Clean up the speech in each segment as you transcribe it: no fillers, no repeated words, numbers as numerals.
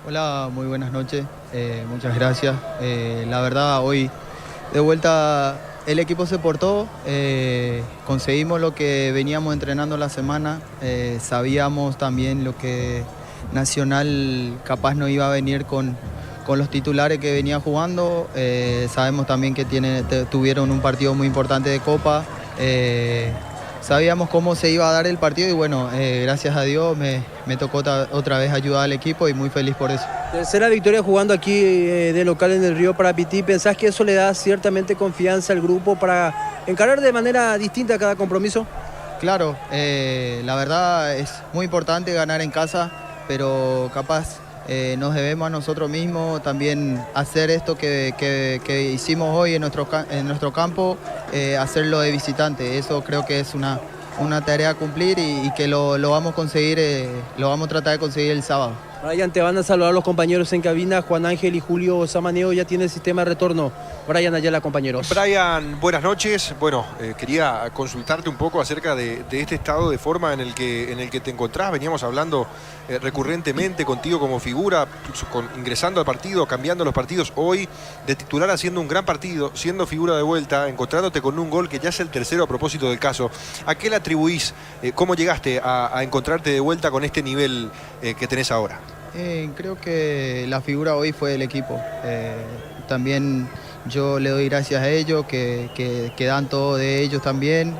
Hola, muy buenas noches, muchas gracias. La verdad, hoy de vuelta el equipo se portó, conseguimos lo que veníamos entrenando la semana, sabíamos también lo que Nacional capaz no iba a venir con los titulares que venía jugando, sabemos también que tuvieron un partido muy importante de Copa. Sabíamos cómo se iba a dar el partido y bueno, gracias a Dios me tocó otra vez ayudar al equipo y muy feliz por eso. Tercera victoria jugando aquí de local en el Río para Piti. ¿Pensás que eso le da ciertamente confianza al grupo para encarar de manera distinta cada compromiso? Claro, la verdad es muy importante ganar en casa, pero capaz nos debemos a nosotros mismos también hacer esto que hicimos hoy en nuestro campo, hacerlo de visitante. Eso creo que es una tarea a cumplir y que lo vamos a conseguir, lo vamos a tratar de conseguir el sábado. Brian, te van a saludar los compañeros en cabina. Juan Ángel y Julio Samaneo ya tienen el sistema de retorno. Brian Ayala, compañeros. Brian, buenas noches. Bueno, quería consultarte un poco acerca de este estado de forma en el que te encontrás. Veníamos hablando recurrentemente contigo como figura, ingresando al partido, cambiando los partidos. Hoy, de titular haciendo un gran partido, siendo figura de vuelta, encontrándote con un gol que ya es el tercero a propósito del caso. ¿A qué le atribuís? ¿Cómo llegaste a encontrarte de vuelta con este nivel que tenés ahora? Creo que la figura hoy fue del equipo. También yo le doy gracias a ellos, que dan todo de ellos también.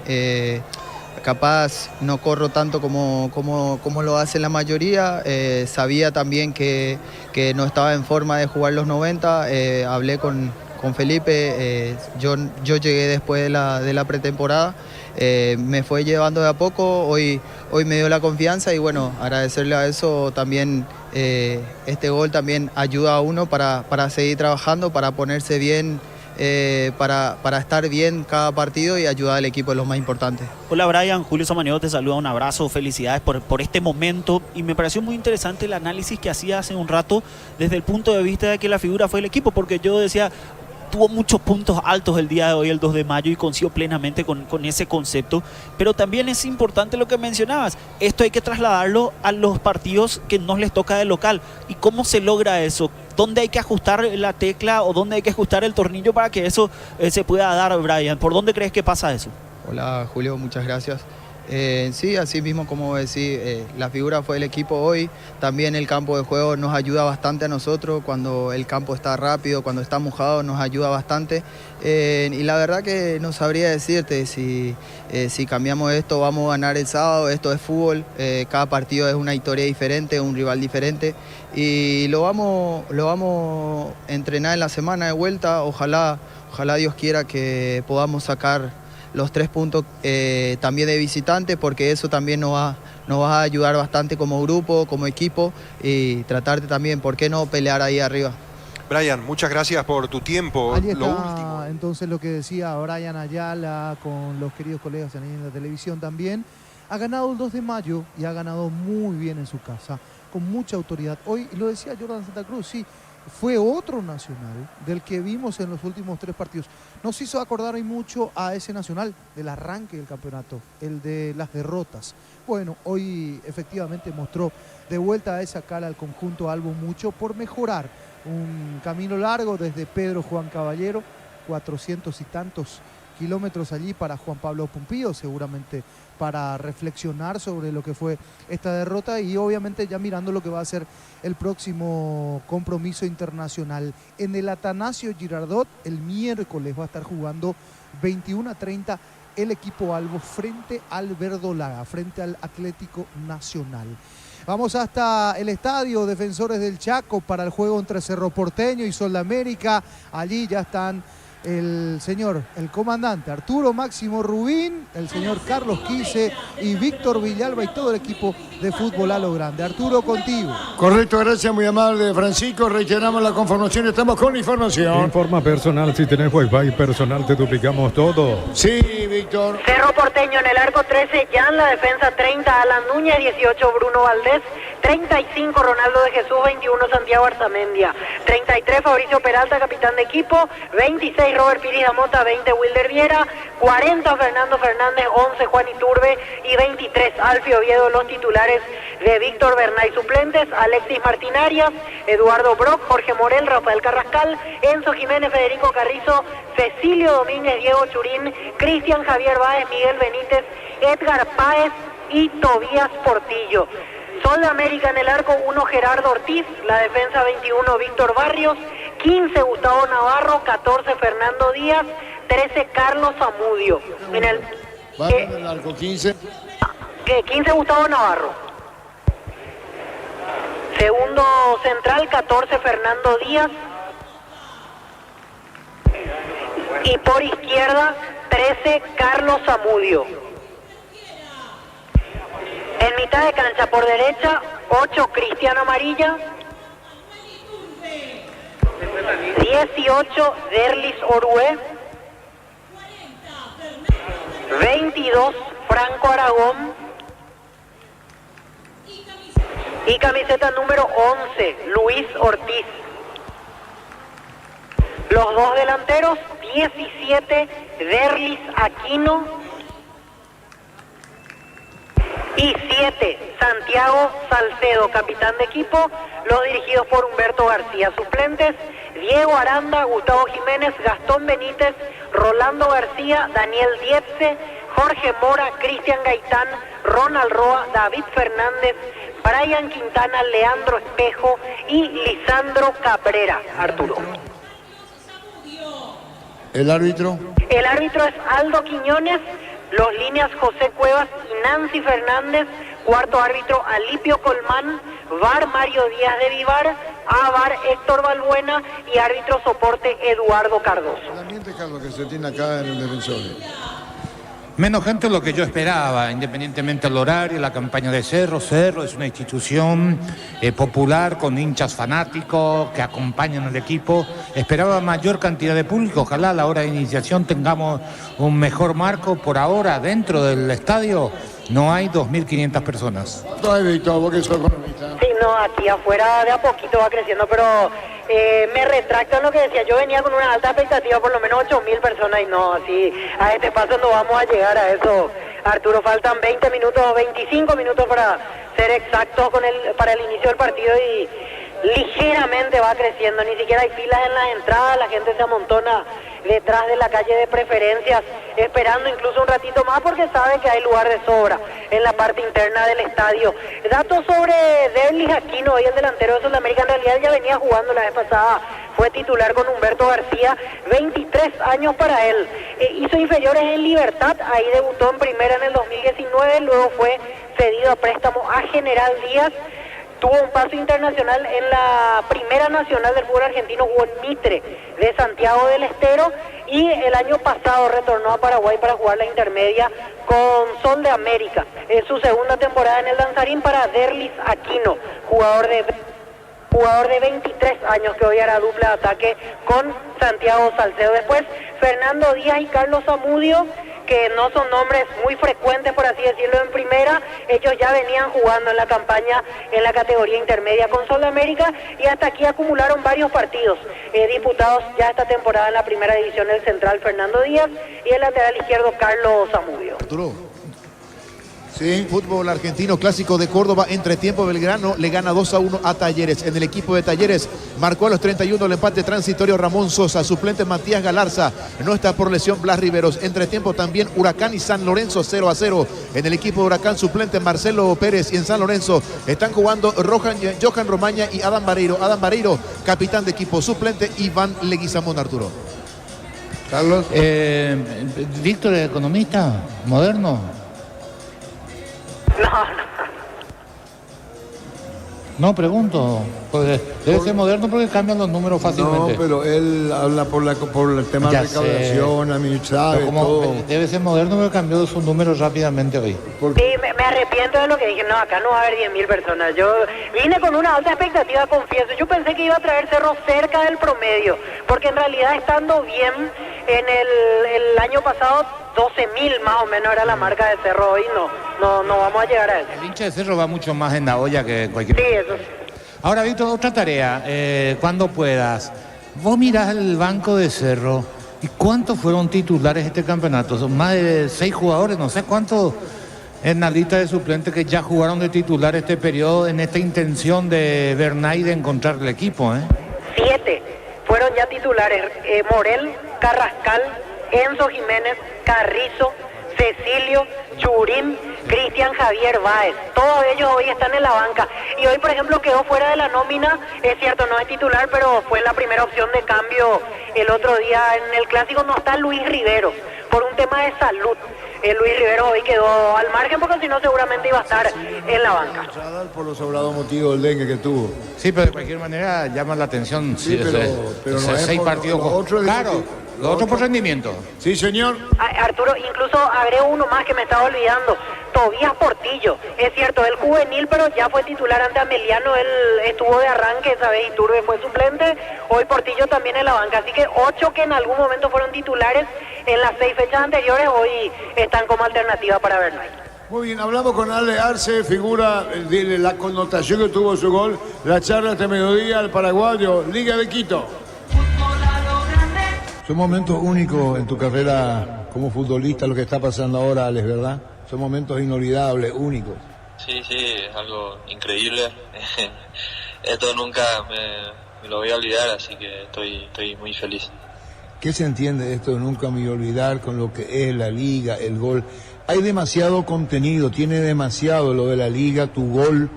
Capaz no corro tanto como lo hace la mayoría. Sabía también que no estaba en forma de jugar los 90. Hablé con Felipe. Yo llegué después de la pretemporada. Me fue llevando de a poco. Hoy me dio la confianza y bueno, agradecerle a eso también. Este gol también ayuda a uno para seguir trabajando, para ponerse bien, para estar bien cada partido y ayudar al equipo es lo más importante. Hola Brian, Julio Samaneo te saluda, un abrazo, felicidades por este momento y me pareció muy interesante el análisis que hacía hace un rato desde el punto de vista de que la figura fue el equipo, porque yo decía, tuvo muchos puntos altos el día de hoy, el 2 de mayo, y coincido plenamente con ese concepto. Pero también es importante lo que mencionabas. Esto hay que trasladarlo a los partidos que nos les toca de local. ¿Y cómo se logra eso? ¿Dónde hay que ajustar la tecla o dónde hay que ajustar el tornillo para que eso se pueda dar, Brian? ¿Por dónde crees que pasa eso? Hola Julio, muchas gracias. Sí, así mismo como decís, la figura fue el equipo hoy. También el campo de juego nos ayuda bastante a nosotros. Cuando el campo está rápido, cuando está mojado, nos ayuda bastante. Y la verdad que no sabría decirte si cambiamos esto, vamos a ganar el sábado. Esto es fútbol, cada partido es una historia diferente, un rival diferente. Y lo vamos a entrenar en la semana de vuelta. Ojalá Dios quiera que podamos sacar los 3 puntos también de visitante, porque eso también nos va a ayudar bastante como grupo, como equipo, y tratar de también, ¿por qué no pelear ahí arriba? Brian, muchas gracias por tu tiempo. Ahí está, lo último. entonces lo que decía Brian Ayala con los queridos colegas en la televisión también. Ha ganado el 2 de mayo y ha ganado muy bien en su casa, con mucha autoridad. Hoy, lo decía Jordan Santa Cruz, sí, fue otro Nacional del que vimos en los últimos 3 partidos. Nos hizo acordar hoy mucho a ese Nacional del arranque del campeonato, el de las derrotas. Bueno, hoy efectivamente mostró de vuelta a esa cara al conjunto Albo mucho por mejorar. Un camino largo desde Pedro Juan Caballero, 400 y tantos kilómetros allí para Juan Pablo Pumpío, seguramente para reflexionar sobre lo que fue esta derrota y obviamente ya mirando lo que va a ser el próximo compromiso internacional. En el Atanasio Girardot el miércoles va a estar jugando 21:30 el equipo Albo frente al Verdolaga, frente al Atlético Nacional. Vamos hasta el estadio Defensores del Chaco para el juego entre Cerro Porteño y Sol de América. Allí ya están el comandante Arturo Máximo Rubín, el señor Carlos Quise y Víctor Villalba y todo el equipo de fútbol a lo grande. Arturo, contigo. Correcto, gracias, muy amable Francisco. Reiteramos la conformación, estamos con información. Informa personal, si tenés wifi personal te duplicamos todo. Sí, Víctor. Cerro Porteño en el arco 13, Jan, la defensa 30, Alan Núñez, 18, Bruno Valdés, 35, Ronaldo de Jesús, 21, Santiago Arzamendia, 33, Fabricio Peralta, capitán de equipo, 26, 26 Robert Piris Damota, 20 Wilder Viera, 40 Fernando Fernández, 11 Juan Iturbe y 23 Alfio Oviedo, los titulares de Víctor Bernay. Suplentes: Alexis Martín Arias, Eduardo Brock, Jorge Morel, Rafael Carrascal, Enzo Jiménez, Federico Carrizo, Cecilio Domínguez, Diego Churín, Cristian Javier Báez, Miguel Benítez, Edgar Páez y Tobías Portillo. Sol de América en el arco 1 Gerardo Ortiz, la defensa 21 Víctor Barrios, 15 Gustavo Navarro, 14 Fernando Díaz, 13 Carlos Zamudio. En el arco 15. 15 Gustavo Navarro. Segundo central 14 Fernando Díaz. Y por izquierda 13 Carlos Zamudio. En mitad de cancha por derecha 8 Cristiano Amarilla, 18 Derlis Orué, 22 Franco Aragón y camiseta número 11 Luis Ortiz. Los dos delanteros 17 Derlis Aquino y 7 Santiago Salcedo, capitán de equipo, los dirigidos por Humberto García. Suplentes: Diego Aranda, Gustavo Jiménez, Gastón Benítez, Rolando García, Daniel Dietze, Jorge Mora, Cristian Gaitán, Ronald Roa, David Fernández, Brian Quintana, Leandro Espejo y Lisandro Cabrera. Arturo. ¿El árbitro? El árbitro es Aldo Quiñones. Los líneas José Cuevas y Nancy Fernández. Cuarto árbitro Alipio Colmán. VAR Mario Díaz de Vivar. AVAR Héctor Balbuena. Y árbitro soporte Eduardo Cardoso. El ambiente, Carlos, que se tiene acá en el Defensor. Menos gente de lo que yo esperaba, independientemente del horario, la campaña de Cerro. Cerro es una institución popular con hinchas fanáticos que acompañan al equipo. Esperaba mayor cantidad de público, ojalá a la hora de iniciación tengamos un mejor marco. Por ahora, dentro del estadio no hay 2.500 personas. ¿Cuánto hay, Víctor? Vos que sos economista. Sí, no, aquí afuera de a poquito va creciendo, pero me retracto en lo que decía. Yo venía con una alta expectativa, por lo menos 8.000 personas, y no, así a este paso no vamos a llegar a eso. Arturo, faltan 20 minutos, 25 minutos para ser exactos para el inicio del partido, y ligeramente va creciendo. Ni siquiera hay filas en las entradas, la gente se amontona detrás de la calle de preferencias, esperando incluso un ratito más porque sabe que hay lugar de sobra en la parte interna del estadio. Datos sobre Derlis Aquino, hoy el delantero de Sudamérica, en realidad ya venía jugando la vez pasada, fue titular con Humberto García, 23 años para él. Hizo inferiores en Libertad, ahí debutó en primera en el 2019, luego fue cedido a préstamo a General Díaz. Tuvo un paso internacional en la Primera Nacional del fútbol argentino, jugó en Mitre de Santiago del Estero, y el año pasado retornó a Paraguay para jugar la intermedia con Sol de América. Es su segunda temporada en el Danzarín para Derlis Aquino, jugador de 23 años que hoy hará dupla de ataque con Santiago Salcedo. Después Fernando Díaz y Carlos Zamudio, que no son nombres muy frecuentes, por así decirlo, en primera. Ellos ya venían jugando en la campaña en la categoría intermedia con Sol de América, y hasta aquí acumularon varios partidos disputados ya esta temporada en la primera división: el central Fernando Díaz y el lateral izquierdo Carlos Zamudio. Sí. Fútbol argentino, clásico de Córdoba, entretiempo Belgrano le gana 2-1 a Talleres. En el equipo de Talleres marcó a los 31 el empate transitorio Ramón Sosa, suplente Matías Galarza, no está por lesión Blas Riveros. Entretiempo también Huracán y San Lorenzo 0-0. En el equipo de Huracán, suplente Marcelo Pérez, y en San Lorenzo están jugando Johan Romaña y Adam Vareiro. Adam Vareiro, capitán de equipo, suplente Iván Leguizamón. Arturo. Carlos. Víctor, economista, moderno. No, pregunto, pues debe ser moderno porque cambian los números fácilmente. No, pero él habla por el tema de recaudación, administrar, todo. Debe ser moderno porque cambió sus números rápidamente hoy. Sí, me arrepiento de lo que dije. No, acá no va a haber 10.000 personas. Yo vine con una alta expectativa, confieso. Yo pensé que iba a traer Cerro cerca del promedio, porque en realidad, estando bien en el año pasado, 12.000 más o menos era la marca de Cerro. Hoy no vamos a llegar a eso. El hincha de Cerro va mucho más en la olla que cualquier... Sí, eso sí. Ahora, Víctor, otra tarea, cuando puedas. Vos mirás el banco de Cerro ¿Y cuántos fueron titulares este campeonato? Son más de 6 jugadores, no sé cuántos en la lista de suplentes que ya jugaron de titular este periodo en esta intención de Bernay de encontrar el equipo, 7 fueron ya titulares. Morel, Carrascal, Enzo Jiménez, Carrizo, Cecilio, Churín, Cristian Javier Báez. Todos ellos hoy están en la banca. Y hoy, por ejemplo, quedó fuera de la nómina. Es cierto, no es titular, pero fue la primera opción de cambio el otro día en el Clásico. No está Luis Rivero, por un tema de salud. Luis Rivero hoy quedó al margen porque si no seguramente iba a estar en la banca. Por los sobrados motivos del dengue que tuvo. Sí, pero de cualquier manera llama la atención. Sí, pero no es 6 por partidos. Claro, lo otro por rendimiento. Sí, señor. Arturo, incluso agrego uno más que me estaba olvidando. Tobías Portillo. Es cierto, él juvenil, pero ya fue titular ante Ameliano. Él estuvo de arranque esa vez y Iturbe fue suplente. Hoy Portillo también en la banca. Así que 8 que en algún momento fueron titulares en las 6 fechas anteriores, hoy están como alternativa para Bernay. Muy bien, hablamos con Ale Arce, figura de la connotación que tuvo su gol. La charla este mediodía al paraguayo, Liga de Quito. Son momentos únicos en tu carrera como futbolista, lo que está pasando ahora, Alex, ¿verdad? Son momentos inolvidables, únicos. Sí, es algo increíble. Esto nunca me lo voy a olvidar, así que estoy muy feliz. ¿Qué se entiende de esto de nunca me voy a olvidar con lo que es la Liga, el gol? Hay demasiado contenido, tiene demasiado lo de la Liga, tu gol,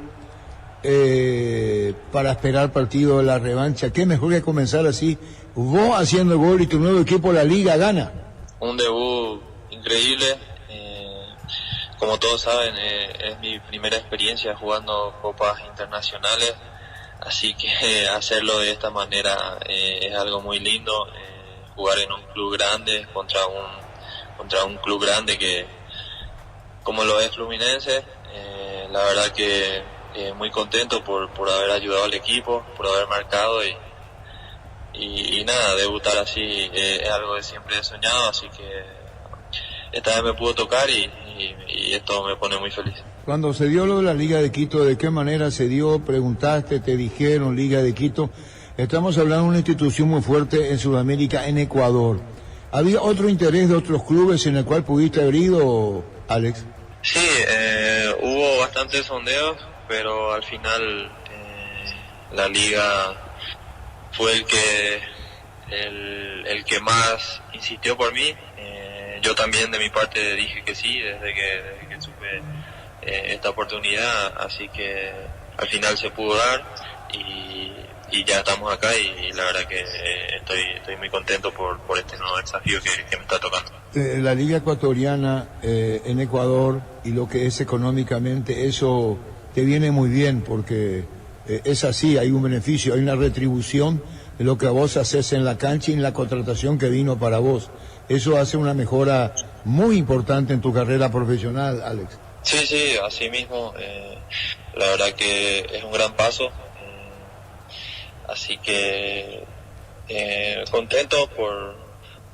para esperar partido de la revancha. ¿Qué mejor que comenzar así? Vos haciendo el gol y tu nuevo equipo, la Liga, gana. Un debut increíble. Como todos saben, es mi primera experiencia jugando copas internacionales, así que hacerlo de esta manera es algo muy lindo. Jugar en un club grande contra un club grande que como lo es Fluminense, la verdad que muy contento por haber ayudado al equipo, por haber marcado y nada, debutar así es algo que siempre he soñado, así que esta vez me pudo tocar y esto me pone muy feliz. Cuando se dio lo de la Liga de Quito, ¿de qué manera se dio? Preguntaste, te dijeron Liga de Quito. Estamos hablando de una institución muy fuerte en Sudamérica, en Ecuador. ¿Había otro interés de otros clubes en el cual pudiste haber ido, Alex? Sí, hubo bastantes sondeos, pero al final la Liga fue el que más insistió por mí. Yo también de mi parte dije que sí, desde que supe esta oportunidad, así que al final se pudo dar y ya estamos acá y la verdad que estoy muy contento por este nuevo desafío que me está tocando. La Liga Ecuatoriana en Ecuador y lo que es económicamente, eso te viene muy bien porque es así, hay un beneficio, hay una retribución de lo que vos haces en la cancha y en la contratación que vino para vos. Eso hace una mejora muy importante en tu carrera profesional, Alex. Sí, así mismo. La verdad que es un gran paso. Así que contento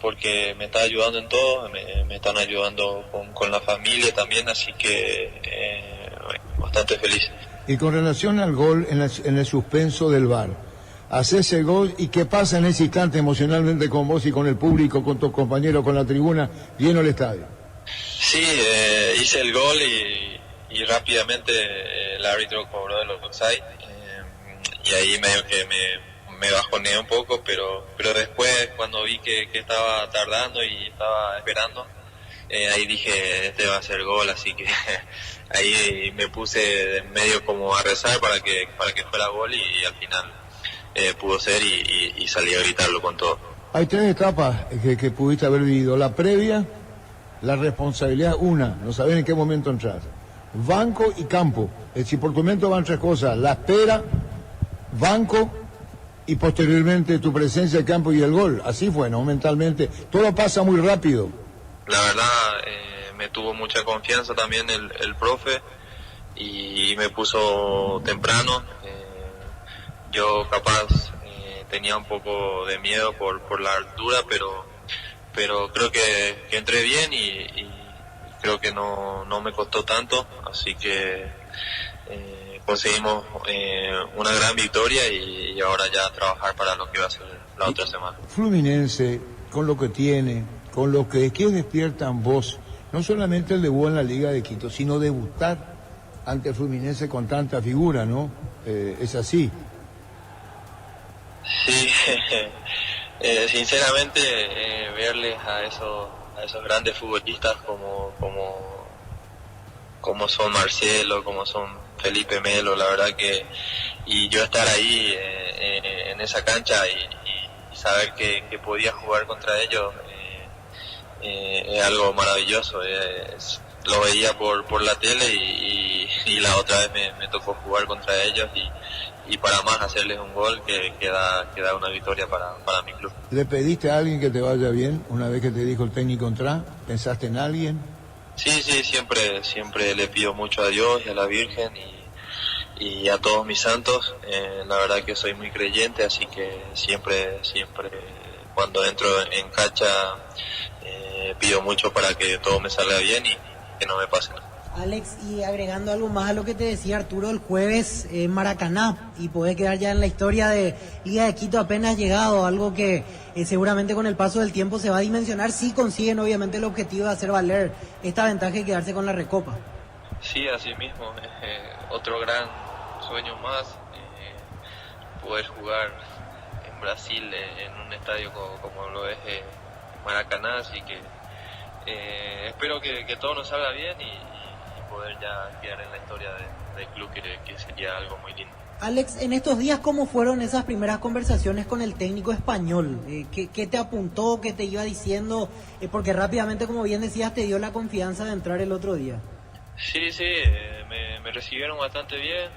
porque me está ayudando en todo, me están ayudando con la familia también, así que bastante feliz. Y con relación al gol en el suspenso del VAR, haces el gol y qué pasa en ese instante emocionalmente con vos y con el público, con tus compañeros, con la tribuna, lleno el estadio. Sí, hice el gol y rápidamente el árbitro cobró el offside y ahí medio que me bajoneé un poco, pero después cuando vi que estaba tardando y estaba esperando, ahí dije, este va a ser gol, así que ahí me puse medio como a rezar para que fuera gol y al final pudo ser y salí a gritarlo con todo. Hay 3 etapas que pudiste haber vivido. La previa, la responsabilidad, no sabés en qué momento entrar. Banco y campo. Es decir, por tu momento van 3 cosas. La espera, banco y posteriormente tu presencia en campo y el gol. Así fue, ¿no? Mentalmente. Todo pasa muy rápido. La verdad, me tuvo mucha confianza también el profe y me puso temprano. Yo capaz tenía un poco de miedo por la altura, pero creo que entré bien y creo que no me costó tanto, así que conseguimos una gran victoria y ahora ya trabajar para lo que va a ser la otra semana. Fluminense con lo que tiene, con lo que despierta en vos, no solamente el debut en la Liga de Quito, sino debutar ante Fluminense con tanta figura, ¿no? Es así. Sí, sinceramente verles a esos grandes futbolistas como son Marcelo, como son Felipe Melo, la verdad que, y yo estar ahí en esa cancha y saber que podía jugar contra ellos es algo maravilloso. Lo veía por la tele y la otra vez me tocó jugar contra ellos y para más hacerles un gol que da una victoria para mi club. ¿Le pediste a alguien que te vaya bien una vez que te dijo el técnico entrar? ¿Pensaste en alguien? Sí, siempre le pido mucho a Dios y a la Virgen y a todos mis santos. La verdad que soy muy creyente, así que siempre cuando entro en cancha pido mucho para que todo me salga bien y que no me pase nada. Alex, y agregando algo más a lo que te decía Arturo el jueves en Maracaná, y poder quedar ya en la historia de Liga de Quito apenas llegado, algo que seguramente con el paso del tiempo se va a dimensionar si consiguen obviamente el objetivo de hacer valer esta ventaja y quedarse con la Recopa. Sí, así mismo, otro gran sueño más, poder jugar en Brasil en un estadio como lo es Maracaná, así que espero que todo nos salga bien y poder ya quedar en la historia del club, que sería algo muy lindo. Alex, en estos días, ¿cómo fueron esas primeras conversaciones con el técnico español? ¿Qué te apuntó, qué te iba diciendo? Porque rápidamente, como bien decías, te dio la confianza de entrar el otro día. Sí, me recibieron bastante bien,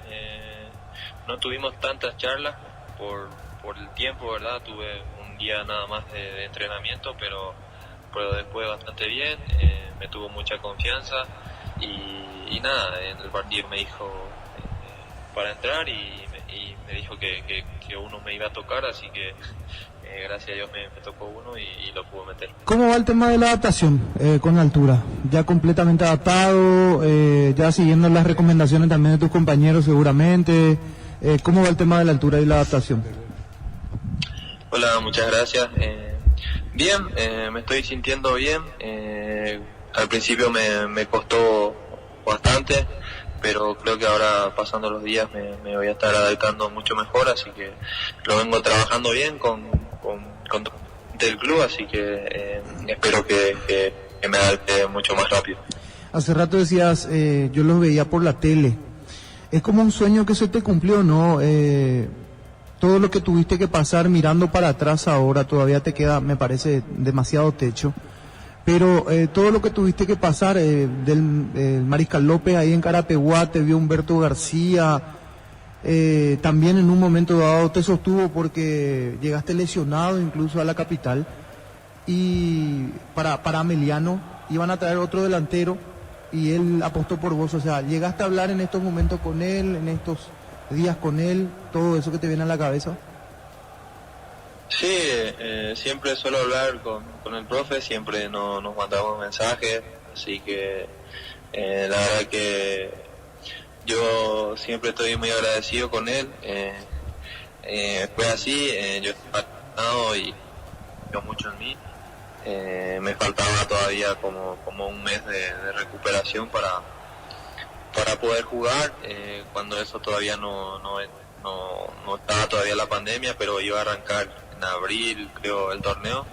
no tuvimos tantas charlas por el tiempo, ¿verdad? Tuve un día nada más de entrenamiento, pero después bastante bien, me tuvo mucha confianza. Y nada, en el partido me dijo para entrar y me dijo que uno me iba a tocar, así que gracias a Dios me tocó uno y lo pude meter. ¿Cómo va el tema de la adaptación con altura? ¿Ya completamente adaptado? ¿Ya siguiendo las recomendaciones también de tus compañeros seguramente? ¿Cómo va el tema de la altura y la adaptación? Hola, muchas gracias. Bien, me estoy sintiendo bien. Al principio me costó bastante, pero creo que ahora pasando los días me voy a estar adaptando mucho mejor, así que lo vengo trabajando bien con el club, así que espero que me adapte mucho más rápido. Hace rato decías, yo los veía por la tele. Es como un sueño que se te cumplió, ¿no? Todo lo que tuviste que pasar mirando para atrás ahora todavía te queda, me parece, demasiado techo. Pero todo lo que tuviste que pasar del Mariscal López ahí en Carapeguá, te vio Humberto García, también en un momento dado te sostuvo porque llegaste lesionado incluso a la capital, y para Ameliano iban a traer otro delantero y él apostó por vos. O sea, llegaste a hablar en estos momentos con él, en estos días con él, todo eso que te viene a la cabeza. Sí, siempre suelo hablar con el profe, siempre nos mandamos mensajes, así que la verdad que yo siempre estoy muy agradecido con él. Fue así, yo estoy vacunado y confió mucho en mí. Me faltaba todavía como un mes de recuperación para poder jugar, cuando eso todavía no estaba todavía la pandemia, pero iba a arrancar en abril, creo, el torneo,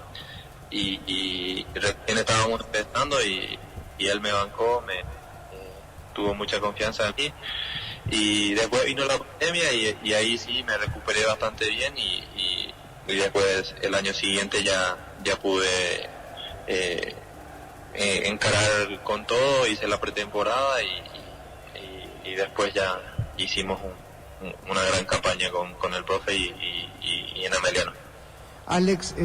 y recién estábamos empezando y él me bancó, tuvo mucha confianza en mí, y después vino la pandemia y ahí sí me recuperé bastante bien y después el año siguiente ya pude encarar con todo, hice la pretemporada y después ya hicimos una gran campaña con el profe y en Ameliano. Alex,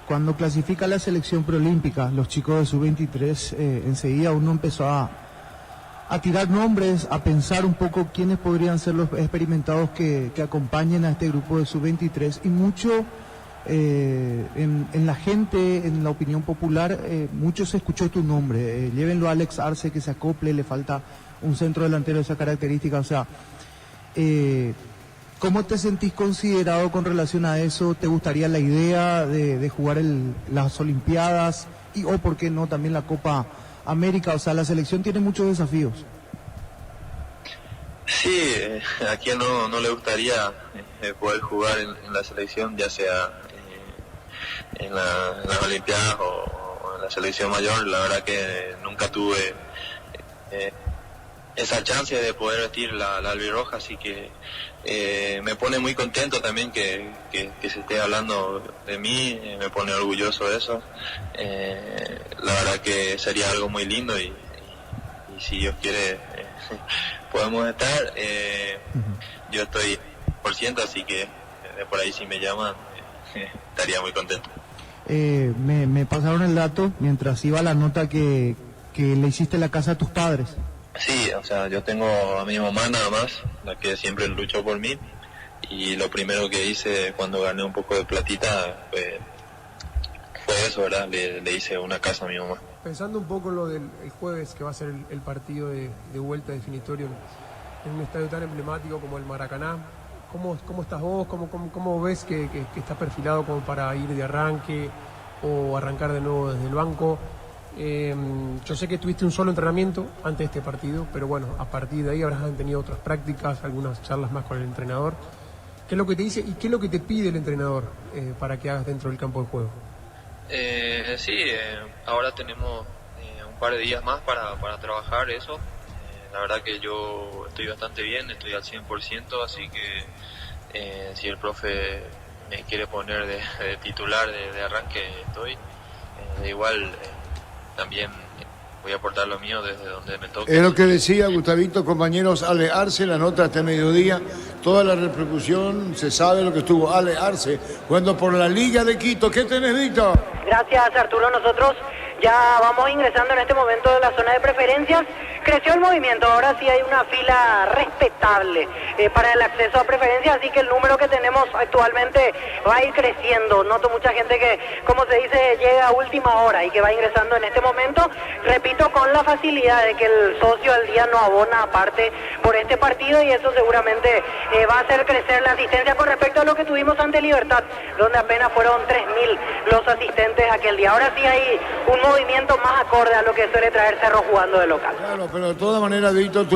cuando clasifica la selección preolímpica, los chicos de Sub-23, enseguida uno empezó a tirar nombres, a pensar un poco quiénes podrían ser los experimentados que acompañen a este grupo de Sub-23, y mucho en la gente, en la opinión popular, mucho se escuchó tu nombre. Llévenlo a Alex Arce, que se acople, le falta un centro delantero de esa característica. O sea, ¿Cómo te sentís considerado con relación a eso? ¿Te gustaría la idea de jugar las Olimpiadas o, por qué no, también la Copa América? O sea, la selección tiene muchos desafíos. Sí, a quien no le gustaría poder jugar en la selección, ya sea en las Olimpiadas o en la selección mayor. La verdad que nunca tuve esa chance de poder vestir la albirroja, así que me pone muy contento también que se esté hablando de mí, me pone orgulloso de eso. La verdad que sería algo muy lindo y si Dios quiere podemos estar. Yo estoy % así que por ahí si me llaman estaría muy contento. Me pasaron el dato mientras iba la nota que le hiciste la casa a tus padres. Sí, o sea, yo tengo a mi mamá nada más, la que siempre luchó por mí, y lo primero que hice cuando gané un poco de platita fue eso, ¿verdad? Le hice una casa a mi mamá. Pensando un poco en lo del jueves, que va a ser el partido de vuelta definitorio en un estadio tan emblemático como el Maracaná, ¿cómo estás vos? ¿Cómo ves que está perfilado como para ir de arranque o arrancar de nuevo desde el banco? Yo sé que tuviste un solo entrenamiento antes de este partido, pero bueno, a partir de ahí habrás tenido otras prácticas, algunas charlas más con el entrenador. ¿Qué es lo que te dice y qué es lo que te pide el entrenador para que hagas dentro del campo de juego? Ahora tenemos un par de días más para trabajar eso. La verdad que yo estoy bastante bien, estoy al 100%, así que si el profe me quiere poner de titular de arranque, estoy. Igual también voy a aportar lo mío desde donde me toque. Es lo que decía Gustavito, compañeros. Ale Arce, la nota este mediodía, toda la repercusión, se sabe lo que estuvo Ale Arce jugando por la Liga de Quito. ¿Qué tenés, Víctor? Gracias, Arturo. Nosotros ya vamos ingresando en este momento de la zona de preferencias. Creció el movimiento, ahora sí hay una fila respetable para el acceso a preferencias, así que el número que tenemos actualmente va a ir creciendo. Noto mucha gente que, como se dice, llega a última hora y que va ingresando en este momento. Repito, con la facilidad de que el socio al día no abona aparte por este partido, y eso seguramente va a hacer crecer la asistencia con respecto a lo que tuvimos ante Libertad, donde apenas fueron 3.000 los asistentes aquel día. Ahora sí hay un movimiento más acorde a lo que suele traer Cerro jugando de local. Claro, pero de todas maneras, Víctor,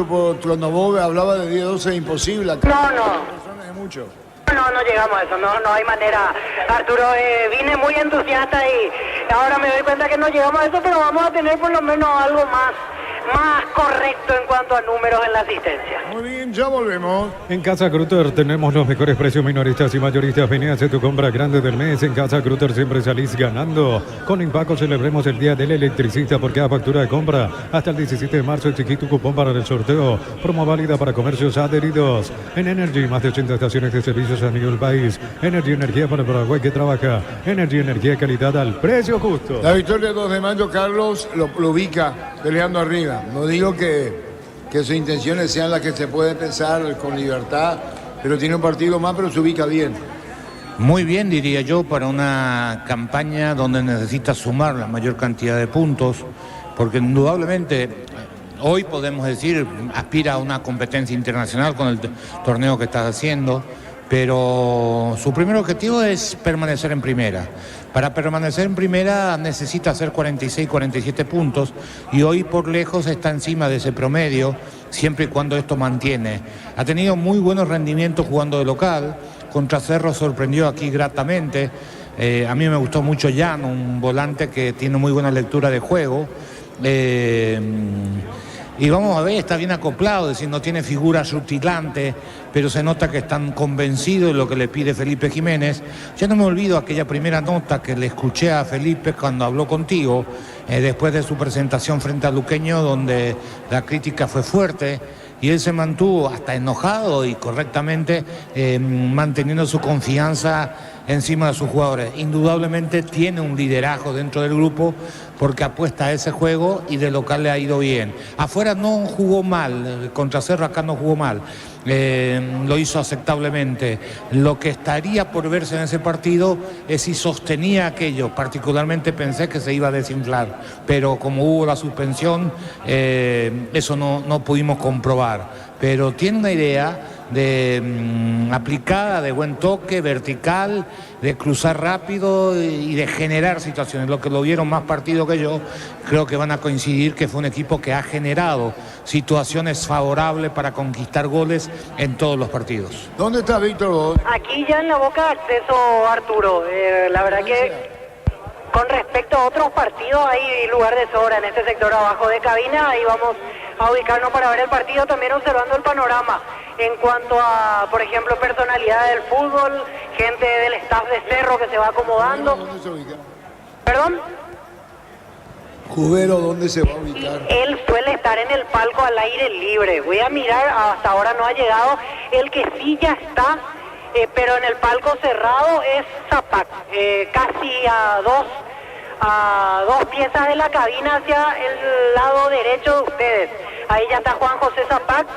cuando vos hablaba de 10-12 es imposible. No. Es mucho. No llegamos a eso, no hay manera, Arturo. Vine muy entusiasta y ahora me doy cuenta que no llegamos a eso, pero vamos a tener por lo menos algo más correcto en cuanto a números en la asistencia. Muy bien, ya volvemos. En Casa Grutter tenemos los mejores precios minoristas y mayoristas. Vení a hacer tu compra grande del mes. En Casa Grutter siempre salís ganando. Con Impaco celebremos el Día del Electricista por cada factura de compra. Hasta el 17 de marzo exigí tu cupón para el sorteo. Promo válida para comercios adheridos. En Energy, más de 80 estaciones de servicios a nivel país. Energy, energía para el Paraguay que trabaja. Energy, energía, calidad al precio justo. La victoria 2 de mayo, Carlos, lo ubica peleando arriba. No digo que sus intenciones sean las que se puede pensar con Libertad, pero tiene un partido más, pero se ubica bien. Muy bien, diría yo, para una campaña donde necesita sumar la mayor cantidad de puntos, porque indudablemente hoy podemos decir aspira a una competencia internacional con el torneo que estás haciendo, pero su primer objetivo es permanecer en primera. Para permanecer en primera necesita hacer 46, 47 puntos y hoy por lejos está encima de ese promedio, siempre y cuando esto mantiene. Ha tenido muy buenos rendimientos jugando de local, contra Cerro sorprendió aquí gratamente. A mí me gustó mucho Jan, un volante que tiene muy buena lectura de juego. Y vamos a ver, está bien acoplado, es decir, no tiene figuras rutilantes, pero se nota que están convencidos de lo que le pide Felipe Jiménez. Ya no me olvido aquella primera nota que le escuché a Felipe cuando habló contigo, después de su presentación frente a Luqueño, donde la crítica fue fuerte, y él se mantuvo hasta enojado y correctamente manteniendo su confianza encima de sus jugadores. Indudablemente tiene un liderazgo dentro del grupo porque apuesta a ese juego y de local le ha ido bien. Afuera no jugó mal, contra Cerro acá no jugó mal, lo hizo aceptablemente. Lo que estaría por verse en ese partido es si sostenía aquello. Particularmente pensé que se iba a desinflar, pero como hubo la suspensión, eso no pudimos comprobar. Pero tiene una idea, aplicada, de buen toque, vertical, de cruzar rápido y de generar situaciones. Los que lo vieron más partido que yo, creo que van a coincidir que fue un equipo que ha generado situaciones favorables para conquistar goles en todos los partidos. ¿Dónde está Víctor? Aquí ya en la boca de acceso, Arturo. La verdad que con respecto a otros partidos hay lugar de sobra en este sector abajo de cabina. Ahí vamos a ubicarnos para ver el partido, también observando el panorama en cuanto a, por ejemplo, personalidad del fútbol, gente del staff de Cerro que se va acomodando. ¿Dónde se ubica? ¿Perdón? Cubero, ¿dónde se va a ubicar? Él suele estar en el palco al aire libre. Voy a mirar, hasta ahora no ha llegado. El que sí ya está, pero en el palco cerrado, es Zapac, casi a dos piezas de la cabina hacia el lado derecho de ustedes. Ahí ya está Juan José Zapac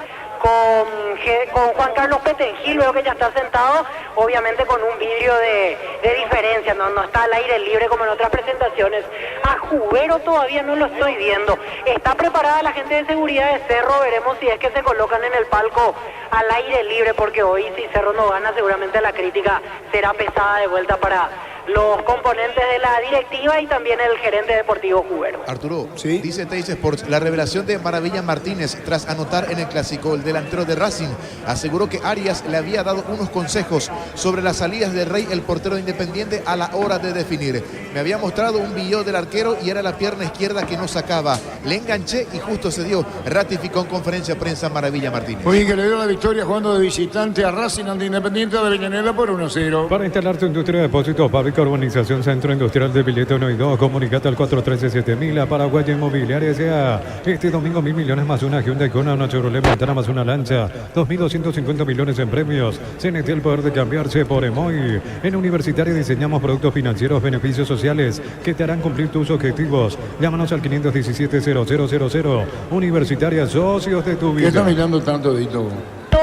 con Juan Carlos Petengil, veo que ya está sentado, obviamente con un vidrio de diferencia, no está al aire libre como en otras presentaciones. A Jubero todavía no lo estoy viendo. Está preparada la gente de seguridad de Cerro, veremos si es que se colocan en el palco al aire libre, porque hoy si Cerro no gana seguramente la crítica será pesada de vuelta para los componentes de la directiva y también el gerente deportivo Jubero. Arturo, ¿sí? Dice Teis Sports, la revelación de Maravilla Martínez tras anotar en el Clásico, el delantero de Racing aseguró que Arias le había dado unos consejos sobre las salidas de Rey, el portero de Independiente, a la hora de definir. Me había mostrado un video del arquero y era la pierna izquierda que no sacaba. Le enganché y justo se dio. Ratificó en conferencia de prensa Maravilla Martínez. Muy bien, que le dio la victoria jugando de visitante a Racing ante Independiente de Avellaneda por 1-0. Para instalar tu industria de depósitos, fábrica, urbanización, centro industrial de Billete 1 y 2, comunicate al 413-7000 a Paraguaya Inmobiliaria S.A. Este domingo 1.000 millones más una Hyundai Kona, una Chevrolet Montana más una Lancha, 2.250 millones en premios. CNT, el poder de cambiarse por Emoy. En Universitaria diseñamos productos financieros, beneficios sociales que te harán cumplir tus objetivos. Llámanos al 517-0000. Universitaria, socios de tu vida. ¿Qué está mirando tanto, Dito?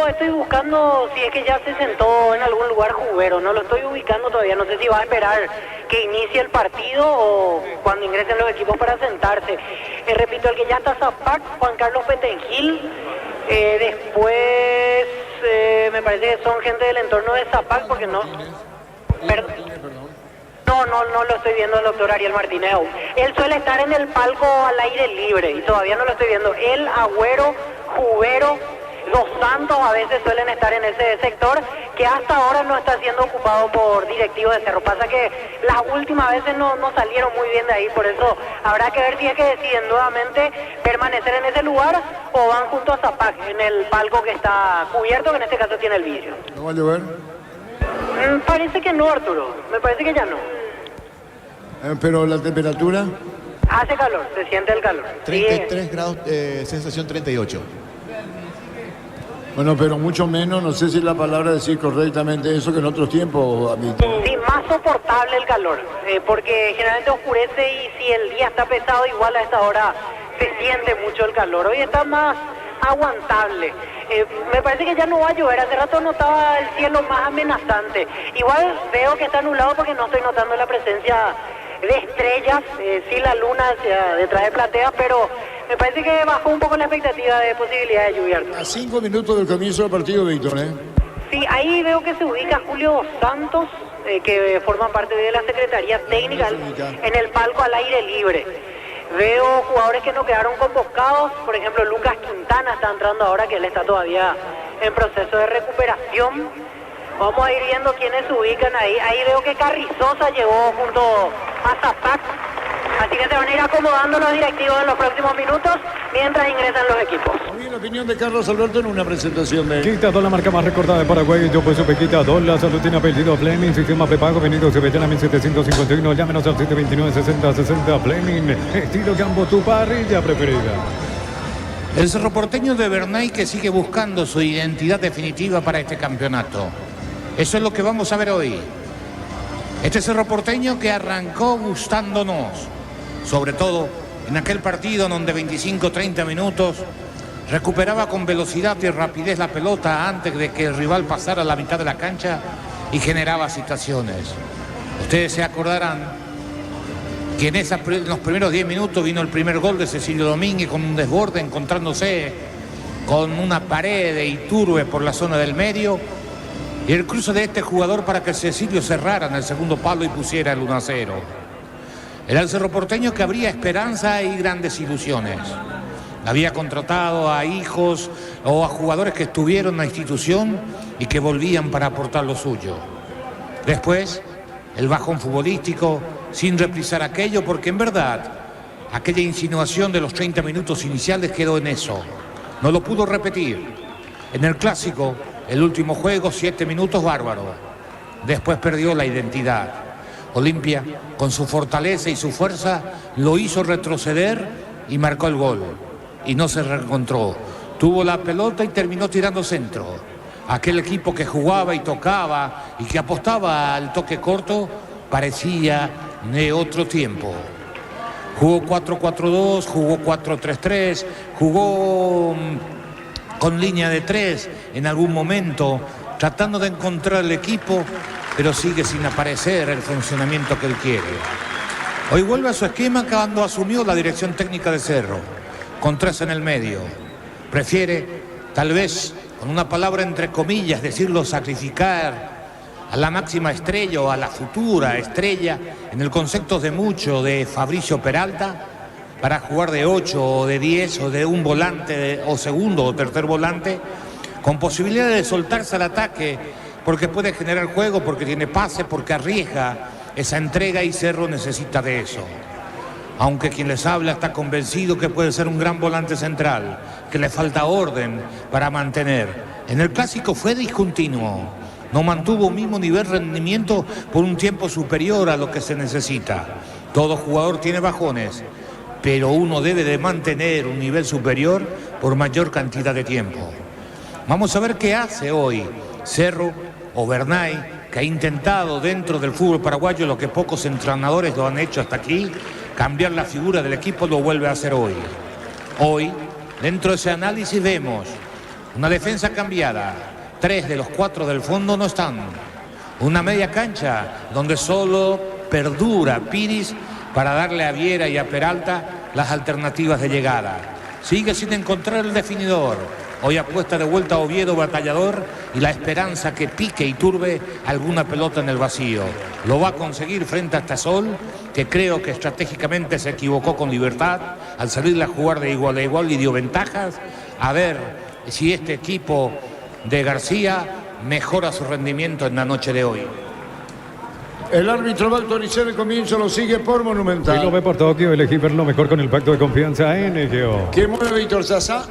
Estoy buscando si es que ya se sentó en algún lugar Jubero, no lo estoy ubicando todavía, no sé si va a esperar que inicie el partido o cuando ingresen los equipos para sentarse. Repito, el que ya está Zapac, Juan Carlos Petengil, después me parece que son gente del entorno de Zapac, porque no... No lo estoy viendo el doctor Ariel Martínez aún. Él suele estar en el palco al aire libre y todavía no lo estoy viendo. Él, Agüero, Jubero, Dos Santos a veces suelen estar en ese sector que hasta ahora no está siendo ocupado por directivos de Cerro. Pasa que las últimas veces no salieron muy bien de ahí, por eso habrá que ver si es que deciden nuevamente permanecer en ese lugar o van junto a Zapac en el palco que está cubierto, que en este caso tiene el vidrio. ¿No va a llover? Parece que no, Arturo, me parece que ya no. Pero la temperatura... Hace calor, se siente el calor. 33 grados, sensación 38. Bueno, pero mucho menos, no sé si la palabra decir correctamente eso que en otros tiempos. Sí, más soportable el calor, porque generalmente oscurece y si el día está pesado, igual a esta hora se siente mucho el calor. Hoy está más aguantable. Me parece que ya no va a llover, hace rato notaba el cielo más amenazante. Igual veo que está nublado porque no estoy notando la presencia de estrellas, sí la luna detrás de platea, pero me parece que bajó un poco la expectativa de posibilidad de lluvia. A 5 minutos del comienzo del partido, Víctor, Sí, ahí veo que se ubica Julio Dos Santos, que forma parte de la Secretaría Técnica, en el palco al aire libre. Veo jugadores que no quedaron convocados, por ejemplo Lucas Quintana está entrando ahora, que él está todavía en proceso de recuperación. Vamos a ir viendo quiénes se ubican ahí. Ahí veo que Carrizosa llegó junto a Zapac. Así que se van a ir acomodando los directivos en los próximos minutos mientras ingresan los equipos. Muy bien, la opinión de Carlos Alberto en una presentación de... Quita la marca más recordada de Paraguay. Yo pues supe Quita la salud tiene apellido Fleming, sistema prepago, venido Cebellana 1751. Llámenos al 729-6060 Fleming. Estilo Campo, tu parrilla preferida. El Cerro Porteño de Bernay que sigue buscando su identidad definitiva para este campeonato. Eso es lo que vamos a ver hoy. Este Cerro Porteño que arrancó gustándonos, sobre todo en aquel partido donde 25-30 minutos recuperaba con velocidad y rapidez la pelota antes de que el rival pasara a la mitad de la cancha y generaba situaciones. Ustedes se acordarán que en los primeros 10 minutos vino el primer gol de Cecilio Domínguez con un desborde encontrándose con una pared de Iturbe por la zona del medio y el cruce de este jugador para que Cecilio cerrara en el segundo palo y pusiera el 1-0. Era el Cerro Porteño que abría esperanza y grandes ilusiones. Había contratado a hijos o a jugadores que estuvieron en la institución y que volvían para aportar lo suyo. Después, el bajón futbolístico, sin reprisar aquello, porque en verdad, aquella insinuación de los 30 minutos iniciales quedó en eso. No lo pudo repetir. En el Clásico, el último juego, 7 minutos bárbaro. Después perdió la identidad. Olimpia, con su fortaleza y su fuerza, lo hizo retroceder y marcó el gol. Y no se reencontró. Tuvo la pelota y terminó tirando centro. Aquel equipo que jugaba y tocaba y que apostaba al toque corto parecía de otro tiempo. Jugó 4-4-2, jugó 4-3-3, jugó con línea de 3 en algún momento, tratando de encontrar el equipo, pero sigue sin aparecer el funcionamiento que él quiere. Hoy vuelve a su esquema cuando asumió la dirección técnica de Cerro, con 3 en el medio. Prefiere, tal vez, con una palabra entre comillas, decirlo, sacrificar a la máxima estrella o a la futura estrella, en el concepto de mucho de Fabricio Peralta, para jugar de 8 o de 10 o de un volante o segundo o tercer volante, con posibilidad de soltarse al ataque, porque puede generar juego, porque tiene pase, porque arriesga esa entrega y Cerro necesita de eso. Aunque quien les habla está convencido que puede ser un gran volante central, que le falta orden para mantener. En el Clásico fue discontinuo, no mantuvo un mismo nivel de rendimiento por un tiempo superior a lo que se necesita. Todo jugador tiene bajones, pero uno debe de mantener un nivel superior por mayor cantidad de tiempo. Vamos a ver qué hace hoy Cerro o Bernay, que ha intentado dentro del fútbol paraguayo lo que pocos entrenadores lo han hecho hasta aquí, cambiar la figura del equipo, lo vuelve a hacer hoy. Hoy, dentro de ese análisis vemos una defensa cambiada, 3 de los 4 del fondo no están, una media cancha donde solo perdura Piris para darle a Viera y a Peralta las alternativas de llegada. Sigue sin encontrar el definidor. Hoy apuesta de vuelta a Oviedo, batallador, y la esperanza que pique y turbe alguna pelota en el vacío. Lo va a conseguir frente a Tasol, que creo que estratégicamente se equivocó con Libertad al salir a jugar de igual a igual y dio ventajas. A ver si este equipo de García mejora su rendimiento en la noche de hoy. El árbitro va a autorizar el comienzo, lo sigue por Monumental. Y lo ve por Tokio, elegí ver lo mejor con el pacto de confianza NGO. ¿Quién mueve, Víctor Sasá?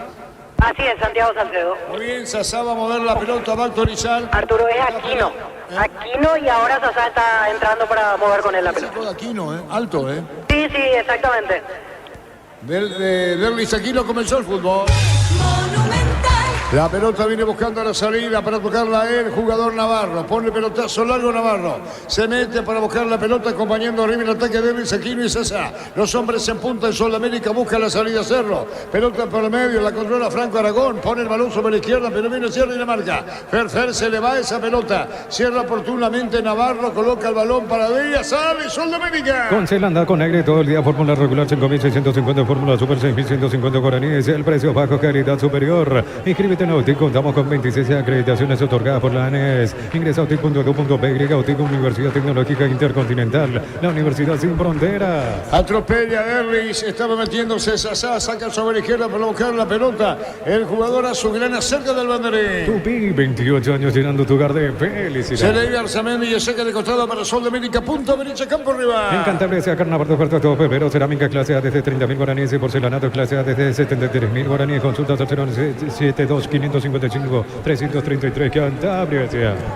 Así es, Santiago Salcedo. Muy bien, Sasá va a mover la pelota, va a autorizar. Arturo, es Aquino. Aquino y ahora Sasá está entrando para mover con él la pelota. De Aquino, alto, Sí, sí, exactamente. Derlis Aquino comenzó el fútbol. La pelota viene buscando la salida para tocarla el jugador Navarro. Pone pelotazo largo Navarro. Se mete para buscar la pelota acompañando arriba el ataque de Luis Aquino y Sasá. Los hombres en punta en Sudamérica, busca la salida Cerro. Pelota por el medio, la controla Franco Aragón. Pone el balón sobre la izquierda, pero viene Cerro y la marca. Ferfer se le va esa pelota. Cierra oportunamente Navarro, coloca el balón para Villa. Sale Sudamérica. Con Celanda, con aire todo el día, fórmula regular 5.650, fórmula super 6.150 guaraníes. El precio bajo, calidad superior. Inscríbete en Autic, contamos con 26 acreditaciones otorgadas por la ANES. Ingresa a autic.edu.py, Autic Universidad Tecnológica Intercontinental, la Universidad Sin Fronteras. Atropella a Derlis, estaba metiéndose Sasá, saca sobre la izquierda para buscar la pelota. El jugador azulgrana cerca del banderín. Tupi, 28 años llenando tu hogar de felicidad. Se le iba Arzamendi y saca de costado para Sol de América, punta derecha, campo arriba. En Cantabria se carnaval de ofertas todo febrero, cerámica clase A desde 30.000 guaraníes y porcelanato clase A desde 73.000 guaraníes. Consultas al 072-555-333 Cantabria.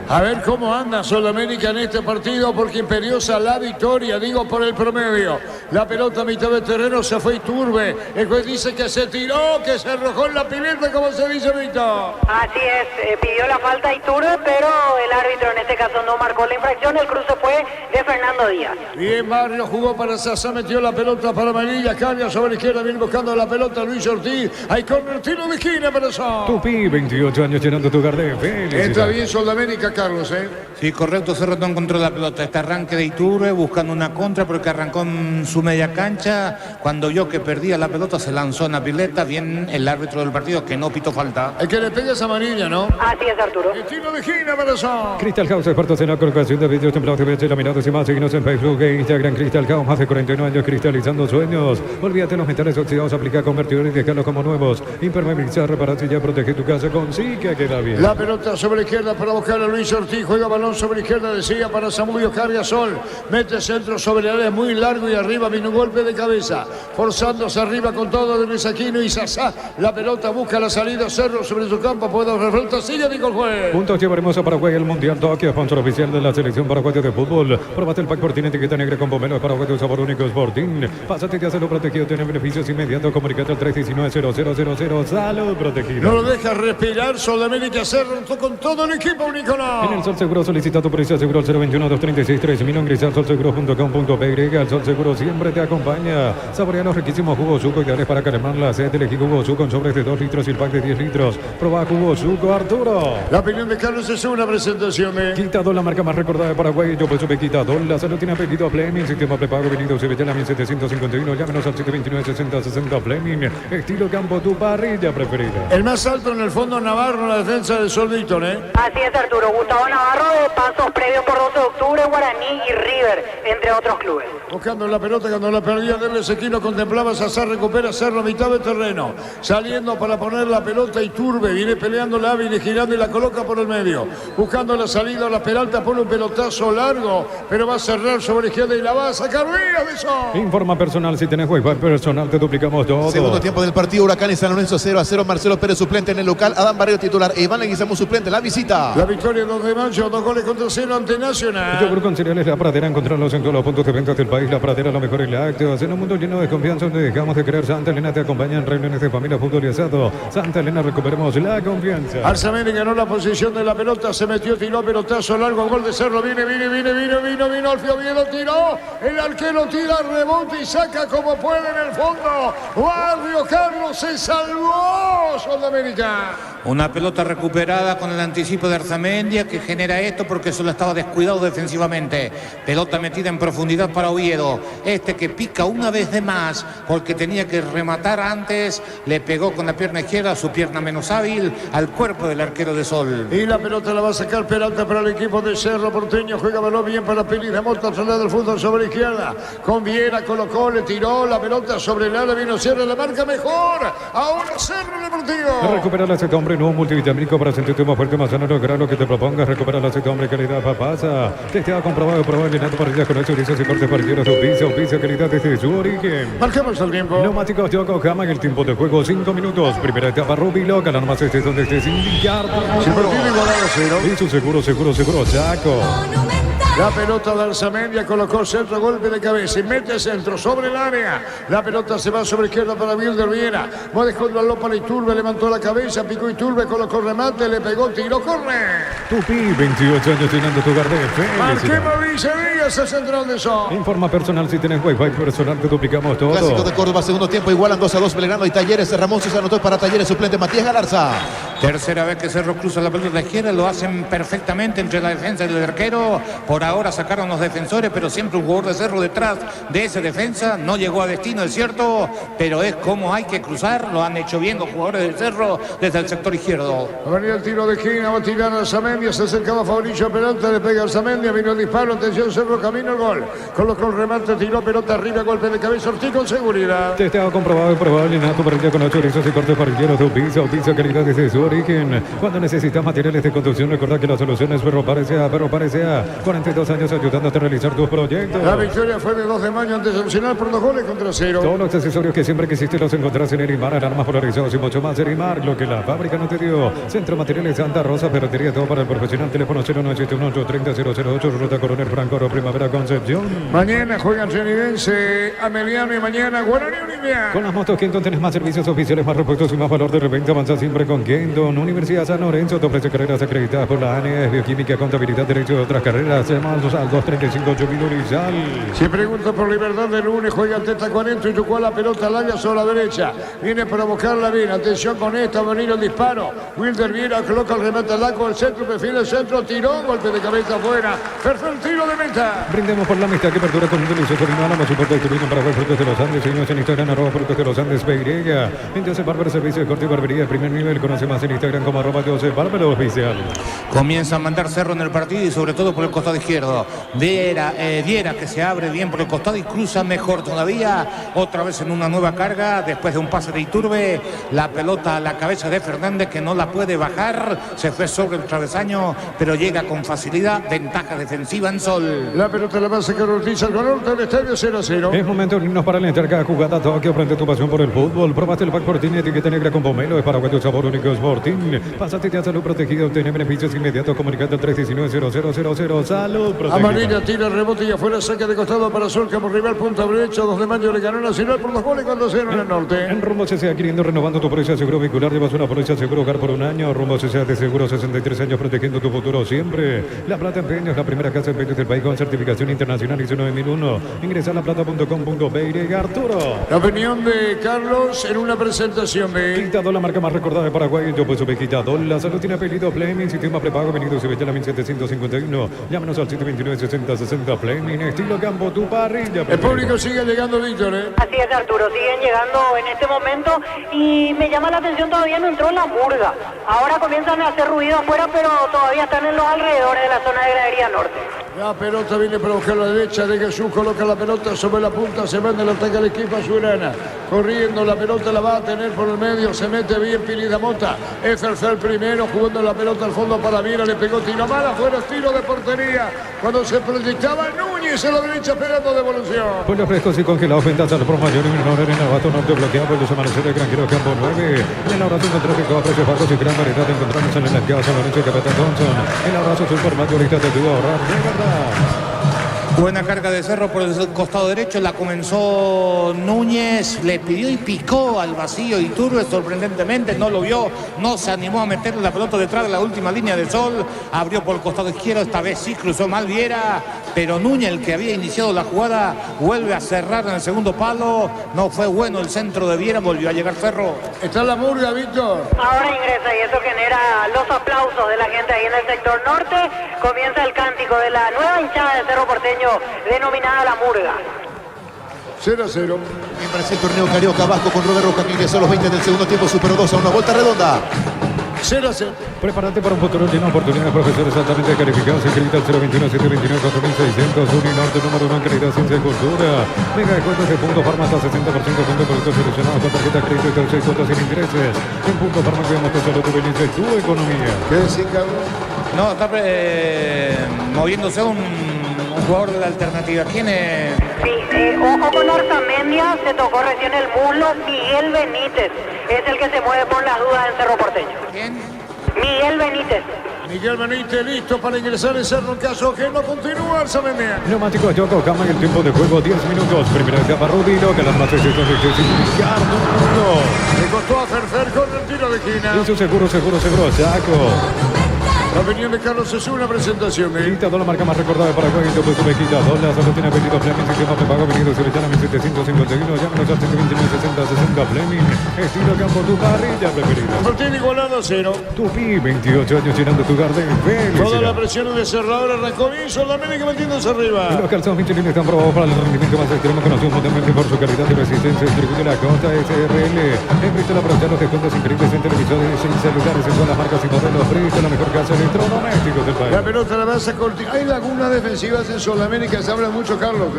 A ver cómo anda Sudamérica en este partido, porque imperiosa la victoria, digo por el promedio. La pelota a mitad de terreno se fue Iturbe. El juez dice que se tiró, que se arrojó en la pimienta, como se dice, Víctor. Así es, pidió la falta Iturbe, pero el árbitro en este caso no marcó la infracción. El cruce fue de Fernando Fernando Díaz. Bien, Barrio jugó para Sasa, metió la pelota para Manilla, cambia sobre la izquierda, viene buscando la pelota Luis Ortiz. Hay corner, tiro de esquina para Sasa. Tupi, 28 años llenando tu hogar de felicidad. Entra bien Sudamérica, Carlos, Sí, correcto, Cerro no encontró la pelota. Este arranque de Iturbe buscando una contra porque arrancó en su media cancha. Cuando vio que perdía la pelota se lanzó en la pileta. Bien el árbitro del partido que no pitó falta. El que le pega esa Manilla, ¿no? Así es, Arturo. El tiro de esquina para Sasa. Crystal House, expertos en la colocación de vídeos templados de laminados y más. Síguenos en Facebook e Instagram. Crystal House, más de 49 años cristalizando sueños. Olvídate los metales oxidados, aplica convertidores y dejarlos como nuevos. Impermeabilizar, reparar y ya protege tu casa con sí que queda bien. La pelota sobre la izquierda para buscar a Luis Ortiz. Juega balón sobre la izquierda, decía para Samudio Carriasol. Mete centro sobre el área muy largo y arriba vino un golpe de cabeza. Forzándose arriba con todo de Luis Aquino y Sasá. La pelota busca la salida. Cerro sobre su campo. Puede revuelta. Sigue, dijo el juez. Juntos llevaremos a Paraguay el Mundial Tokio, sponsor oficial de la selección paraguaya de fútbol. Probate el pack Sportín etiqueta negra con pomelo paraguayo, sabor único Sportín. Pásate y hazlo protegido, tiene beneficios inmediatos. Comunicate al 319-0000. Salud protegido. No lo deja respirar. Sudamérica Cerro con todo el equipo, Nicolás. En el Sol Seguro solicita tu policía seguro al 021-236-3000. Ingresa al solseguro.com.py. El Sol Seguro siempre te acompaña. Saborea los riquísimos jugos Suco ideales para calmar la sed. Elegí jugo Suco con sobres de 2 litros y el pack de 10 litros. Proba jugo Suco, Arturo. La opinión de Carlos es una presentación de Quitadol, la marca más recordada de Paraguay. Yo pues supe Quitadol. La salud tiene apellido Fleming. Sistema prepago venido Sevillana 1751. Llámenos al 729-6060 Fleming. Estilo campo, tu parrilla preferida. El más alto en el fondo Navarro, la defensa de Sol Víctor, Así es, Arturo. Gustavo Navarro de pasos previos por 12 de octubre, Guaraní y River, entre otros clubes. Buscando la pelota cuando la perdía Derles Equino, contemplaba Sazar, recupera Cerro a mitad de terreno. Saliendo para poner la pelota Iturbe, viene peleando la viene girando y la coloca por el medio. Buscando la salida, la Peralta pone un pelotazo largo, pero va a cerrar sobre la izquierda y la va a sacar bien de eso. Informa personal, si tenés Wi-Fi personal te duplicamos todo. Segundo tiempo del partido, Huracán y San Lorenzo 0-0. Marcelo Pérez suplente en el local, Adán Barrio titular e Iván Leguizamo suplente en la visita. La victoria 2 de mayo, 2 goles contra 0 ante Nacional. Yogur con cereales La Pradera, encontrarlos en todos los puntos de venta del país. La Pradera, lo mejor y lácteos. En un mundo lleno de confianza donde dejamos de creer, Santa Elena te acompaña en reuniones de familia, fútbol y asado. Santa Elena, recuperemos la confianza. Arzamendi ganó la posición de la pelota, se metió, tiró pelotazo largo, gol de Cerro, vino, Alfio Oviedo tiró, el arquero tira, rebote y saca como puede en el fondo. Barrio Carlos se salvó, Sudamérica. Una pelota recuperada con el anticipo de Arzamendia que genera esto porque solo estaba descuidado defensivamente. Pelota metida en profundidad para Oviedo. Este que pica una vez de más porque tenía que rematar antes. Le pegó con la pierna izquierda, su pierna menos hábil, al cuerpo del arquero de Sol. Y la pelota la va a sacar Peralta para el equipo de Cerro Porteño. Juega balón bien para Pérez de Mota, al lado del fútbol sobre la izquierda. Con Viera, colocó, le tiró la pelota sobre el área, vino Cerro, la marca mejor. Ahora Cerro Deportivo. Recupera el aceite hombre, nuevo multivitamínico para sentirte más fuerte, más sano, lograr lo que te propongas. Recupera el aceite hombre, calidad papasa. Testeado, comprobado, probado, llenado para con hecho, lisos y cortes parrilleros. Oficio, calidad desde su origen. Marcamos el tiempo. Neumáticos Yokohama en el tiempo de juego, 5 minutos. Primera etapa, Rubiloca, la nomás estés donde estés, sin ligar. Si partido igualado a 0. Y su seguro, Chaco. La pelota de Arzamendia colocó centro, golpe de cabeza y mete centro sobre el área. La pelota se va sobre izquierda para Wilder Viera. Va dejando la lopa para Iturbe, levantó la cabeza, picó Iturbe, colocó remate, le pegó, tiró, corre. Tupi, 28 años llenando tu hogar de felicidad. Marquemos Díaz, el central de Sol. Informa personal, si tenés Wi-Fi personal te duplicamos todo. Clásico de Córdoba, segundo tiempo, igualan 2-2 Belgrano y Talleres. Ramón se anotó para Talleres, suplente Matías Galarza. Tercera vez que Cerro cruza la pelota de la izquierda, lo hacen perfectamente entre la defensa y el arquero. Por ahora sacaron los defensores, pero siempre un jugador de Cerro detrás de esa defensa. No llegó a destino, es cierto, pero es como hay que cruzar. Lo han hecho bien los jugadores del Cerro desde el sector izquierdo. Va a venir el tiro de esquina, va a tirar a Arzamendia, se acercaba Fabricio Peralta, le pega a Arzamendia, vino el disparo, atención Cerro, camino al gol. Colocó el remate, tiró pelota arriba, golpe de cabeza, Ortiz con seguridad. Testeado, comprobado y probable, nato parrilla con 8 chorizos y cortes parrilleros de oficio, calidad desde su origen. Cuando necesitas materiales de construcción, recuerda que la solución es Ferro Parecea. 42 años ayudándote a realizar tus proyectos. La victoria fue de 2 de mayo ante Nacional por 2 goles contra 0. Todos los accesorios que siempre quisiste los encontrás en Erimar, alarmas polarizados y mucho más. Erimar, lo que la fábrica no te dio. Centro Materiales Santa Rosa, ferretería, todo para el profesional. Teléfono 0971-830-008, Ruta Coronel Franco, Primavera Concepción. Mañana juegan Trinidense, Ameliano y mañana Guaraní Olimpia. Con las motos Kenton tenés más servicios oficiales, más repuestos y más valor de reventa. Avanza siempre con Kenton. Universidad San Lorenzo te ofrece carreras acreditadas por la ANES, bioquímica, contabilidad, derecho de otras carreras. Llamados al 235-8000 Urizal. Si pregunto por Libertad de lunes, juega Teta 40 y Tucuá la pelota larga sobre la derecha. Viene para buscarla bien. Atención con esta, va a venir el disparo. Wilder Viera coloca el remate al arco, el centro, prefiere el centro, tiró, golpe de cabeza afuera. Perfecto tiro de meta. Brindemos por la amistad que perdura con un delicioso vino Álamo, soporte de turismo para ver Frutos de los Andes. Seguimos en Instagram, @Frutos de los Andes, PY. En Joseph Barber, servicio de corte y barbería de primer nivel. Conoce más en Instagram como @Joseph Barber oficial. Comienza a mandar Cerro en el partido y sobre todo por el costado izquierdo. Viera que se abre bien por el costado y cruza mejor todavía. Otra vez en una nueva carga, después de un pase de Iturbe. La pelota a la cabeza de Fernández que no la puede bajar. Se fue sobre el travesaño, pero llega con facilidad. Ventaja defensiva en Sol. La pelota la va a sacar Ortiz al gol del estadio 0-0. Es momento de irnos para alentar cada jugada. Tokio, frente a tu pasión por el fútbol. Probaste el pack Sporting, etiqueta negra con pomelo. Es paraguayo, sabor único Sporting. Pásate a salud protegida. Obtener beneficios inmediatos. Comunicando al 319-0000. Salud protegida. Amarilla tira, rebote y afuera, saca de costado para Sol como rival, punta derecha. 2 de mayo le ganó Nacional por 2 goles cuando 0 en el norte. En Rumbo CCA, adquiriendo, renovando tu póliza de seguro vehicular. Llevas una póliza de seguro hogar por un año. Rumbo CCA de seguro, 63 años protegiendo tu futuro siempre. La Plata Empeños, la primera casa de empeños del país con certificación internacional ISO 9001. Ingresa a laplata.com.pe. Arturo. La opinión de Carlos en una presentación de Quitadol, la marca más recordada de Paraguay. Yo pues supe Quitadol. La salud tiene apellido Fleming. Sistema prepago venido se veía la 1751. Llámanos al 729-6060 Fleming. Estilo campo, tu parrilla. El público sigue llegando, Víctor, ¿eh? Así es, Arturo, siguen llegando en este momento y me llama la atención, todavía no entró la murga. Ahora comienzan a hacer ruido afuera, pero todavía están en los alrededores de la zona de gradería norte. La pelota viene para buscar la derecha de Jesús, coloca la pelota sobre la punta, se manda el ataque al equipo azulgrana. Corriendo, la pelota la va a tener por el medio, se mete bien Pineda Mota. Efferfer primero, jugando la pelota al fondo para Viera, le pegó tiro mal, afuera tiro de portería. Cuando se proyectaba Núñez en la derecha esperando devolución. Pueblos frescos y congelados, ventas al por mayor y menor en el Abasto Norte, bloqueado por los amaneceres de Granjero Campo 9. En el abrazo con tráfico a precios bajos y gran variedad encontramos en el mercado San Lorenzo y Capitán Thompson. El abrazo super mayorista te ayuda a ahorrar de verdad. Buena carga de Cerro por el costado derecho, la comenzó Núñez, le pidió y picó al vacío Iturbe, sorprendentemente no lo vio, no se animó a meterle la pelota detrás de la última línea de Sol, abrió por el costado izquierdo, esta vez sí cruzó mal Viera, pero Núñez, el que había iniciado la jugada, vuelve a cerrar en el segundo palo, no fue bueno el centro de Viera, volvió a llegar Cerro. Está la murga, Víctor. Ahora ingresa y eso genera los aplausos de la gente ahí en el sector norte. Comienza el cántico de la nueva hinchada de Cerro Porteño, denominada La Murga. 0-0. Mientras el torneo Carioca, Vasco con Robert Roca, que ingresó a los 20 del segundo tiempo, superó 2 a una vuelta redonda. 0-0. Prepárate para un futuro lleno de oportunidades, profesores altamente calificados. Inscrita al 021-729-4600. Uninorte, número 1 en calidad, ciencia y cultura. Mega descuentos de Punto Farma hasta 60% de productos seleccionados con tarjeta de crédito y 6 cuotas sin intereses. En Punto Farma cuidamos tu salud, tu bienestar y tu economía. ¿Qué decís, Carlos? No, está moviéndose un jugador de la alternativa. ¿Quién es? Sí, ojo con Arzamendia, se tocó recién el muslo. Miguel Benítez es el que se mueve por las dudas en Cerro Porteño. ¿Quién? Miguel Benítez. Miguel Benítez listo para ingresar en Cerro en caso que no continúa Arzamendia. Neumático de Yoko, cama y el tiempo de juego 10 minutos. Primera etapa Rudino, que las más excesos de Ricardo. Le costó a Ferfer con el tiro de esquina. Eso seguro, Chaco. La opinión de Carlos es una presentación. Quitadol, la marca más recordada de Paraguay. Pues sube Quitadol, la salud tiene apellido Fleming. Sistema prepago venido se veía la 1751. Llámenos al 729-6060 Fleming. Estilo campo, tu parrilla preferida. Partido igualado a 0. Tupi, 28 años llenando tu garden. Toda la presión de Cerrador arrancó bien. Solamente metiéndose arriba. Y los calzados Michelin están probados para el rendimiento más extremo, conocido mundialmente por su calidad y resistencia. Distribuye la Costa SRL. En Bristol aprovechar los descuentos increíbles en televisores y celulares en todas las marcas y modelos. Bristol, la mejor casa electrodomésticos del país. La pelota la vas a cortar. Hay lagunas defensivas en Sudamérica, se habla mucho, Carlos.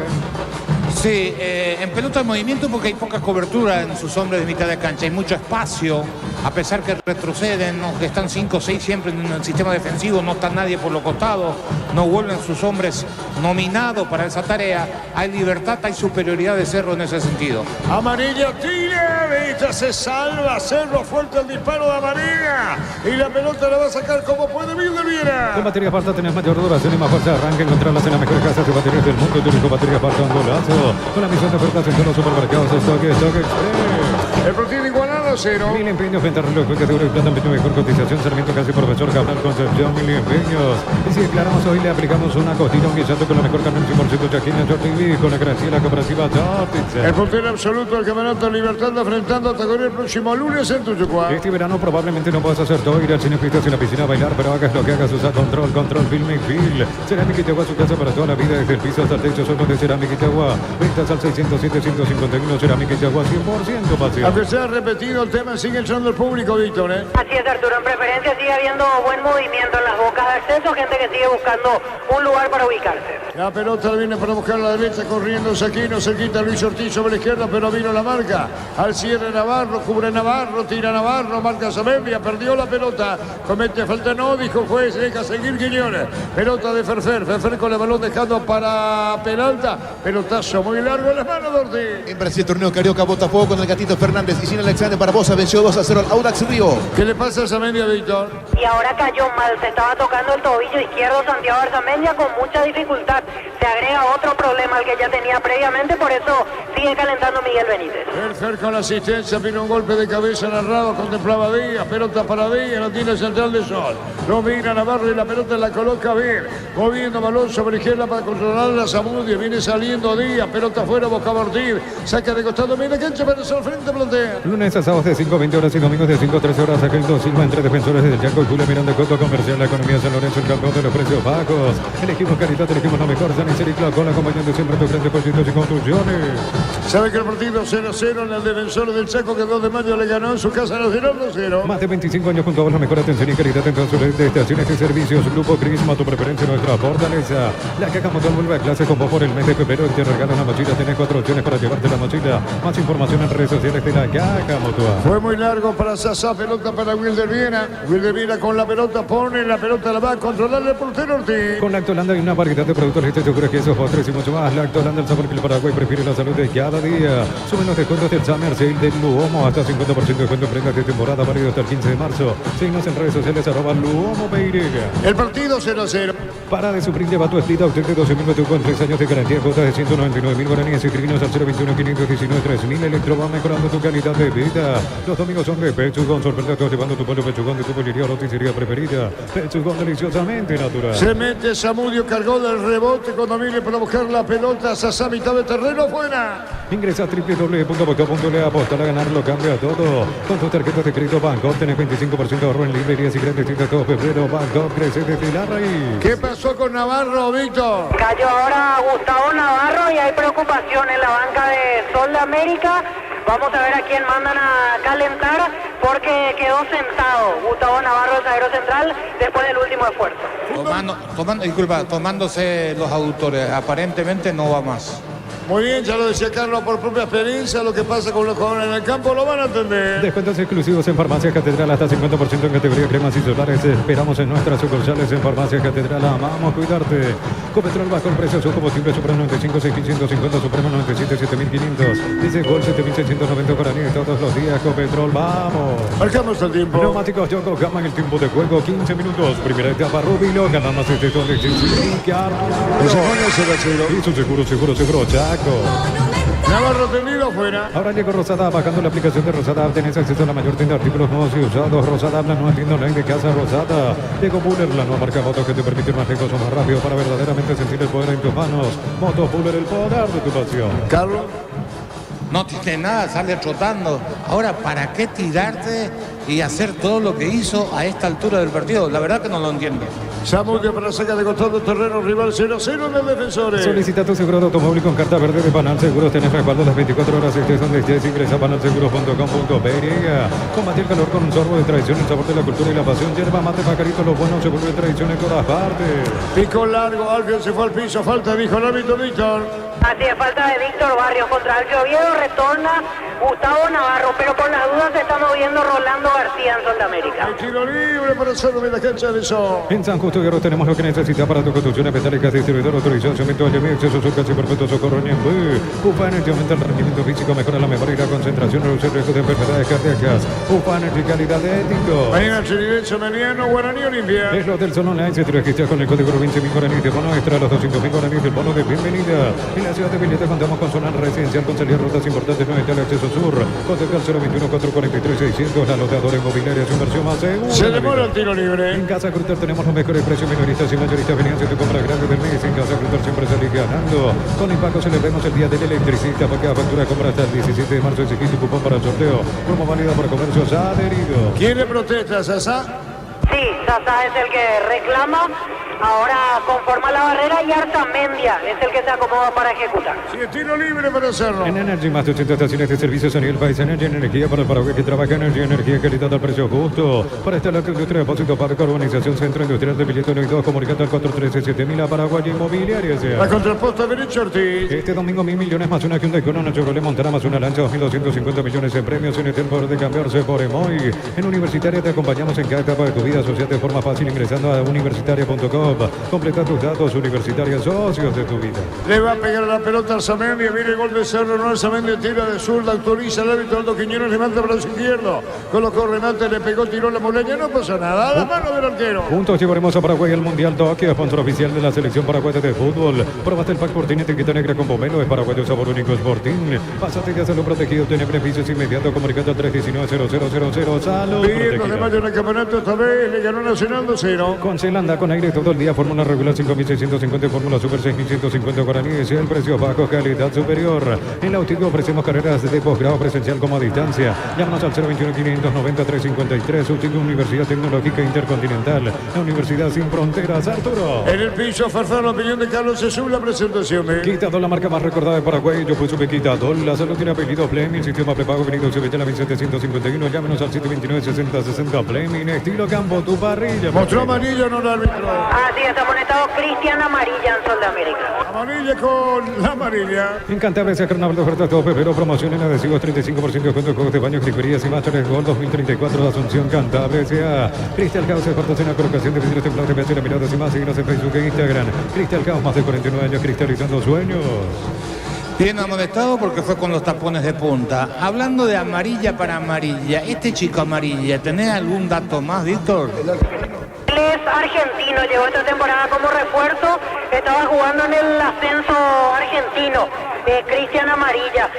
Sí, en pelota de movimiento porque hay poca cobertura en sus hombres de mitad de cancha, hay mucho espacio, a pesar que retroceden, que están 5 o 6 siempre en el sistema defensivo, no está nadie por los costados, no vuelven sus hombres nominados para esa tarea, hay libertad, hay superioridad de Cerro en ese sentido. Amarilla, tira Evita, se salva, Cerro fuerte el disparo de Amarilla y la pelota la va a sacar como puede Wilder. Con batería Parta tenés mayor duración y más fuerza. Arranca, encontrarlas en la mejor casa de baterías del mundo. Tú batería Parta, un golazo. Con la misión de ofertas en todos los supermercados. Stock Express. El partido igualado a 0. Mil empeños, venta reloj, juega de oro y plata, mejor cotización. Sarmiento casi profesor Cabral Concepción, Mil empeños. Y si declaramos hoy, le aplicamos una costilla, un guisado con la mejor carne, 100% chaquina, TV, con la garantía de la cooperativa Tortitza. El puntero absoluto del campeonato Libertad enfrentando a Tagorí el próximo lunes en Tuchucuá. Este verano probablemente no puedas hacer todo, ir al cine, pistas y la piscina a bailar, pero hagas lo que hagas, usa control, Film y Feel. Cerámica Itagua, su casa para toda la vida, desde el piso hasta el techo, solo de Cerámica Itagua. Ventas al 607-151, Cerámica Itagua, 100% pasión. Aunque sea repetido el tema, sigue entrando el público, Víctor, Así es, Arturo, en preferencia sigue habiendo buen movimiento en las bocas de acceso, gente que sigue buscando un lugar para ubicarse. La pelota viene para buscar a la derecha, corriendo Saquino, cerquita Luis Ortiz sobre la izquierda, pero vino la marca. Al cierre Navarro, cubre Navarro, tira Navarro, marca Zamedia, perdió la pelota, comete falta, no, dijo juez, deja seguir Quiñones. Pelota de Ferfer con el balón dejando para Peralta, pelotazo muy largo en las manos de Ortiz. En Brasil, torneo Carioca, Botafogo con el Gatito Fernández y sin Alexander Barbosa venció 2-0 al Audax Río. ¿Qué le pasa a Zamedia, Víctor? Y ahora cayó mal, se estaba tocando el tobillo izquierdo Santiago Arzamendia con mucha dificultad. Se agrega otro problema al que ya tenía previamente, por eso sigue calentando Miguel Benítez. Ferfer con la asistencia, vino un golpe de cabeza narrado, contemplaba Díaz, pelota para Díaz, lo tiene central de Sol. Lo mira Navarro y la pelota la coloca bien, moviendo balón sobre izquierda para controlar la Zamudio, viene saliendo Díaz, pelota afuera, Boca Ortiz, saca de costado, mira cancha para Sol, frente plantea. Lunes a sábados de 5:20 horas y domingos de 5 a 13 horas, Aqueldo Silva entre defensores del Chaco y Julio Miranda Coto, Comercial, la economía San Lorenzo, el campeón de los precios bajos. Elegimos calidad, elegimos lo mejor, San Isidro con la acompañando siempre tus grandes proyectos y construcciones. Sabe que el partido 0-0 en el defensor del Chaco, que el 2 de mayo le ganó en su casa Nacional 2-0. Más de 25 años junto a vos, la mejor atención y calidad en todas sus redes de estaciones y servicios. Grupo Crisma, tu preferencia, nuestra fortaleza. La caja motor vuelve a clase con vos por el mes de febrero y te regala una mochila. Tenés 4 opciones para llevarte la mochila. Más información en redes sociales de la caja motor. Fue muy largo para Sasa, pelota para Wilder Viera. Wilder Viera con la pelota, pone la pelota, la va a controlar el portero Ortiz. Con Lactolanda hay una variedad de productos listos, seguros, quesos, postres y mucho más. Lactolanda, el sabor que el Paraguay prefiere, la salud de cada día. Suben los descuentos del Summer Sale del Luomo, hasta 50% de descuento en prendas de temporada, válido hasta el 15 de marzo. Síguenos en redes sociales, @Luomo Peirega. El partido 0-0. Para de sufrir, lleva tu Split Out de 12.000 BTU con 3 años de garantía, cuotas de 199.000 guaraníes. Escribinos al 021-519-3000. Electro va mejorando tu calidad de vida. Los domingos son de Pechugón, sorprendiendo llevando tu pollo Pechugón de tu pollería o roticería preferida. Pechugón, deliciosamente natural. Se mete Zamudio, cargó del rebote cuando viene para buscar la pelota. Sasa, mitad de terreno, buena. Ingresa a www.boca.le, apostar a ganar, lo cambia todo. Con tus tarjetas de crédito Banco tenés 25% de ahorro en librerías y grandes tiendas todo febrero. Banco crece desde la raíz. ¿Qué pasó con Navarro, Víctor? Cayó ahora Gustavo Navarro y hay preocupación en la banca de Sol de América. Vamos a ver a quién mandan a calentar porque quedó sentado Gustavo Navarro, el zaguero central, después del último esfuerzo. Tomándose los autores, aparentemente no va más. Muy bien, ya lo decía Carlos por propia experiencia, lo que pasa con los jugadores en el campo lo van a entender. Descuentos exclusivos en Farmacia Catedral, hasta 50% en categoría cremas y solares. Esperamos en nuestras sucursales en Farmacia Catedral. Amamos cuidarte. Copetrol bajo el precio, su combustible Supremo 95, 6.150, Supremo 97, 7.500. Dice Gol 7.690 guaraníes todos los días. Copetrol, vamos. Marcamos el tiempo. Neumáticos Yoko Gama en el tiempo de juego, 15 minutos. Primera etapa, Rubilo, ganamos este toque. Y su seguro, Chaco. Navarro tendido afuera. Ahora llegó Rosada, bajando la aplicación de Rosada. Tenés acceso a la mayor tienda de artículos nuevos y usados. Rosada, habla nueva tienda online de casa Rosada. Llegó Buller, la nueva marca moto que te permite ir más lejos o más rápido para verdaderamente sentir el poder en tus manos. Moto Buller, el poder de tu pasión. Carlos. No tiene nada, sale trotando. Ahora, ¿para qué tirarte y hacer todo lo que hizo a esta altura del partido? La verdad que no lo entiendo. Zamudio para sacar de costado terreno rival 0-0 en el defensor. Solicita tu seguro de automóvil con carta verde de Panal Seguros. Tenés respaldo las 24 horas. Estés donde estés. Ingresa a panalseguros.com.pe. Combate el calor con un sorbo de tradición, el sabor de la cultura y la pasión. Yerba mate, pajarito, lo bueno se vuelve tradición en todas partes. Pico largo, Alfio se fue al piso. Falta, dijo el árbitro Víctor. Así es, falta de Víctor Barrios contra Alfio Oviedo. Retorna Gustavo Navarro, pero por las dudas se está moviendo Rolando García en Sol de América. El tiro libre para hacerlo en la cancha de Sol. En San Justo Guerrero tenemos lo que necesita para tu construcciones metálicas, distribuidor autorizado, cemento, aluminio, acceso, surcas y perfecto socorro en UPA Energy aumenta el rendimiento físico, mejora la memoria y la concentración, reduce el riesgo de enfermedades cardíacas. UPA Energy, calidad de ético. Mañana Chiridecho, Meliano, Guaraní, Olimpia. Es lo del Sol Online, se te registra con el código 20.000 guaraníes de bono extra, los 200.000 guaraníes del bono de bienvenida. En la ciudad de Villeta contamos con zona residencial con salida rutas importantes, no está el acceso sur. Contacta al 021-443-600, la lotadora inmobiliaria, su inversión más segura. Se demora el tiro libre. En Casa Grutter tenemos los mejores precios minoristas y mayoristas. Venían tu compra grande del mes. En Casa Grutter siempre salís ganando. Con Impaco celebremos el día del electricista. Para cada factura de compra hasta el 17 de marzo exigí tu cupón para el sorteo. Promo válida para comercios adheridos. ¿Quién le protesta, Sasá? Sí, Sasá es el que reclama. Ahora conforma la barrera y Arzamendia es el que se acomoda para ejecutar. Sí, tiro libre para hacerlo. En Energy, más de 80 estaciones de servicios a nivel país. Energy, energía para el Paraguay que trabaja. Energía, calidad al precio justo. Para esta local industria, depósito para urbanización, centro industrial de Villeta, 92, comunicando al 413-7000 a Paraguay Inmobiliaria. La contraposta derecha Ortiz. Este domingo 1.000 millones más una Hyundai Corona, Chevrolet Montana más una Lancha, 2.250 millones en premios. En el tiempo de cambiarse por Emoy. En Universitaria te acompañamos en cada etapa de tu vida. Asociate de forma fácil ingresando a universitaria.com. Completa tus datos, Universitaria, socios de tu vida. Le va a pegar a la pelota Arzamendia. Viene el gol de Cerro. No, Arzamendia tira de zurda. Autoriza el árbitro Aldo Quiñones. Levanta brazo izquierdo. Colocó remate. Le pegó, tiró la moleña. No pasa nada. A la mano del arquero. Juntos llevaremos a Paraguay al Mundial Tokio, sponsor oficial de la selección paraguaya de fútbol. Probaste el pack Sportín etiqueta negra con pomelo. Es paraguayo, sabor único Sportín. Pásate y hazlo protegido. Tiene beneficios inmediatos. Comunicando al 319-0000. Salud. Bien, los de mayo en el campeonato esta vez. Le ganó Nacional 2-0. Con Cel anda con aire todo el día. Fórmula regular 5.650. Fórmula super 6.150 guaraníes. El precio bajo, calidad superior. En la UTIC ofrecemos carreras de posgrado presencial como a distancia. Llámanos al 021-590-353. UTIC Universidad Tecnológica Intercontinental. La Universidad Sin Fronteras. Arturo. En el piso, Farfán, la opinión de Carlos Jesús, la presentación. Quitadol, la marca más recordada de Paraguay. Yo puse Quitadol. La salud tiene apellido Fleming. Sistema prepago venido Sevilla 1751. Llámenos al 729-6060 Fleming. Estilo campo, tu parrilla. Mostró amarillo, no el árbitro. Así es, amonestado Cristian Amarilla en Sol de América. Amarilla con la amarilla. En Cantabria se carnaval de ofertas todo febrero. Promoción en adhesivos 35% de descuento en juegos de baño, griferías y masters Gol 2034 de Asunción, Cantabria. Sea Crystal House, expertos en la colocación de vidrios templados, de miradas y más. Síguenos en Facebook e Instagram. Crystal House, más de 49 años cristalizando sueños. Bien amonestado porque fue con los tapones de punta. Hablando de amarilla para amarilla, este chico amarilla, ¿tenés algún dato más, Víctor? Él es argentino, llegó esta temporada como refuerzo, estaba jugando en el ascenso argentino, Cristian Amarilla,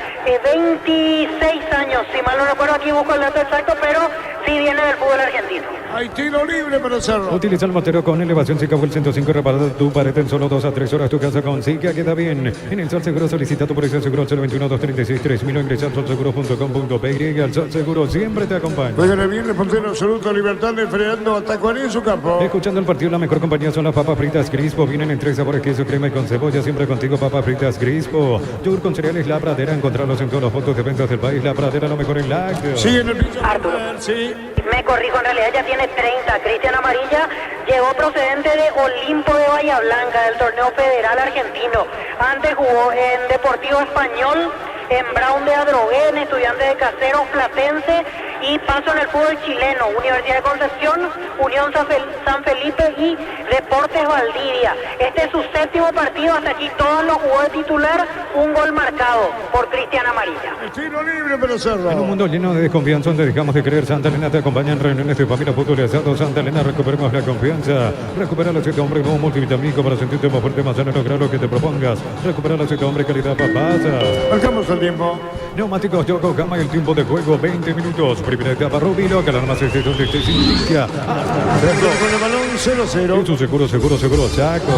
26 años, si mal no recuerdo, aquí busco el dato exacto, pero sí viene del fútbol argentino. Hay tiro libre para Cerro. Utiliza el motero con elevación Zika el 105, reparado tu pared en solo 2 a 3 horas. Tu casa con Zika queda bien. En el Sol Seguro solicita tu precio seguro 021-236-3000 o ingresa al solseguro.com.py y al Sol Seguro siempre te acompaña. Juegan bien, responsable absoluto, Libertad enfrentando a Tacuarí en su campo. Escuchando el partido, la mejor compañía son las papas fritas Crispo. Vienen en 3 sabores, queso, crema y con cebolla. Siempre contigo, papas fritas Crispo. Yogur con cereales La Pradera. Encontrarlos en todos los puntos de ventas del país. La Pradera, lo mejor en lácteos. Sí, en el piso. Arturo. Sí. Me corrijo, en realidad ya tiene 30. Cristian Amarilla llegó procedente de Olimpo de Bahía Blanca, del torneo federal argentino. Antes jugó en Deportivo Español, en Brown de Adroguén, Estudiantes de Caseros, Platense, y paso en el fútbol chileno, Universidad de Concepción, Unión San Felipe y Deportes Valdivia. Este es su 7º partido, hasta aquí todos los jugó de titular, un gol marcado por Cristian Amarilla. Tiro libre para Cerro. En un mundo lleno de desconfianza donde dejamos de creer, Santa Elena te acompaña en reuniones de familia, fútbol y asado. Santa Elena, recuperemos la confianza. Recupera los 7 hombres nuevo multivitamínico para sentirte más fuerte, más sano, lograr lo que te propongas. Recupera los 7 hombres, calidad papasa. Marcamos el tiempo. Neumáticos Yokohama, el tiempo de juego 20 minutos. Primera etapa Rubilo, que la norma se donde esté sin inicia. Con el balón 0-0. Eso seguro, Chaco.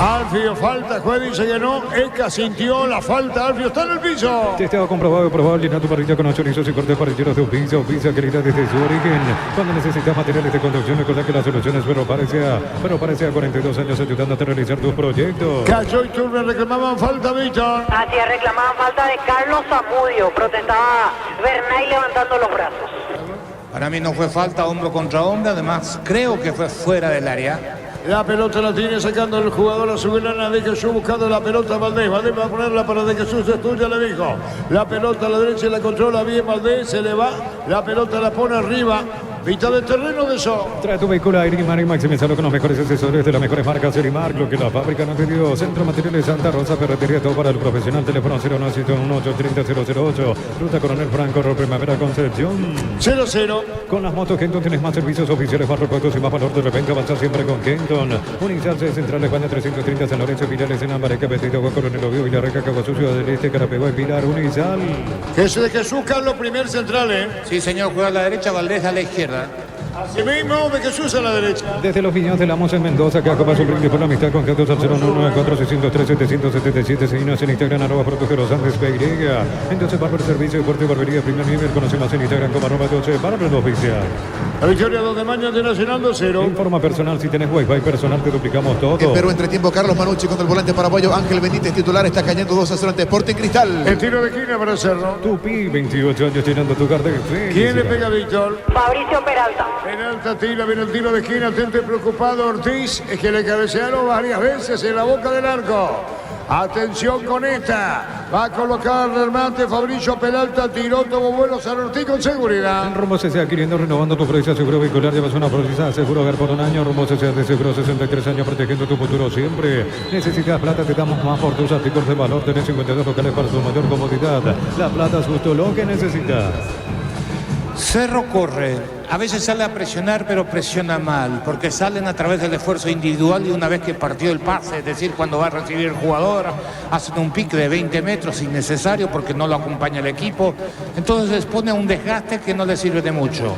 Alfio, falta, juega y se ganó. Eca sintió la falta. Alfio está en el piso. Testeado, comprobado y probado. Llena tu parrilla con 8 chorizos y cortes parrilleros de un pizza calidad desde su origen. Cuando necesitas materiales de construcción, recuerda que la solución es Pero parece a 42 años ayudándote a realizar tus proyectos. Cayó y Turner reclamaban falta, Víctor. Así es, reclamaban falta de Carlos Zamudio. Protestaba Bernay levantando los brazos. Para mí no fue falta hombro contra hombro, además creo que fue fuera del área. La pelota la tiene sacando el jugador azulgrana de Jesús, buscando la pelota Valdés. Valdés va a ponerla para de Jesús, es tuya, le dijo. La pelota a la derecha la controla bien Valdés, se le va. La pelota la pone arriba. Mitad de terreno de Sol. Trae tu vehículo a Erimar y maximizarlo con los mejores accesorios de las mejores marcas Erimar, lo que la fábrica no te dio. Centro Materiales Santa Rosa, ferretería, todo para el profesional. Teléfono 097183008. Ruta Coronel Franco, Primavera Concepción. 0-0. Con las motos Kenton tienes más servicios oficiales, más repuestos y más valor. De repente avanza siempre con Kenton. Unizarse Central España 330 San Lorenzo, Pilares en Ambareca, Petito, Coronel Oviedo, Villarreca, Caguazú, Ciudad del Este, Carapeguá y Pilar. Unizal. Ese de Jesús Carlos, primer central, Sí, señor, juega a la derecha, Valdés a la izquierda. Así mismo, de Jesús a la derecha. Desde los Viñas de Lamos en Mendoza, que acopa su brindis por la amistad con Catos al 0994603-777. Seguimos en Instagram, @Produjeros Andes PY. Entonces, Barber Servicio de Corte y Barbería Primer Nivel. Conoce más en Instagram como @Barber Oficial. La victoria 2 de mañana de Nacional 2-0. Informa personal, si tenés Wi-Fi personal, te duplicamos todo. En Perú, entretiempo, Carlos Manucci contra el volante paraguayo Ángel Benítez, titular, está cayendo 2-0 ante Sporting Cristal. El tiro de esquina para Cerro. Tupi, 28 años tirando tu cartel. ¿Quién le pega a Víctor? Fabricio Peralta. Peralta tira, viene el tiro de esquina, atento y preocupado Ortiz. Es que le cabecearon varias veces en la boca del arco. Atención con esta. Va a colocar el remate Fabricio Peralta. Tiró, tomó vuelo San Ortiz con seguridad. En Rumbo CCA adquiriendo, renovando tu póliza seguro vehicular. Llevas una póliza seguro hogar por un año. Rumbo CCA de seguro 63 años protegiendo tu futuro siempre. Necesitas plata, te damos más por tus artículos de valor. Tenés 52 locales para tu mayor comodidad. La plata es justo lo que necesitas. Cerro corre, a veces sale a presionar, pero presiona mal, porque salen a través del esfuerzo individual y una vez que partió el pase, es decir, cuando va a recibir el jugador, hacen un pique de 20 metros innecesario porque no lo acompaña el equipo, entonces les pone un desgaste que no les sirve de mucho.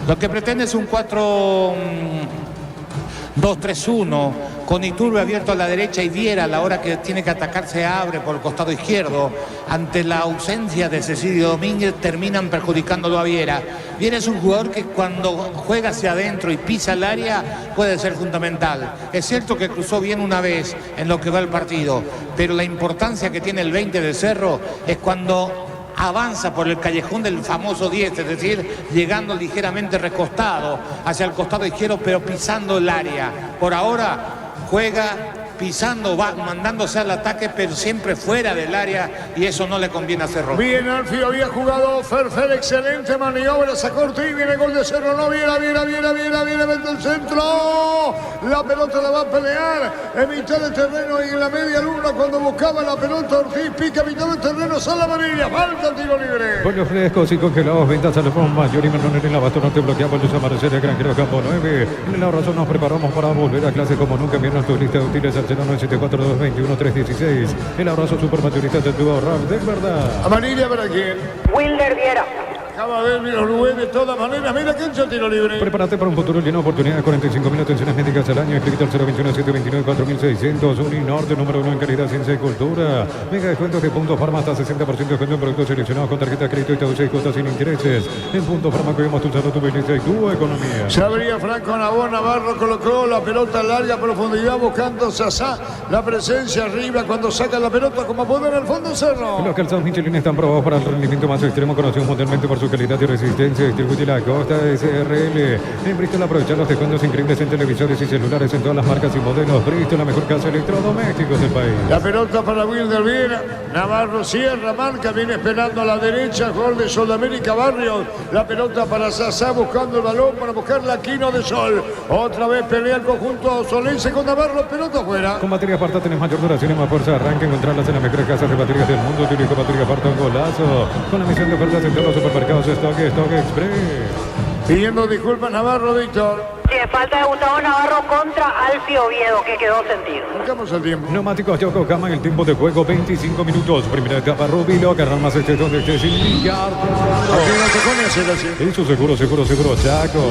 Lo que pretende es un 4-2-3-1, con Iturbe abierto a la derecha y Viera a la hora que tiene que atacar se abre por el costado izquierdo. Ante la ausencia de Cecilio Domínguez terminan perjudicándolo a Viera. Viera es un jugador que cuando juega hacia adentro y pisa el área puede ser fundamental. Es cierto que cruzó bien una vez en lo que va el partido, pero la importancia que tiene el 20 de Cerro es cuando avanza por el callejón del famoso 10, es decir, llegando ligeramente recostado hacia el costado izquierdo, pero pisando el área. Por ahora juega pisando, va mandándose al ataque, pero siempre fuera del área, y eso no le conviene a Cerro. Bien, Alfio había jugado Ferfer, excelente maniobra, sacó Ortiz, viene gol de Cerro, no, viene, mete el centro, la pelota la va a pelear en mitad de terreno y en la media luna cuando buscaba la pelota Ortiz, pica mitad de terreno, sale amarilla, falta el tiro libre. Pollos frescos y congelados, ventas al por mayor y menor en el abasto, no te bloqueamos, luz amanecer de Granjero Campo 9. En el Abrazo nos preparamos para volver a clase como nunca, enviarnos tu lista de útiles al 0974221-316. El Abrazo supermaturista te tuvo a ahorrar de verdad. Amarilla para quién. Wilder Viera. Acaba de ver los Uruguay de todas maneras. Mira que el tiro libre. Prepárate para un futuro lleno de oportunidades. 45.000 atenciones médicas al año. Escrito al 021-729-4600. Uninorte, número 1 en calidad, ciencia y cultura. Mega descuentos de Punto Farma hasta 60% de descuento en productos seleccionados con tarjeta de crédito y te 6 cuotas sin intereses. En Punto Farma cuidamos tu salud, tu belleza y tu economía. Se abría Franco Nabón, Navarro colocó la pelota a larga profundidad buscando Sasá. La presencia arriba cuando saca la pelota como puede en el fondo Cerro. Los calzados Michelin están probados para el rendimiento más extremo, conocidos mundialmente por su calidad y resistencia. Distribuye la Costa SRL. En Bristol aprovechar los descuentos increíbles en televisores y celulares en todas las marcas y modelos. Bristol, la mejor casa de electrodomésticos del país. La pelota para Wilder Viera. Navarro cierra, marca, viene esperando a la derecha. Gol de Sol de América Barrios. La pelota para Sasá buscando el balón para buscar la Quino de Sol. Otra vez pelea el conjunto solense con Navarro. Pelota afuera. Con baterías Parta tenés mayor duración y más fuerza de arranque. Encontrarlas en las mejores casas de baterías del mundo. Tu único batería Parta, un golazo. Con la misión de ofertas en todos los supermercados Stock Express. Pidiendo disculpas Navarro, Víctor. Sí, falta de Gustavo Navarro contra Alfio Oviedo, que quedó sentido. Buscamos el tiempo. Neumáticos Yokohama en el tiempo de juego 25 minutos. Primera etapa Rubilo, agarrar más este donde esté sin millar. Aquí no se pone a hacer así. Eso seguro, Chaco.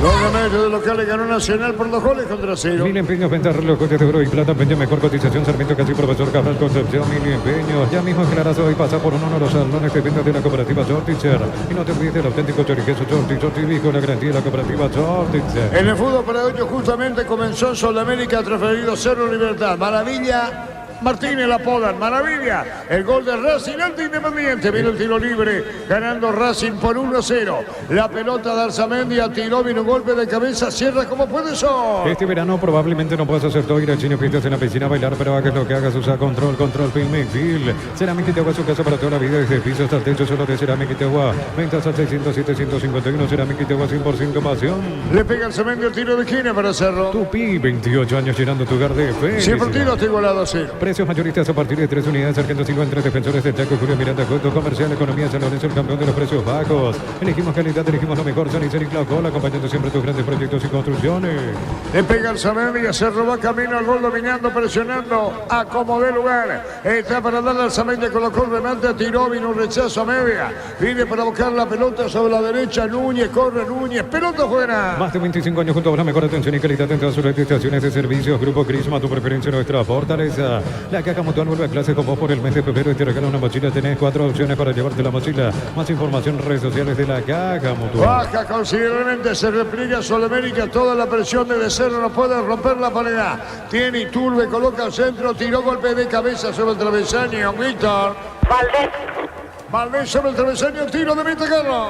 2 metros de locales ganó Nacional por 2 goles contra 0. Mil empeños, venta relojes de oro y plata, vende mejor cotización, Sarmiento Casi, Profesor Cabral Concepción, Mil empeños. Ya mismo aclarás hoy, pasa por uno de los salones de venta de la cooperativa Sortitzer. Y no te olvides del auténtico choriqueso Sortitzer, con la garantía de la cooperativa Sortitzer. En el fútbol paraguayo justamente comenzó en Sudamérica transferido Cerro Libertad. Maravilla Martínez la podan, maravilla. El gol de Racing ante Independiente. Viene el tiro libre, ganando Racing por 1-0. La pelota de Arzamendi tiró, viene un golpe de cabeza, cierra como puede ser. Este verano probablemente no puedas hacer todo, ir al Chino Fiestas en la piscina a bailar, pero hagas lo que hagas, usa control, Filming. Cerámica Itagua, su casa para toda la vida, desde el piso hasta el techo, solo de Cerámica Itagua. Ventas al 607-151, Cerámica Itagua, 100% pasión. Le pega Arzamendi el tiro de esquina para Cerro. Tupi, 28 años llenando tu hogar de fe. 100 partidos te igualado a 0. Precios mayoristas a partir de 3 unidades, Sargento Silva entre Defensores del Chaco, Julio Miranda, Coto, Comercial, Economía, San Lorenzo, el campeón de los precios bajos. Elegimos calidad, elegimos lo mejor, San Isidro y Claucola, acompañando siempre tus grandes proyectos y construcciones. Le pega Arzamendi, Cerro va camino al gol, dominando, presionando, acomodé lugar. Está para darle al Arzamendi, colocó el remate, tiró, vino un rechazo a media. Viene para buscar la pelota sobre la derecha, Núñez, corre Núñez, pelota fuera. Más de 25 años junto a la mejor atención y calidad en todas sus estaciones de servicios. Grupo Crisma, tu preferencia, nuestra fortaleza. La Caja Mutual vuelve a clase con vos por el mes de febrero y te regala una mochila. Tenés 4 opciones para llevarte la mochila. Más información en redes sociales de la Caja Mutual. Baja considerablemente, se repliega Solamérica, toda la presión de Cerro, no puede romper la pared. Tiene Iturbe, coloca al centro, tiró golpe de cabeza sobre el travesaño. Víctor. Valdés sobre el travesaño, tiro de Víctor Carlos.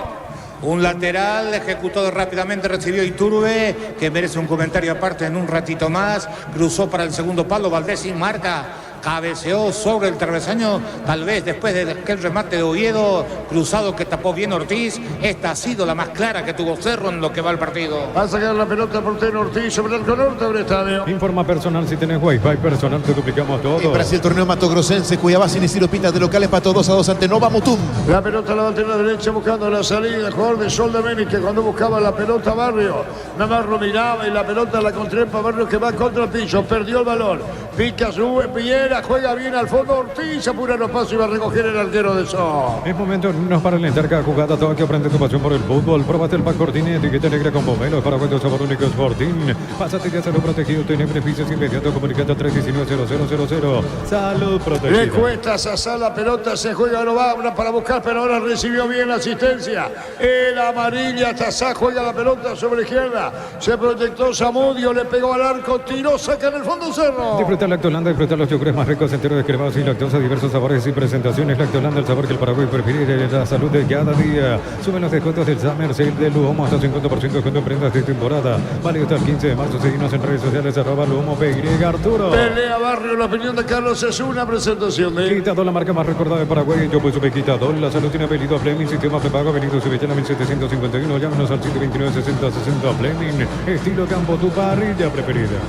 Un lateral ejecutado rápidamente, recibió Iturbe, que merece un comentario aparte en un ratito más. Cruzó para el segundo palo, Valdés sin marca. Cabeceó sobre el travesaño, tal vez después de aquel remate de Oviedo, cruzado que tapó bien Ortiz. Esta ha sido la más clara que tuvo Cerro en lo que va el partido. Va a sacar la pelota por Portero Ortiz sobre el norte del estadio. Informa personal, si tenés Wi-Fi personal te duplicamos todo. En Brasil, torneo Matogrossense, Cuiabá sin Isidro Pita de local, empató 2-2 ante Nova Mutum. La pelota la va a tener a la derecha buscando la salida. Jugador de Sol de América, cuando buscaba la pelota Barrio, Navarro miraba y la pelota la contrepa Barrio, que va contra el piso, perdió el balón. Pica, sube, Piñera, juega bien al fondo, Ortiz apura los pasos y va a recoger el arquero de Sol. Es momento de irnos para alentar cada jugada, todo que aprende tu pasión por el fútbol. Probaste el pack Fortín, etiqueta negra con pomelo, para cuento sabor único Fortín. Pásate ya salud protegido, tiene beneficios inmediatos, comunicando 319-0000. Salud protegido. Le cuesta a Sazá la pelota, se juega, no va para buscar, pero ahora recibió bien la asistencia. El amarilla, Sazá juega la pelota sobre la izquierda. Se proyectó Zamudio, le pegó al arco, tiró, saca en el fondo Cerro. Disfrutar Lactolanda, disfrutar los yogures más ricos, enteros descremados y lactosa, diversos sabores y presentaciones. Lactolanda, el sabor que el Paraguay prefiere, la salud de cada día. Suben los descuentos del Summer Sale de Luomo hasta 50% de descuento en prendas de temporada. Vale hasta el 15 de marzo. Seguimos en redes sociales, @Luomo PY Arturo. Pelea Barrio, la opinión de Carlos es una presentación de Quitador, la marca más recordada de Paraguay. Yo pues supe Quitador. La salud tiene apellido Fleming, sistema prepago, Benito Subellana 1751. Llámenos al 729-6060 Fleming. Estilo campo, tu parrilla preferida.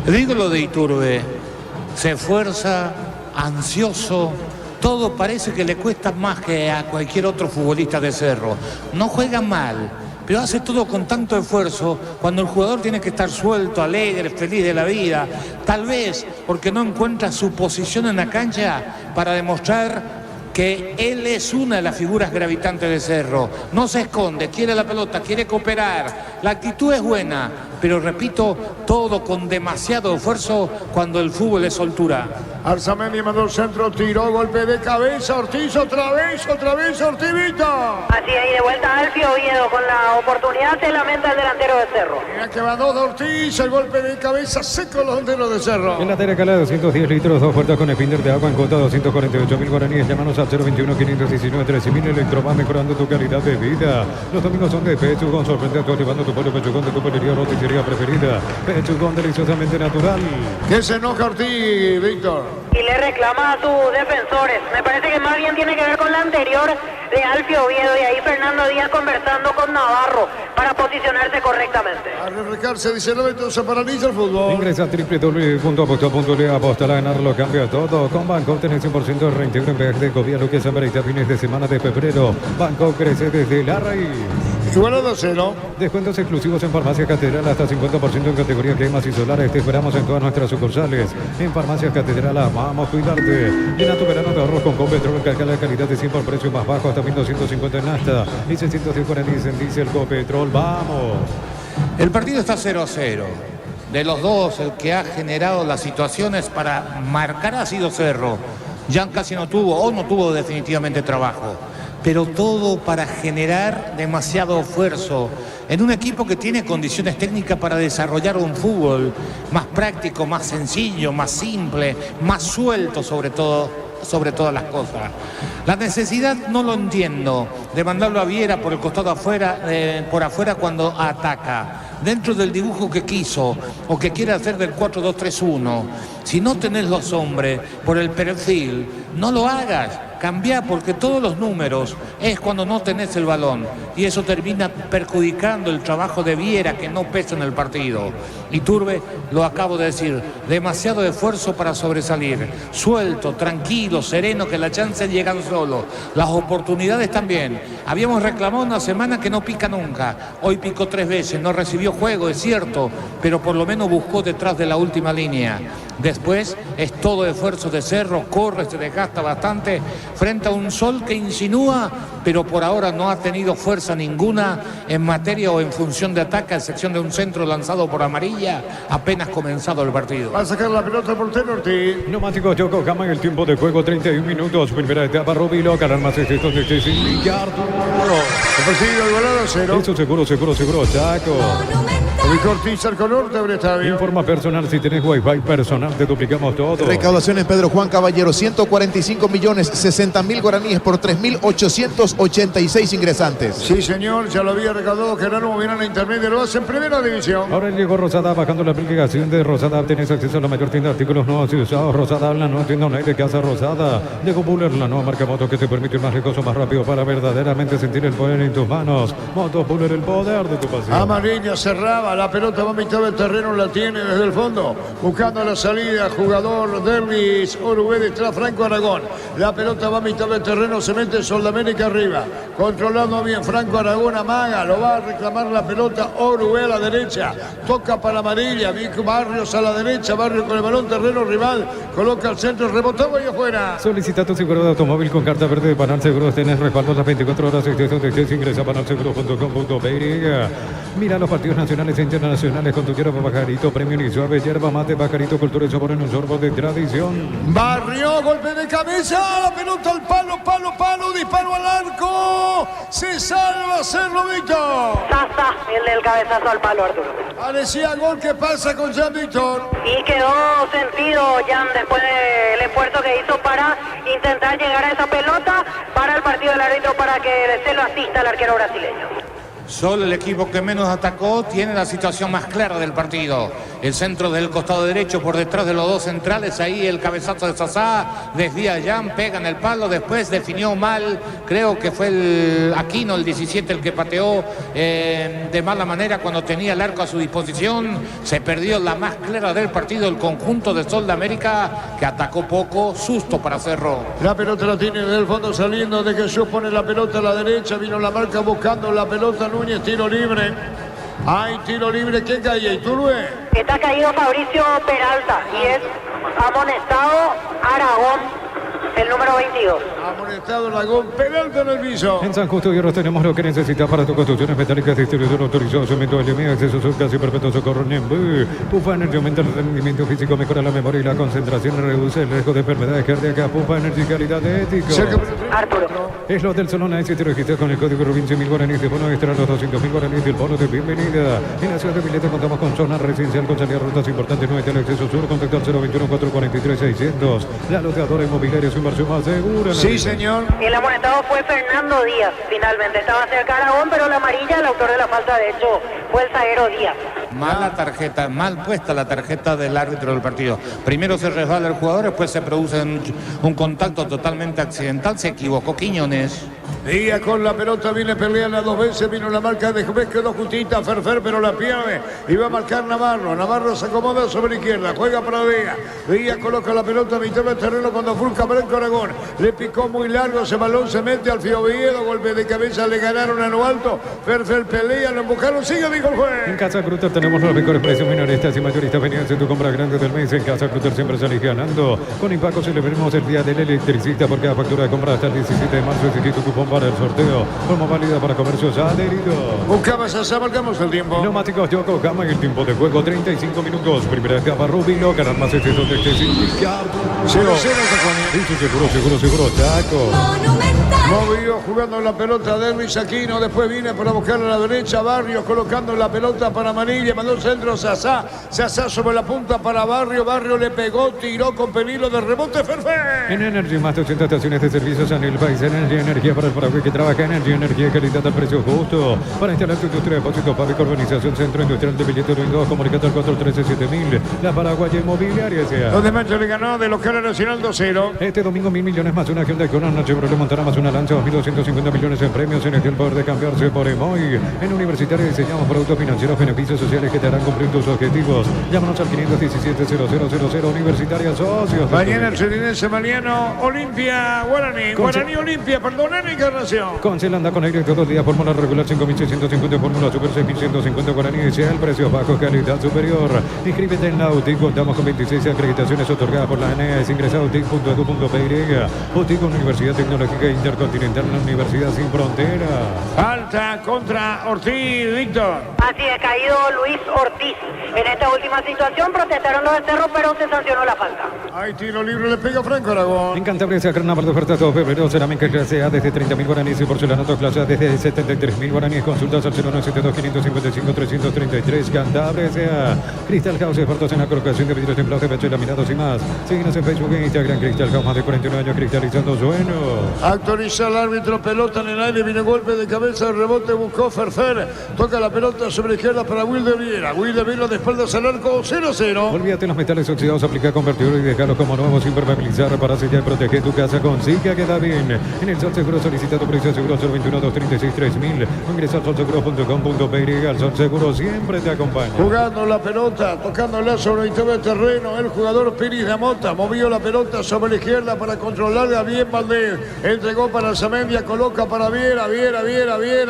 Digo lo de Iturbe, se esfuerza, ansioso, todo parece que le cuesta más que a cualquier otro futbolista de Cerro. No juega mal, pero hace todo con tanto esfuerzo cuando el jugador tiene que estar suelto, alegre, feliz de la vida. Tal vez porque no encuentra su posición en la cancha para demostrar que él es una de las figuras gravitantes de Cerro. No se esconde, quiere la pelota, quiere cooperar. La actitud es buena, pero repito, todo con demasiado esfuerzo cuando el fútbol es soltura. Arzamendi mandó el centro, tiró, golpe de cabeza, Ortiz, otra vez, Ortivito. Así ahí de vuelta Alfio Oviedo con la oportunidad, se lamenta el delantero de Cerro. Mira que va dos de Ortiz, el golpe de cabeza seco los delanteros de Cerro. En la Terecala, 210 litros, 2 puertas con esfínter de agua en cuota, 248.000 guaraníes. Llámanos al 021-519-13.000. Electroban, mejorando tu calidad de vida. Los domingos son de Pechugón, sorprende a tu llevando tu pollo Pechugón de tu pollería o roticería preferida. Pechugón, deliciosamente natural. ¿Qué se enoja Ortiz, Víctor? Y le reclama a sus defensores. Me parece que más bien tiene que ver con la anterior de Alfio Oviedo, y ahí Fernando Díaz conversando con Navarro para posicionarse correctamente. A refrescarse, dice el evento, se paraliza el fútbol. Ingresa a www.aposta.le, apostar a ganar lo cambia todo. Con Banco tenés 100% de reintegro en viajes de Covia, lo que es América, fines de semana de febrero. Banco crece desde la raíz. Suelo 2-0. Descuentos exclusivos en Farmacias Catedral, hasta 50% en categoría climas y solares. Te esperamos en todas nuestras sucursales. En Farmacias Catedral amamos cuidarte. Llena tu verano de ahorros con Copetrol, que la calidad de 100 por precio más bajo, hasta 1.250 en nafta y 610 en diésel. Copetrol, vamos. El partido está 0-0. De los dos, el que ha generado las situaciones para marcar ha sido Cerro. Jan casi no tuvo definitivamente trabajo. pero todo para generar demasiado esfuerzo en un equipo que tiene condiciones técnicas para desarrollar un fútbol más práctico, más sencillo, más simple, más suelto sobre todas las cosas. La necesidad no lo entiendo de mandarlo a Viera por el costado afuera, por afuera cuando ataca. Dentro del dibujo que quiso o que quiere hacer del 4-2-3-1, si no tenés los hombres por el perfil, no lo hagas. Cambiá, porque todos los números es cuando no tenés el balón y eso termina perjudicando el trabajo de Viera, que no pesa en el partido. Iturbe, lo acabo de decir, demasiado esfuerzo para sobresalir, suelto, tranquilo, sereno, que la chance llegan solo, las oportunidades también. Habíamos reclamado una semana que no pica nunca, hoy picó 3 veces, no recibió juego, es cierto, pero por lo menos buscó detrás de la última línea. Después es todo esfuerzo de Cerro, corre, se desgasta bastante frente a un Sol que insinúa, pero por ahora no ha tenido fuerza ninguna en materia o en función de ataque, a excepción de un centro lanzado por Amarilla, apenas comenzado el partido. Va a sacar la pelota por Ortiz. Neumáticos Yokohama en el tiempo de juego, 31 minutos. Primera etapa, Rubilo, ganar más de El partido igualado a 0. Eso seguro, Chaco. Ubicó Ortiz al color de Bretaña. Informa personal, si tenés Wi-Fi personal, te duplicamos todo. Recaudación en Pedro Juan Caballero, 145.060.000 guaraníes por 3.886 ingresantes. Sí, señor, ya lo había recaudado Gerardo, viene a la intermedia, lo hace en primera división. Ahora llegó Rosada, bajando la aplicación de Rosada, tenés acceso a la mayor tienda de artículos nuevos y usados. Rosada, la nueva tienda online de Casa Rosada. Llegó Buller, la nueva marca moto que te permite ir más ricoso, más rápido para verdaderamente sentir el poder en tus manos. Motos Buller, el poder de tu pasión. Amarilla cerraba, la pelota va a mitad del terreno, la tiene desde el fondo, buscando la salida, jugador Derlis Orugué detrás, Franco Aragón. La pelota va a mitad del terreno, se mete Soldamérica arriba, controlando bien Franco Aragón, amaga, lo va a reclamar la pelota Orugué a la derecha, toca para Amarilla, Vico Barrios a la derecha, Barrios con el balón, terreno rival, coloca al centro, rebotado y afuera. Solicita tu seguro de automóvil con carta verde de Panal Seguros, tenés respaldo las 24 horas, ingresa a panalseguro.com.py. Mira los partidos nacionales e internacionales con tu hierba Pajarito, premio y suave, hierba mate Pajarito, cultura y sabor en un sorbo de tradición. Barrio, golpe de cabeza, la pelota al palo, disparo al arco, se salva Cerro Víctor. Sasa, el del cabezazo al palo, Arturo. Parecía gol, que pasa con Jan Víctor. Y quedó sentido Jan después del esfuerzo que hizo para intentar llegar a esa pelota, para el partido del árbitro para que se lo asista al arquero brasileño. Solo el equipo que menos atacó tiene la situación más clara del partido. El centro del costado derecho por detrás de los dos centrales. Ahí el cabezazo de Sasá. Desvía a Jan, pega en el palo. Después definió mal. Creo que fue el Aquino, el 17, el que pateó de mala manera cuando tenía el arco a su disposición. Se perdió la más clara del partido el conjunto de Sol de América, que atacó poco. Susto para Cerro. La pelota la tiene del fondo saliendo de Jesús. Pone la pelota a la derecha. Vino la marca buscando la pelota. Núñez, tiro libre. Hay tiro libre. ¿Quién cae? ¿Iturbe? Está caído Fabricio Peralta y es amonestado Aragón, el número 22. Amonestado Aragón, Peralta en el piso. En San Justo Hierro tenemos lo que necesitas para tus construcciones metálicas, distribuidor autorizado, cemento LM, acceso sur, casi perpetuo socorro NEMBU. Pufa Energy aumenta el rendimiento físico, mejora la memoria y la concentración, reduce el riesgo de enfermedades cardíacas. Pufa Energy, calidad de ético. Arturo. Es lo del Solona, si te registras con el código Rubin 100.000 guaraníes de bono extra, los 200.000 guaraníes del bono de bienvenida. En la ciudad de Pileta contamos con zona residencial con salida rutas importantes, 9 del acceso sur, contacto al 021-443-600. La loteadora inmobiliaria, su inversión más segura. Sí, señor. El amonestado fue Fernando Díaz, finalmente. Estaba cerca de Aragón, pero la amarilla, el autor de la falta, de hecho, fue el zaguero Díaz. Mala tarjeta, mal puesta la tarjeta del árbitro del partido. Primero se resbala el jugador, después se produce un contacto totalmente accidental. Se equivocó Quiñones. Díaz con la pelota, viene peleando 2 veces, vino la marca de Juez, quedó justita Ferfer, pero la pierde. Y va a marcar Navarro. Navarro se acomoda sobre la izquierda, juega para Díaz. Díaz coloca la pelota a mitad del terreno cuando Fulca Branco Aragón. Le picó muy largo, ese balón se mete al Fioviedo, golpe de cabeza, le ganaron a lo alto. Ferfer pelea, lo empujaron, sigue, dijo el juez. En Casa Grutter tenemos los mejores precios minoristas y mayoristas. Venías en tu compra grande del mes. En Casa Grutter siempre salís ganando. Con Impaco celebremos el día del electricista por cada factura de compra hasta el 17 de marzo. Exigí tu cupón para el sorteo. Como válida para comercios adheridos. Buscamos a marcamos el tiempo. Neumáticos Yokohama en el tiempo de juego, 35 minutos. Primera etapa, Rubilo, ganar más excesos de este sindicato. Seguro, Chaco. Monumental. Movió jugando la pelota de Luis Aquino. Después viene para buscar a la derecha. Barrios colocando la pelota para Manilla. Mandó el centro Sasá. Sasá sobre la punta para Barrio. Barrio le pegó, tiró con peligro de rebote. Ferfé. En Energy, más de 80 estaciones de servicios en el país. Energy, energía para el Paraguay que trabaja. Energy, energía, calidad al precio justo. Para instalar tu industria de depósito público, urbanización Centro Industrial de Billete Ruido. Comunicate al 413-7000. La Paraguaya Inmobiliaria sea. Donde Mancha le ganó de local a Nacional 2-0. Este domingo 1.000 millones más una Hyundai Kona, una Chevrolet Montana más una Lanza, 2.250 millones en premios. En el poder de cambiarse por Emoy. En Universitaria diseñamos productos financieros, beneficios sociales que te harán cumplir tus objetivos. Llámanos al 517-0000 Universitaria Socios. Mañana el Serinense Mariano Olimpia Guaraní. Guaraní Olimpia, perdón, en Encarnación. Con Celanda con aire todo el día, fórmula regular 5.650, fórmula super 6.150 Guaraní. Sea el precio bajo, calidad superior. Inscríbete en la UTIC, contamos con 26 acreditaciones otorgadas por la ANES. Ingresa a utic.edu.py. UTIC, Universidad Tecnológica Intercontinental, la Universidad Sin Fronteras. Falta contra Ortiz, Víctor. Así es, caído Luis Ortiz. En esta última situación protestaron los de Cerro, pero se sancionó la falta. Hay tiro libre, le pega Franco Aragón. En Cantabria se carnaval de ofertas todo febrero. Cerámica clase A desde 30.000 guaraníes y porcelanato clase A desde 73.000 guaraníes. Consultas al 0972-555-333. Cantabria sea Crystal House, expertos en la colocación de vidrios templados, de pecho, laminados y más. Síguenos en Facebook e Instagram. Crystal House, más de 41 años cristalizando sueños. Actualiza el árbitro, pelota en el aire, viene golpe de cabeza, rebote, buscó Ferfer, toca la pelota sobre la izquierda para Wilder Viera. Wilder Viera de espaldas al arco, 0-0. Olvídate los metales oxidados, aplica convertidor y dejarlos como nuevos, impermeabilizar, para sellar y proteger tu casa con Zika, queda bien. En el Sol Seguro solicita tu precio seguro 021-236-3000. Ingresa al solseguro.com.py. Al Sol Seguro siempre te acompaña. Jugando la pelota, tocándola sobre el mitad del terreno, el jugador Piris de Mota movió la pelota sobre la izquierda para controlarla bien Valdés. Entregó para Zamendia, coloca para Viera,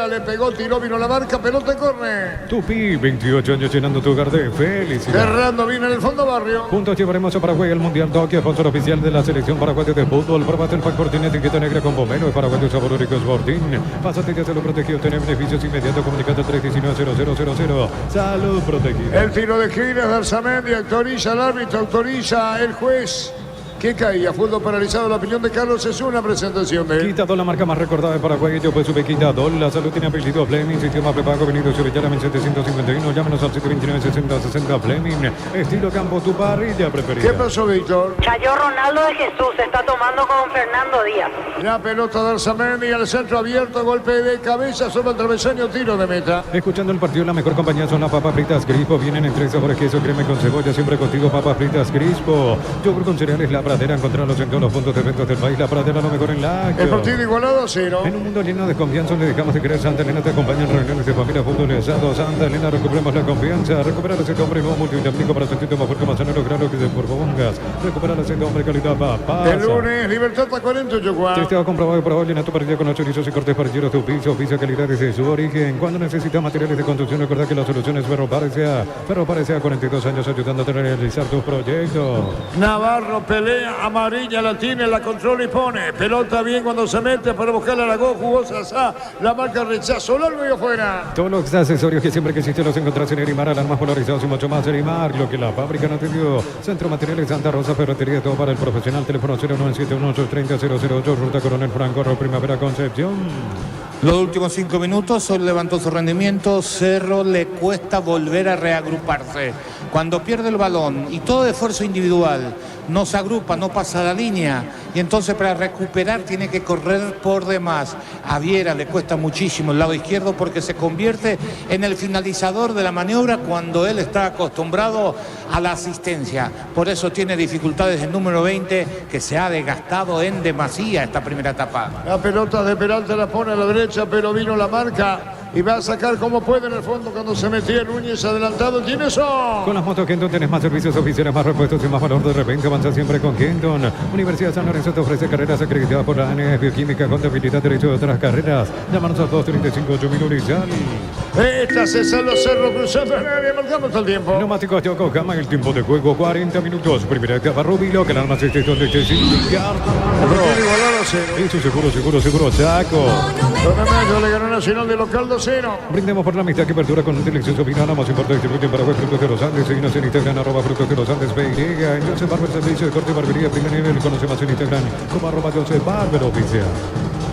le pegó, tiró, vino la marca, pelota corre. Tupi, 28 años llenando tu hogar de felicidad. Cerrando bien en el fondo Barrio. Juntos llevaremos a Paraguay al Mundial Tokio, sponsor oficial de la selección paraguaya de fútbol. Probate el pack Fortín, etiqueta negra con pomelo y paraguayo sabor único Fortín. Pásate ya salud protegido, tener beneficios inmediatos, comunicando 319-0000. Salud protegida. El tiro de gira de Arzamendi, autoriza el árbitro, autoriza el juez. Que caía, fútbol paralizado, la opinión de Carlos es una presentación de Quitador, la marca más recordada de Paraguay, yo pues sube Quitador, la salud tiene apellido Fleming, sistema prepago, venido sobre Yalamen 751, llámenos al 729-6060 Fleming, estilo campo, tu parrilla preferida. ¿Qué pasó, Víctor? Cayó Ronaldo de Jesús, se está tomando con Fernando Díaz. La pelota de Arzamendi al centro abierto, golpe de cabeza sobre el travesaño, tiro de meta. Escuchando el partido, la mejor compañía son las papas fritas Crispo, vienen en 3 sabores, queso, crema con cebolla, siempre contigo papas fritas Crispo, yogur con cereales, la Pradera, encontrarlos en todos los puntos de eventos del país. La Pradera, lo mejor en la. El partido igualado a 0. En un mundo lleno de confianza, le dejamos de creer. Santa Elena te acompaña en reuniones de familia, fútbol y asado. Santa Elena, recuperemos la confianza. Recuperar ese hombre nuevo multivitamínico para sentirte más fuerte, más sano, lograr lo que te propongas. Recuperar ese hombre calidad papá. El lunes, Libertad para 48, Juan. Testeo comprobado y probado. Llena tu parrilla con los chorizos y cortes parrilleros. Tu piso, calidad desde su origen. Cuando necesitas materiales de construcción, recuerda que la solución es Ferro Parecea. Ferro Parecea, 42 años ayudándote a realizar tus proyectos. Navarro pelea, amarilla la tiene, la controla y pone. Pelota bien cuando se mete para buscar a Aragón, jugó Sasá, la marca rechazo, largo y afuera. Todos los accesorios que siempre quisiste los encontrás en Erimar, alarmas polarizados y mucho más. Erimar, lo que la fábrica no te dio. Centro Materiales Santa Rosa, ferretería, todo para el profesional. Teléfono 0971-830-008, Ruta Coronel Franco, Primavera Concepción. Los últimos 5 minutos, hoy levantó su rendimiento, Cerro le cuesta volver a reagruparse. Cuando pierde el balón y todo esfuerzo individual, no se agrupa, no pasa la línea y entonces para recuperar tiene que correr por demás. A Viera le cuesta muchísimo el lado izquierdo porque se convierte en el finalizador de la maniobra cuando él está acostumbrado a la asistencia. Por eso tiene dificultades el número 20 que se ha desgastado en demasía esta primera etapa. La pelota de Peralta la pone a la derecha, pero vino la marca. Y va a sacar como puede en el fondo cuando se metía Núñez adelantado. ¿Quién es eso? Con las motos Kenton tenés más servicios oficiales, más repuestos y más valor. De repente avanza siempre con Kenton. Universidad San Lorenzo te ofrece carreras acreditadas por la ANES, bioquímica, contabilidad, derecho de otras carreras. Llámanos al 235-8000 Urizal. Esta se sale Cerro cruzando el área, marcamos el tiempo. Neumáticos Yokohama, el tiempo de juego 40 minutos. Primera etapa Rubilo, que el arma se donde te indicar. Eso seguro, saco. Donde le ganó Nacional de local 2-0. Brindemos por la amistad que perdura con un delicioso vino. La más importante distribuye en Paraguay, Frutos de los Andes. Seguimos en Instagram, @Frutos de los Andes, PY. Entonces, Barber Servicio de Corte y Barbería, primer nivel. Conoce más en Instagram como @Joseph Barber Oficial.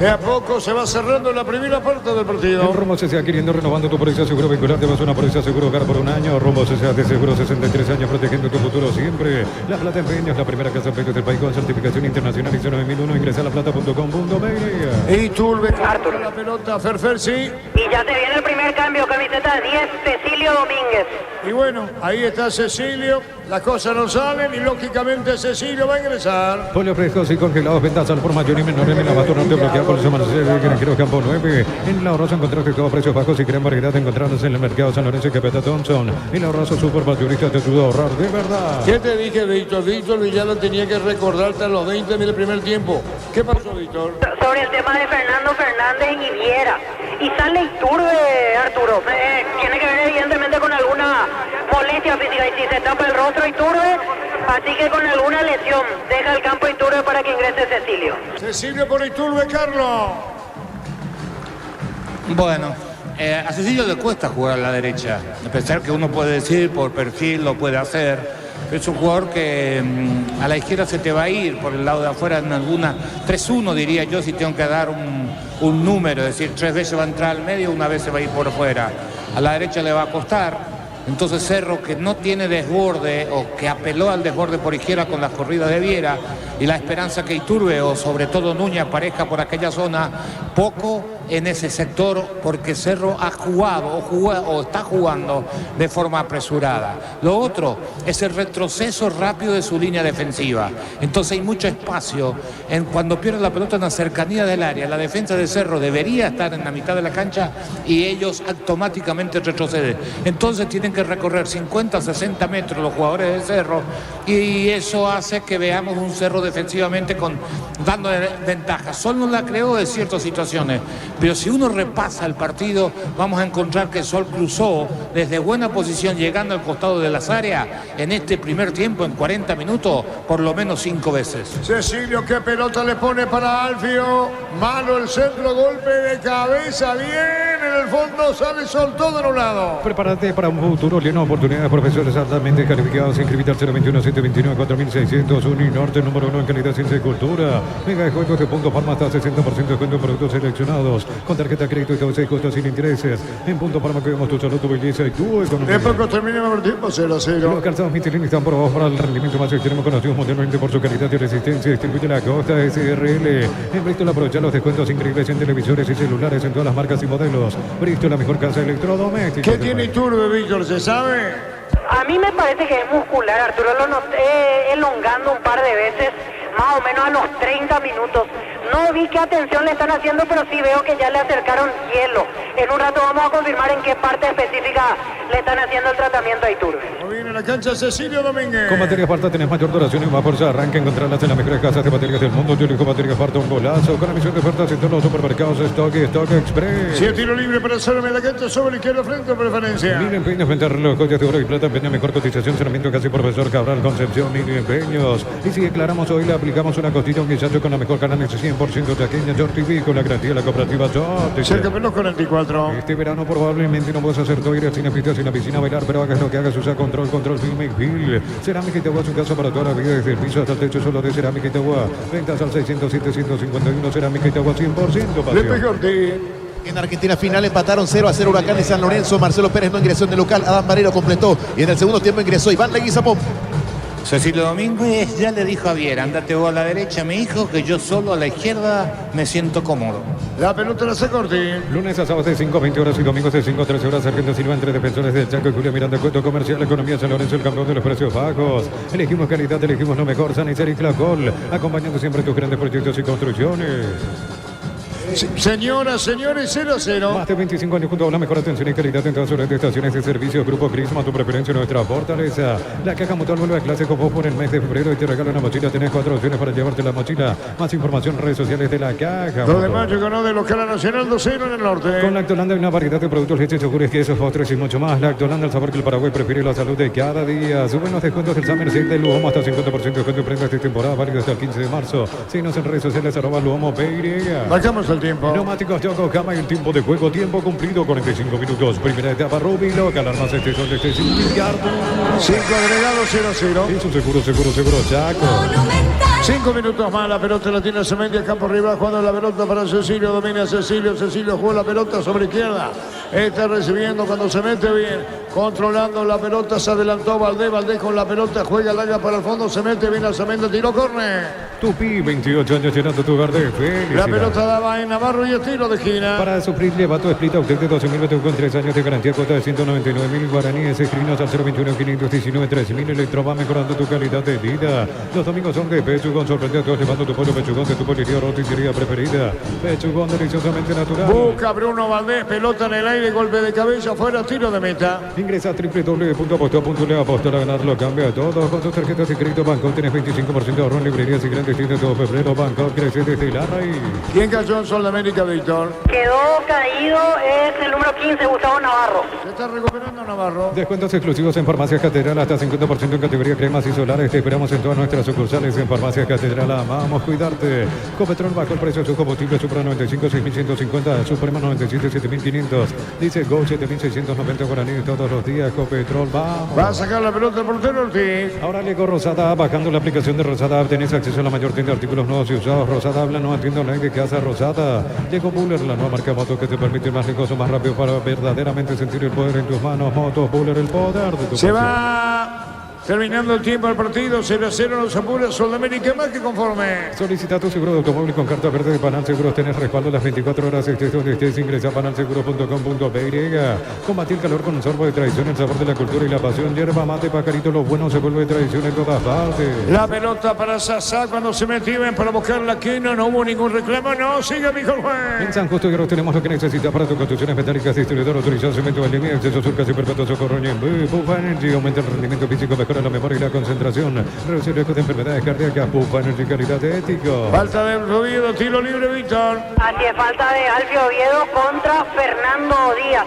De a poco se va cerrando la primera parte del partido. En Rumbo CCA queriendo renovando tu póliza seguro vehicular, te vas a una póliza seguro hogar por un año. Rumbo CCA de seguro 63 años protegiendo tu futuro siempre. La Plata Empeños, la primera casa empeños del país con certificación internacional ISO 9001. Ingresa a laplata.com.be. Y Turbe con la pelota, Ferfer, sí. Y ya se viene el primer cambio, camiseta 10, Cecilio Domínguez. Y bueno, ahí está Cecilio. Las cosas no salen y lógicamente Cecilio va a ingresar. Pollo frescos y congelados, ventas al por mayor y menor en el abasto norte bloqueado por el Marcelo, Granjero Campo 9. En La Rosa encontraste todos precios bajos y gran variedad de encontrarlos en el mercado San Lorenzo y Capeta Thompson. En La Rosa Super Mayorista te ayuda a ahorrar de verdad. ¿Qué te dije, Víctor? Víctor Villalba tenía que recordarte a los 20 del primer tiempo. ¿Qué pasó, Víctor? Sobre el tema de Fernando Fernández y Viera. Y sale Iturbe, Arturo. Tiene que ver evidentemente con alguna molestia física y si se tapa el rostro Iturbe, así que con alguna lesión deja el campo Iturbe para que ingrese Cecilio. Cecilio por Iturbe, Carlos. Bueno, a Cecilio le cuesta jugar a la derecha, a pesar que uno puede decir por perfil lo puede hacer. Es un jugador que a la izquierda se te va a ir por el lado de afuera en alguna 3-1 diría yo, si tengo que dar un número, es decir, 3 veces va a entrar al medio, una vez se va a ir por fuera. A la derecha le va a costar. Entonces Cerro, que no tiene desborde o que apeló al desborde por izquierda con las corridas de Viera y la esperanza que Iturbe o sobre todo Núñez aparezca por aquella zona, poco en ese sector porque Cerro ha jugado o está jugando de forma apresurada. Lo otro es el retroceso rápido de su línea defensiva. Entonces hay mucho espacio cuando pierde la pelota en la cercanía del área. La defensa de Cerro debería estar en la mitad de la cancha y ellos automáticamente retroceden. Entonces tienen que recorrer 50, 60 metros los jugadores de Cerro y eso hace que veamos un Cerro defensivamente dando ventaja. Sol no la creó de ciertas situaciones, pero si uno repasa el partido vamos a encontrar que Sol cruzó desde buena posición llegando al costado de las áreas en este primer tiempo en 40 minutos por lo menos 5 veces. Cecilio, qué pelota le pone para Alfio, malo el centro, golpe de cabeza, bien en el fondo, sale Sol todo en un lado. Prepárate para un futuro lleno de oportunidades, profesores altamente calificados. Inscribite al 021-729-4600, Uninorte, número 1 en calidad, ciencia y cultura. Mega de juegos de Punto Palma hasta 60% de descuento en productos seleccionados. Con tarjeta de crédito y todo y costos sin intereses. En Punto Palma cuidamos tu salud, tu belleza y tu economía. De poco termina el tiempo, 0-0. Los calzados Michelin están probados para el rendimiento más extremo, conocidos mundialmente por su calidad y resistencia. Distribuye la Costa SRL. En Bristol aprovecha los descuentos increíbles en televisores y celulares en todas las marcas y modelos. Bristol, la mejor casa electrodoméstica. ¿Qué tiene Iturbe, Víctor? ¿Se sabe? A mí me parece que es muscular, Arturo. Lo noté elongando un par de veces, más o menos a los 30 minutos. No vi qué atención le están haciendo, pero sí veo que ya le acercaron hielo. En un rato vamos a confirmar en qué parte específica le están haciendo el tratamiento a Iturbe. Viene la cancha Cecilio Domínguez. Con baterías Parta tenés mayor duración y más fuerza. Arranca, encontrarlas en las mejores casas de baterías del mundo. Yo elijo baterías Parta, un golazo. Con la misión de ofertas en todos los supermercados Stock y Stock Express. Si el tiro libre para hacerme la cancha sobre la izquierda frente a preferencia. Mini Empeños, venta reloj, joyas de oro y plata. Empeño, mejor cotización, cerramiento casi profesor Cabral, Concepción, Mini Empeños. Y si declaramos hoy, le aplicamos una costilla, un guisacho con la mejor carne 100% taqueña. George TV con la garantía de la cooperativa George. Cerca menos 44. Este verano probablemente no puedes hacer todo, ir al cine, pistas, en la piscina, bailar, pero hagas lo que hagas, usa control, film y film. Cerámica Itagua es un caso para toda la vida, desde el piso hasta el techo, solo de Cerámica Itagua. Ventas al 607-151, Cerámica Itagua 100% pasión. En Argentina final empataron 0-0 Huracán y San Lorenzo. Marcelo Pérez no ingresó en el local, Adán Barrero completó y en el segundo tiempo ingresó Iván Leguizamón. Cecilio Domínguez ya le dijo a Viera, andate vos a la derecha, mi hijo, que yo solo a la izquierda me siento cómodo. La pelota la sacó Ortiz. Lunes a sábados de 5-20 horas y domingos de 5-13 horas. Sargento Silva entre defensores del Chaco y Julio Miranda. Cuento comercial, economía San Lorenzo, el campeón de los precios bajos. Elegimos calidad, elegimos lo mejor. Sanizar y Clacol, acompañando siempre tus grandes proyectos y construcciones. Señoras, señores, 0-0. Más de 25 años junto a la mejor atención y calidad en todas sus estaciones de servicio. Grupo Crisma, tu preferencia, nuestra fortaleza. La caja mutual vuelve a clase con vos por el mes de febrero y te regala una mochila. Tenés 4 opciones para llevarte la mochila. Más información en redes sociales de la caja. 2 de mayo ganó de local a Nacional 2-0 en el norte. Con Lactolanda hay una variedad de productos, leches, yogures, quesos, postres y mucho más. Lactolanda, el sabor que el Paraguay prefiere, la salud de cada día. Suben los descuentos del Summer Sale del Luomo hasta 50% de descuento en prendas de temporada, válido hasta el 15 de marzo. Síguenos en redes sociales, @LuomoPY. Marcamos el tiempo. Neumáticos Yokohama y el tiempo de juego, tiempo cumplido, 45 minutos. Primera etapa, Rubilo, alarmas este son de 5 agregados, 0-0. Eso seguro, Chaco. 5 minutos más, la pelota la tiene Semendia, campo rival, jugando la pelota para Cecilio, domina Cecilio, Cecilio juega la pelota sobre izquierda, está recibiendo cuando se mete bien, controlando la pelota, se adelantó Valdés, Valdés con la pelota, juega larga para el fondo, se mete bien a Semendia, tiró córner. Tupi, 28 años llenando tu hogar de felicidad. La pelota daba en Navarro y estilo de esquina. Para sufrir, lleva tu split usted de 12.000 metros con 3 años de garantía, cuota de 199.000 guaraníes, escribinos al 021-519-3000, Electro va mejorando tu calidad de vida. Los domingos son de Pechugón, sorprende a todos llevando tu pollo Pechugón de tu poliría o roticería preferida. Pechugón, deliciosamente natural. Busca Bruno Valdés, pelota en el aire, golpe de cabeza, fuera, tiro de meta. Ingresa a www.aposta.le, apostar a ganar lo cambia todo. Con tus tarjetas de crédito Banco tienes 25% de ahorro en librerías y grandes tiendas todo febrero. Banco crece desde la raíz. ¿Quién cayó en Sol de América, Víctor? Quedó caído, es el número 15, Gustavo Navarro. Se está recuperando Navarro. Descuentos exclusivos en Farmacias Catedral, hasta 50% en categoría cremas y solares. Te esperamos en todas nuestras sucursales en Farmacias Catedral. Amamos cuidarte. Copetrol bajo el precio de su combustible, Supra 95, 6.150, Suprema 97, 7.500. Dice Go 7.690 guaraníes todos los días. Copetrol, vamos. Va a sacar la pelota el portero Ortiz. Ahora llegó Rosada, bajando la aplicación de Rosada tenés acceso a la mayor tienda de artículos nuevos y usados. Rosada habla, no atiendo a nadie que hace Rosada. Llegó Buller, la nueva marca moto que te permite ir más lejos o más rápido para verdaderamente sentir el poder en tus manos. Motos Buller, el poder de tu Se pasión. va terminando el tiempo del partido, 0-0 los Apuros, Sol de América más que conforme. Solicita tu seguro de automóvil con carta verde de Panal Seguros. Tenés respaldo las 24 horas, estés donde estés. Ingresa a panalseguro.com.py. Combatir el calor con un sorbo de tradición, el sabor de la cultura y la pasión. Yerba mate, pajarito, lo bueno se vuelve tradición en todas partes. La pelota para Sasá cuando se metieron para buscar la quina, no hubo ningún reclamo, no, sigue mi juez. En San Justo Hierro tenemos lo que necesitas para tus construcciones metálicas. Distribuidor autorizado, cemento, Valdemia, acceso sur, casi perpetuo, socorro y en Pufa Energy. Aumenta el rendimiento físico, mejora la memoria y la concentración. Reduce el riesgo de enfermedades cardíacas. Pufa Energy, calidad de ético. Falta de Oviedo, tiro libre, Víctor. Así es, falta de Alfio Oviedo contra Fernando Díaz.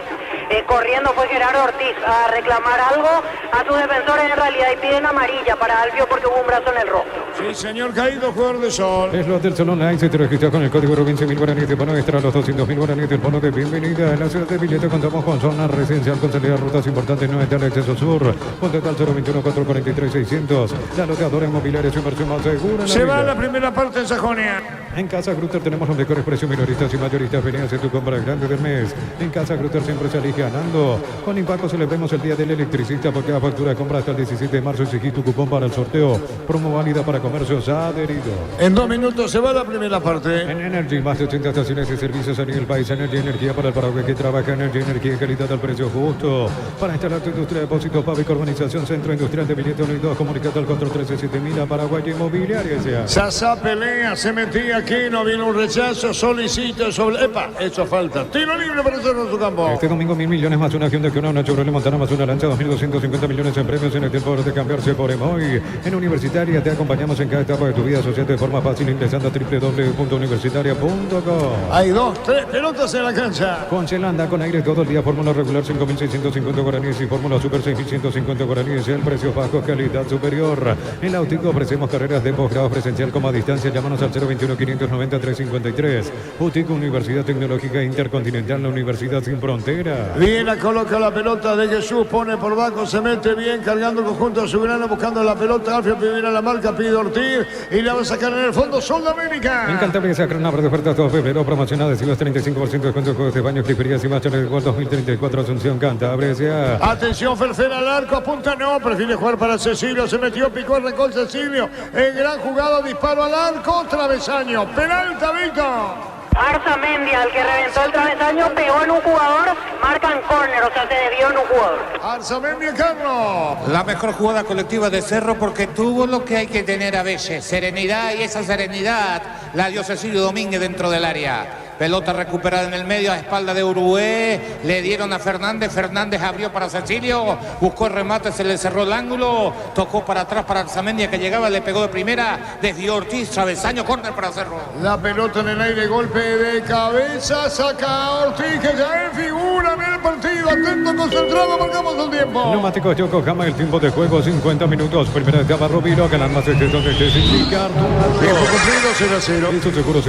Corriendo fue Gerardo Ortiz a reclamar algo a sus defensores en realidad y piden amarilla para Alfio porque hubo un brazo en el rostro. Sí, señor, caído, jugador de Sol. Es lo del Salón Night. Se te registra con el código Rubin 100.000 guaraníes de bono extra, los 200.000 guaraníes del bono de bienvenida. En la ciudad de Villeta contamos con zona residencial con salida a rutas importantes, no está el acceso sur. Contrata al 021-443-600. La loteadora inmobiliaria, su inversión más segura. Se va la primera parte en Sajonia. En Casa Grutter tenemos los mejores precios minoristas y mayoristas. Vení a hacer tu compra grande del mes. En Casa Grutter siempre salís ganando. Con Impaco celebremos el Día del Electricista porque la factura de compra hasta el 17 de marzo. Exigí tu cupón para el sorteo. Promo válida para comercios adheridos. En 2 minutos se va la primera parte. En Energy, más de 80 estaciones y servicios a nivel país. Energy, energía para el Paraguay que trabaja. Energy, energía y calidad al precio justo. Para instalar tu industria de depósitos, Pavic, Urbanización, Centro Industrial de Villeta 1 y 2. Comunicate al control 137000 a Paraguay Inmobiliaria. Sasá pelea, se metía aquí, no viene un rechazo, solicita sobre... ¡Epa! Eso falta. Tiro libre para hacerlo en su campo. Este domingo 1.000 millones más una Hyundai, una Chevrolet Montana más una Lancha, 2.250 millones en premios en el tiempo de cambiarse por Emoy. En Universitaria te acompañamos en cada etapa de tu vida. Asociate de forma fácil ingresando a www.universitaria.com. Hay 2, 3 pelotas en la cancha. Con Chelanda, con aire todo el día, fórmula regular 5.650 guaraníes y fórmula super 6.150 guaraníes. El precio bajo, calidad superior. En la Autico ofrecemos carreras de posgrado presencial como a distancia. Llámanos al 021-590-353. Autico, Universidad Tecnológica Intercontinental, la Universidad Sin Frontera. Bien, coloca la pelota de Jesús, pone por bajo, se mete bien, cargando el conjunto azulgrana, buscando la pelota. Alfio viene a la marca, pide Ortiz y la va a sacar en el fondo. Sol de América. En Cantabria se acran de ofertas todo febrero, promocionadas y los 35% de descuento de juegos de baño, cliperías y machas del gol 2034, Asunción, Cantabria. Atención, Ferfera al arco, apunta, no, prefiere jugar para Cecilio, se metió, picó el recol Cecilio, en gran jugada, disparo al arco, travesaño, penalta, Víctor. Arzamendia, el que reventó el travesaño, pegó en un jugador, marcan córner, o sea, se desvió en un jugador. Arzamendia, Carlos. La mejor jugada colectiva de Cerro porque tuvo lo que hay que tener a veces, serenidad, y esa serenidad la dio Cecilio Domínguez dentro del área. Pelota recuperada en el medio a espalda de Uruguay, le dieron a Fernández, Fernández abrió para Cecilio, buscó el remate, se le cerró el ángulo, tocó para atrás para Arzamendia que llegaba, le pegó de primera, desvió Ortiz, travesaño, córner para Cerro. La pelota en el aire, golpe de cabeza, saca a Ortiz que ya es figura, mira el partido, atento, concentrado, marcamos el tiempo. Neumáticos Yokohama, el tiempo de juego 50 minutos, primera etapa Rubino, ganan más este donde te sin Ricardo. Tiempo cumplido, 0-0. Eso seguro,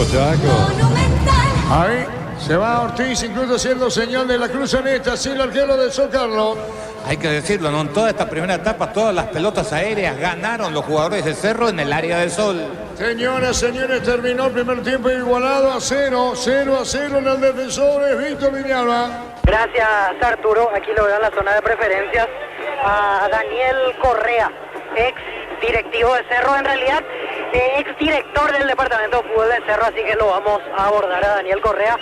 Chaco. Monumental. Ahí se va Ortiz, incluso haciendo señal de la cruzaneta, así el arquero de San Carlos. Hay que decirlo, ¿no? En toda esta primera etapa, todas las pelotas aéreas ganaron los jugadores de Cerro en el área del Sol. Señoras, señores, terminó el primer tiempo igualado a 0 a 0 en el defensor es Víctor Viñalba. Gracias, Arturo. Aquí lo veo en la zona de preferencias a Daniel Correa, ex directivo de Cerro, en realidad ex director del departamento de fútbol de Cerro, así que lo vamos a abordar a Daniel Correa.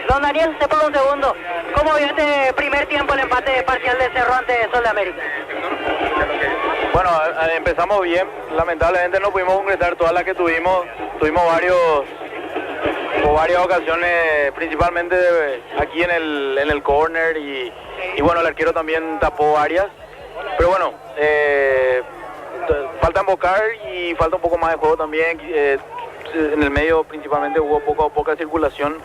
Don Daniel, se pone un segundo. ¿Cómo vio este primer tiempo el empate parcial de Cerro ante Sol de América? Bueno, empezamos bien. Lamentablemente no pudimos concretar todas las que tuvimos. Tuvimos varias ocasiones, principalmente aquí en el corner y bueno, el arquero también tapó varias. Pero bueno, falta embocar y falta un poco más de juego también. En el medio principalmente hubo poca circulación.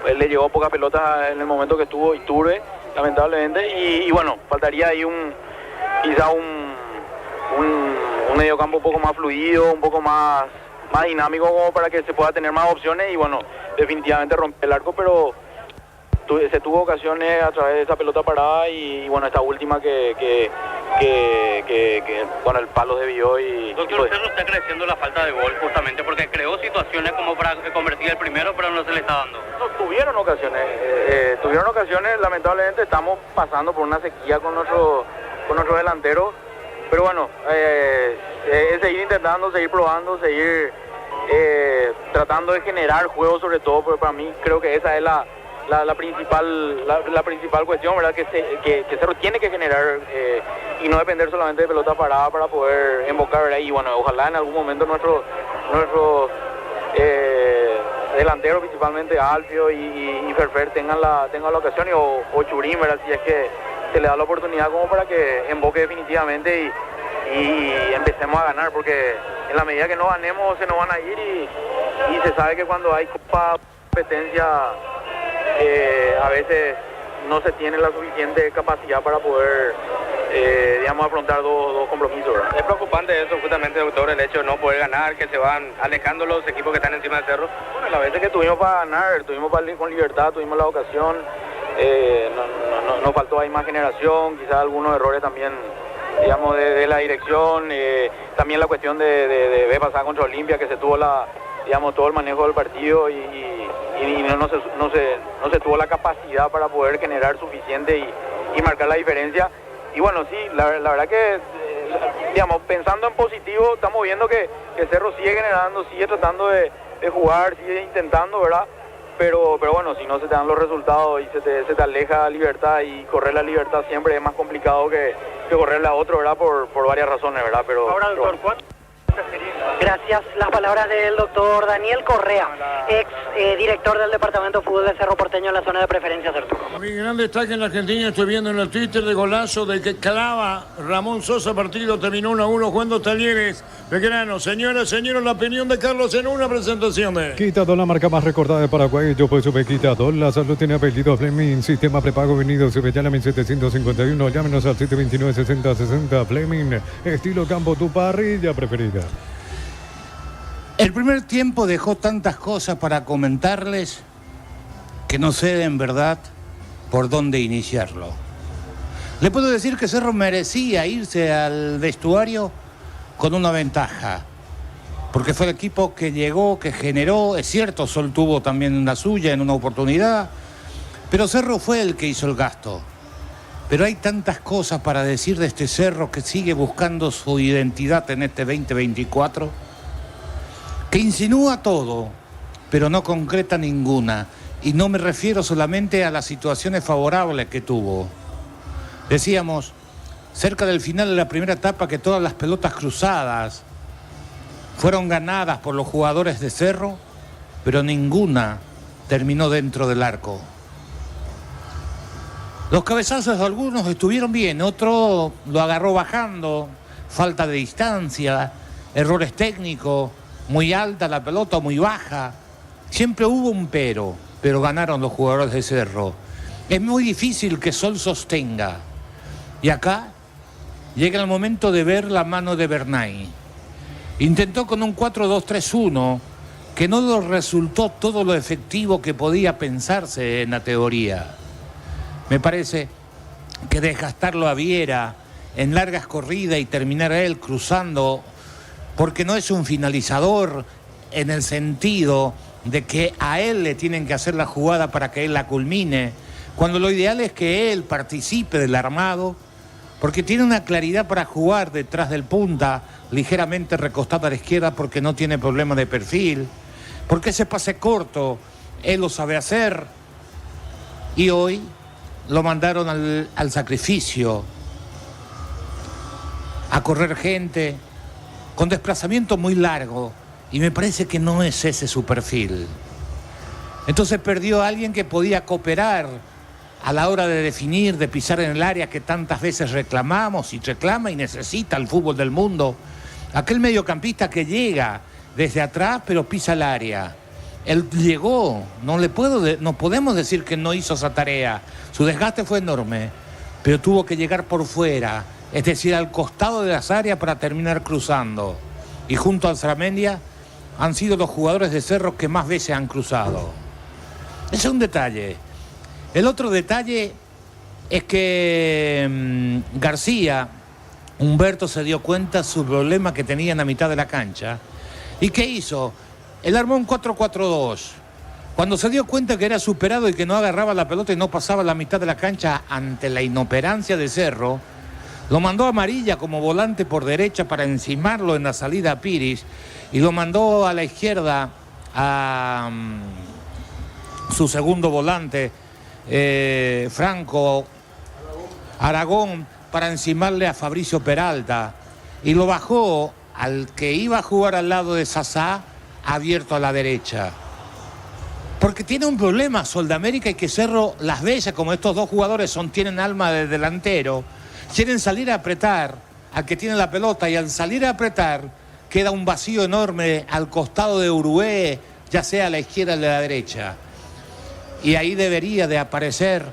Le llegó poca pelota en el momento que estuvo Iturbe, lamentablemente. Y bueno, faltaría ahí quizá un mediocampo un poco más fluido, un poco más dinámico, como para que se pueda tener más opciones y bueno, definitivamente romper el arco, pero se tuvo ocasiones a través de esa pelota parada y bueno, esta última que bueno, el palo desvió y... Doctor, Cerro está creciendo la falta de gol justamente porque creó situaciones como para convertir el primero, pero no se le está dando. No, tuvieron ocasiones, lamentablemente estamos pasando por una sequía con nuestro delantero, pero bueno, es seguir intentando, seguir probando, seguir tratando de generar juego sobre todo, porque para mí creo que esa es la principal cuestión, ¿verdad? Que Cerro tiene que generar y no depender solamente de pelota parada para poder embocar, ¿verdad? Y bueno, ojalá en algún momento nuestro delantero, principalmente Alfio y Ferfer tengan la ocasión o Churín, ¿verdad? Si es que se le da la oportunidad como para que emboque definitivamente y empecemos a ganar, porque en la medida que no ganemos se nos van a ir y se sabe que cuando hay competencia a veces no se tiene la suficiente capacidad para poder afrontar dos compromisos, ¿verdad? Es preocupante eso justamente, doctor, el hecho de no poder ganar, que se van alejando los equipos que están encima del Cerro. Bueno, las veces que tuvimos para ganar, tuvimos con libertad, tuvimos la ocasión, nos faltó ahí más generación, quizás algunos errores también, digamos, de la dirección, también la cuestión de ver pasar contra Olimpia, que se tuvo todo el manejo del partido y no se tuvo la capacidad para poder generar suficiente y marcar la diferencia. Y bueno, sí, la verdad que, pensando en positivo, estamos viendo que Cerro sigue generando, sigue tratando de jugar, sigue intentando, ¿verdad? Pero bueno, si no se te dan los resultados y se te aleja la libertad, y correr la libertad siempre es más complicado que correrla a otro, ¿verdad? Por varias razones, ¿verdad? Ahora, doctor, ¿cuánto? Gracias. Las palabras del doctor Daniel Correa, ex director del departamento de fútbol de Cerro Porteño en la zona de preferencias, Arturo. Mi gran destaque en la Argentina, estoy viendo en el Twitter de golazo del que clava Ramón Sosa, partido terminó 1-1 jugando Talleres Belgrano. Señoras, señores, la opinión de Carlos en una presentación de... Quitadol, la marca más recordada de Paraguay. Yo pues supe Quitadol. La salud tiene apellido Fleming. Sistema prepago venido Subellana 1751. Llámenos al 729-6060. Fleming. Estilo campo, tu parrilla preferida. El primer tiempo dejó tantas cosas para comentarles que no sé en verdad por dónde iniciarlo. Le puedo decir que Cerro merecía irse al vestuario con una ventaja, porque fue el equipo que llegó, que generó. Es cierto, Sol tuvo también la suya en una oportunidad, pero Cerro fue el que hizo el gasto. Pero hay tantas cosas para decir de este Cerro que sigue buscando su identidad en este 2024, que insinúa todo, pero no concreta ninguna. Y no me refiero solamente a las situaciones favorables que tuvo. Decíamos, cerca del final de la primera etapa, que todas las pelotas cruzadas fueron ganadas por los jugadores de Cerro, pero ninguna terminó dentro del arco. Los cabezazos de algunos estuvieron bien, otro lo agarró bajando, falta de distancia, errores técnicos, muy alta la pelota, muy baja. Siempre hubo un pero ganaron los jugadores de Cerro. Es muy difícil que Sol sostenga. Y acá llega el momento de ver la mano de Bernay. Intentó con un 4-2-3-1, que no lo resultó todo lo efectivo que podía pensarse en la teoría. Me parece que desgastarlo a Viera en largas corridas y terminar él cruzando, porque no es un finalizador en el sentido de que a él le tienen que hacer la jugada para que él la culmine, cuando lo ideal es que él participe del armado, porque tiene una claridad para jugar detrás del punta, ligeramente recostado a la izquierda porque no tiene problema de perfil, porque ese pase corto él lo sabe hacer, y hoy lo mandaron al sacrificio, a correr gente con desplazamiento muy largo, y me parece que no es ese su perfil. Entonces perdió a alguien que podía cooperar a la hora de definir, de pisar en el área que tantas veces reclamamos y reclama y necesita el fútbol del mundo. Aquel mediocampista que llega desde atrás pero pisa el área. Él llegó, no podemos decir que no hizo esa tarea. Su desgaste fue enorme, pero tuvo que llegar por fuera, es decir, al costado de las áreas para terminar cruzando. Y junto a Alzamendia han sido los jugadores de Cerro que más veces han cruzado. Ese es un detalle. El otro detalle es que García, Humberto se dio cuenta de su problema que tenía en la mitad de la cancha. ¿Y qué hizo? Él armó un 4-4-2. Cuando se dio cuenta que era superado y que no agarraba la pelota y no pasaba la mitad de la cancha ante la inoperancia de Cerro, lo mandó a Amarilla como volante por derecha para encimarlo en la salida a Piris y lo mandó a la izquierda a su segundo volante, Franco Aragón, para encimarle a Fabricio Peralta, y lo bajó al que iba a jugar al lado de Sasá, abierto a la derecha. Porque tiene un problema Soldamérica, y que Cerro las veces, como estos dos jugadores tienen alma de delantero, quieren salir a apretar al que tiene la pelota, y al salir a apretar queda un vacío enorme al costado de Uruguay, ya sea a la izquierda o a la derecha. Y ahí debería de aparecer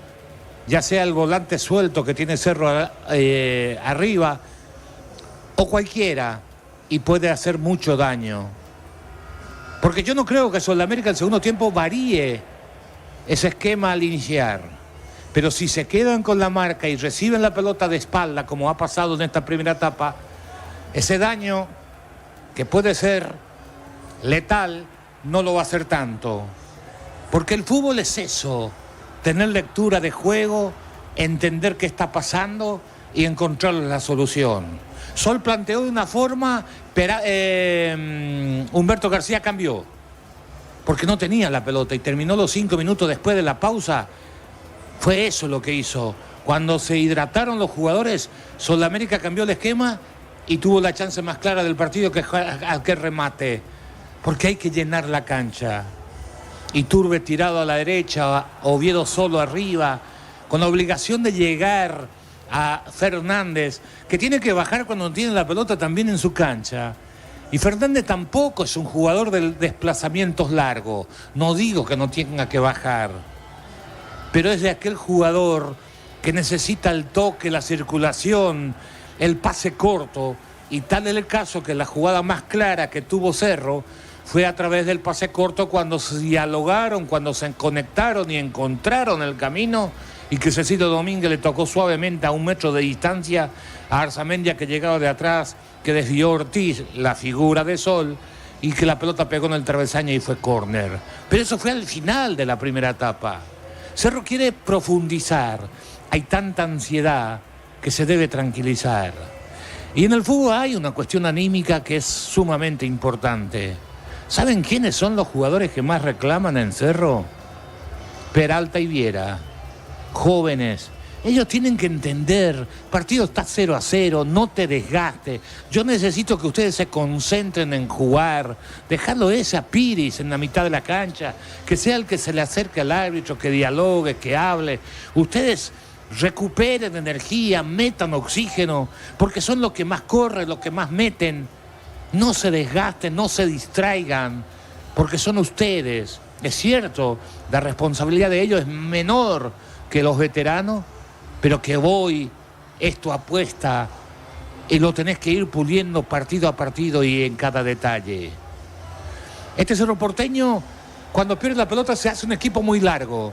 ya sea el volante suelto que tiene Cerro arriba, o cualquiera, y puede hacer mucho daño. Porque yo no creo que Soldamérica en el segundo tiempo varíe ese esquema al iniciar. Pero si se quedan con la marca y reciben la pelota de espalda, como ha pasado en esta primera etapa, ese daño, que puede ser letal, no lo va a hacer tanto. Porque el fútbol es eso, tener lectura de juego, entender qué está pasando y encontrar la solución. Sol planteó de una forma, pero Humberto García cambió, porque no tenía la pelota y terminó los 5 minutos después de la pausa. Fue eso lo que hizo. Cuando se hidrataron los jugadores, Soldamérica cambió el esquema y tuvo la chance más clara del partido que aquel remate, porque hay que llenar la cancha. Iturbe tirado a la derecha, Oviedo solo arriba, con la obligación de llegar a Fernández, que tiene que bajar cuando tiene la pelota también en su cancha. Y Fernández tampoco es un jugador de desplazamientos largos. No digo que no tenga que bajar, pero es de aquel jugador que necesita el toque, la circulación, el pase corto. Y tal es el caso que la jugada más clara que tuvo Cerro fue a través del pase corto, cuando se dialogaron, cuando se conectaron y encontraron el camino, y que Cecilio Domínguez le tocó suavemente a 1 metro de distancia a Arzamendia, que llegaba de atrás, que desvió Ortiz, la figura de Sol, y que la pelota pegó en el travesaño y fue córner. Pero eso fue al final de la primera etapa. Cerro quiere profundizar, hay tanta ansiedad que se debe tranquilizar. Y en el fútbol hay una cuestión anímica que es sumamente importante. ¿Saben quiénes son los jugadores que más reclaman en Cerro? Peralta y Viera, jóvenes. Ellos tienen que entender, el partido está 0-0, no te desgastes. Yo necesito que ustedes se concentren en jugar, dejarlo ese a Piris en la mitad de la cancha, que sea el que se le acerque al árbitro, que dialogue, que hable. Ustedes recuperen energía, metan oxígeno, porque son los que más corren, los que más meten. No se desgasten, no se distraigan, porque son ustedes. Es cierto, la responsabilidad de ellos es menor que los veteranos, pero que hoy esto apuesta y lo tenés que ir puliendo partido a partido y en cada detalle. Este Cerro Porteño, cuando pierde la pelota, se hace un equipo muy largo.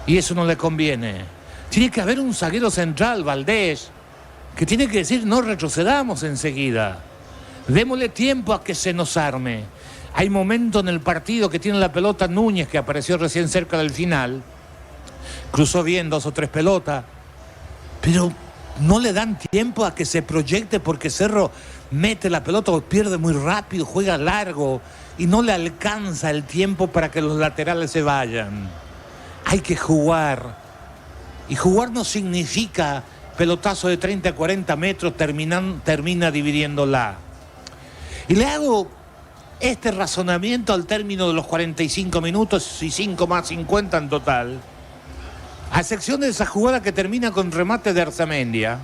Y eso no le conviene. Tiene que haber un zaguero central, Valdés, que tiene que decir: no retrocedamos enseguida. Démosle tiempo a que se nos arme. Hay momentos en el partido que tiene la pelota Núñez, que apareció recién cerca del final. Cruzó bien 2 o 3 pelotas. Pero no le dan tiempo a que se proyecte, porque Cerro mete la pelota o pierde muy rápido, juega largo y no le alcanza el tiempo para que los laterales se vayan. Hay que jugar. Y jugar no significa pelotazo de 30 a 40 metros, termina dividiéndola. Y le hago este razonamiento al término de los 45 minutos y 5 más 50 en total. A excepción de esa jugada que termina con remate de Arzamendia,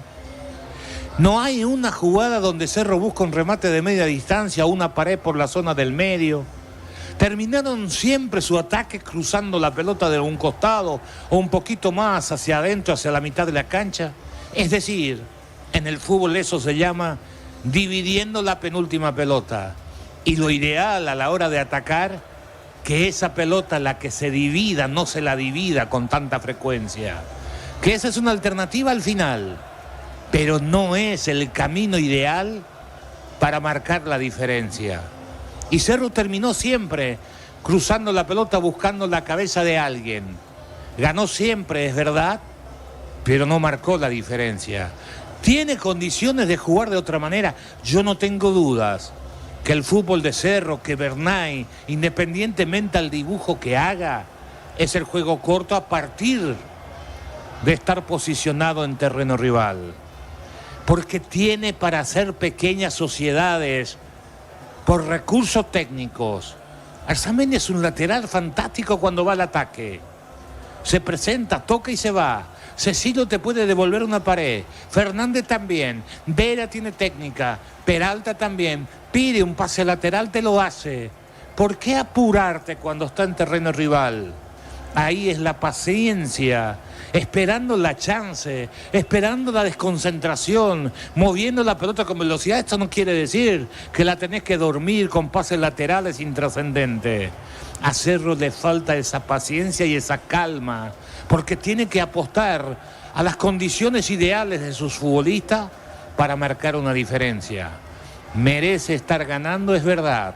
no hay una jugada donde Cerro busca un remate de media distancia o una pared por la zona del medio. Terminaron siempre su ataque cruzando la pelota de un costado o un poquito más hacia adentro, hacia la mitad de la cancha. Es decir, en el fútbol eso se llama dividiendo la penúltima pelota. Y lo ideal a la hora de atacar, que esa pelota, la que se divida, no se la divida con tanta frecuencia. Que esa es una alternativa al final, pero no es el camino ideal para marcar la diferencia. Y Cerro terminó siempre cruzando la pelota buscando la cabeza de alguien. Ganó siempre, es verdad, pero no marcó la diferencia. ¿Tiene condiciones de jugar de otra manera? Yo no tengo dudas que el fútbol de Cerro, que Bernay, independientemente al dibujo que haga, es el juego corto a partir de estar posicionado en terreno rival. Porque tiene para hacer pequeñas sociedades por recursos técnicos. Arzamendi es un lateral fantástico cuando va al ataque. Se presenta, toca y se va. Cecilio te puede devolver una pared. Fernández también. Vera tiene técnica. Peralta también. Pide un pase lateral, te lo hace. ¿Por qué apurarte cuando está en terreno rival? Ahí es la paciencia, esperando la chance, esperando la desconcentración, moviendo la pelota con velocidad. Esto no quiere decir que la tenés que dormir con pases laterales intrascendentes. A Cerro le falta esa paciencia y esa calma, porque tiene que apostar a las condiciones ideales de sus futbolistas para marcar una diferencia. Merece estar ganando, es verdad,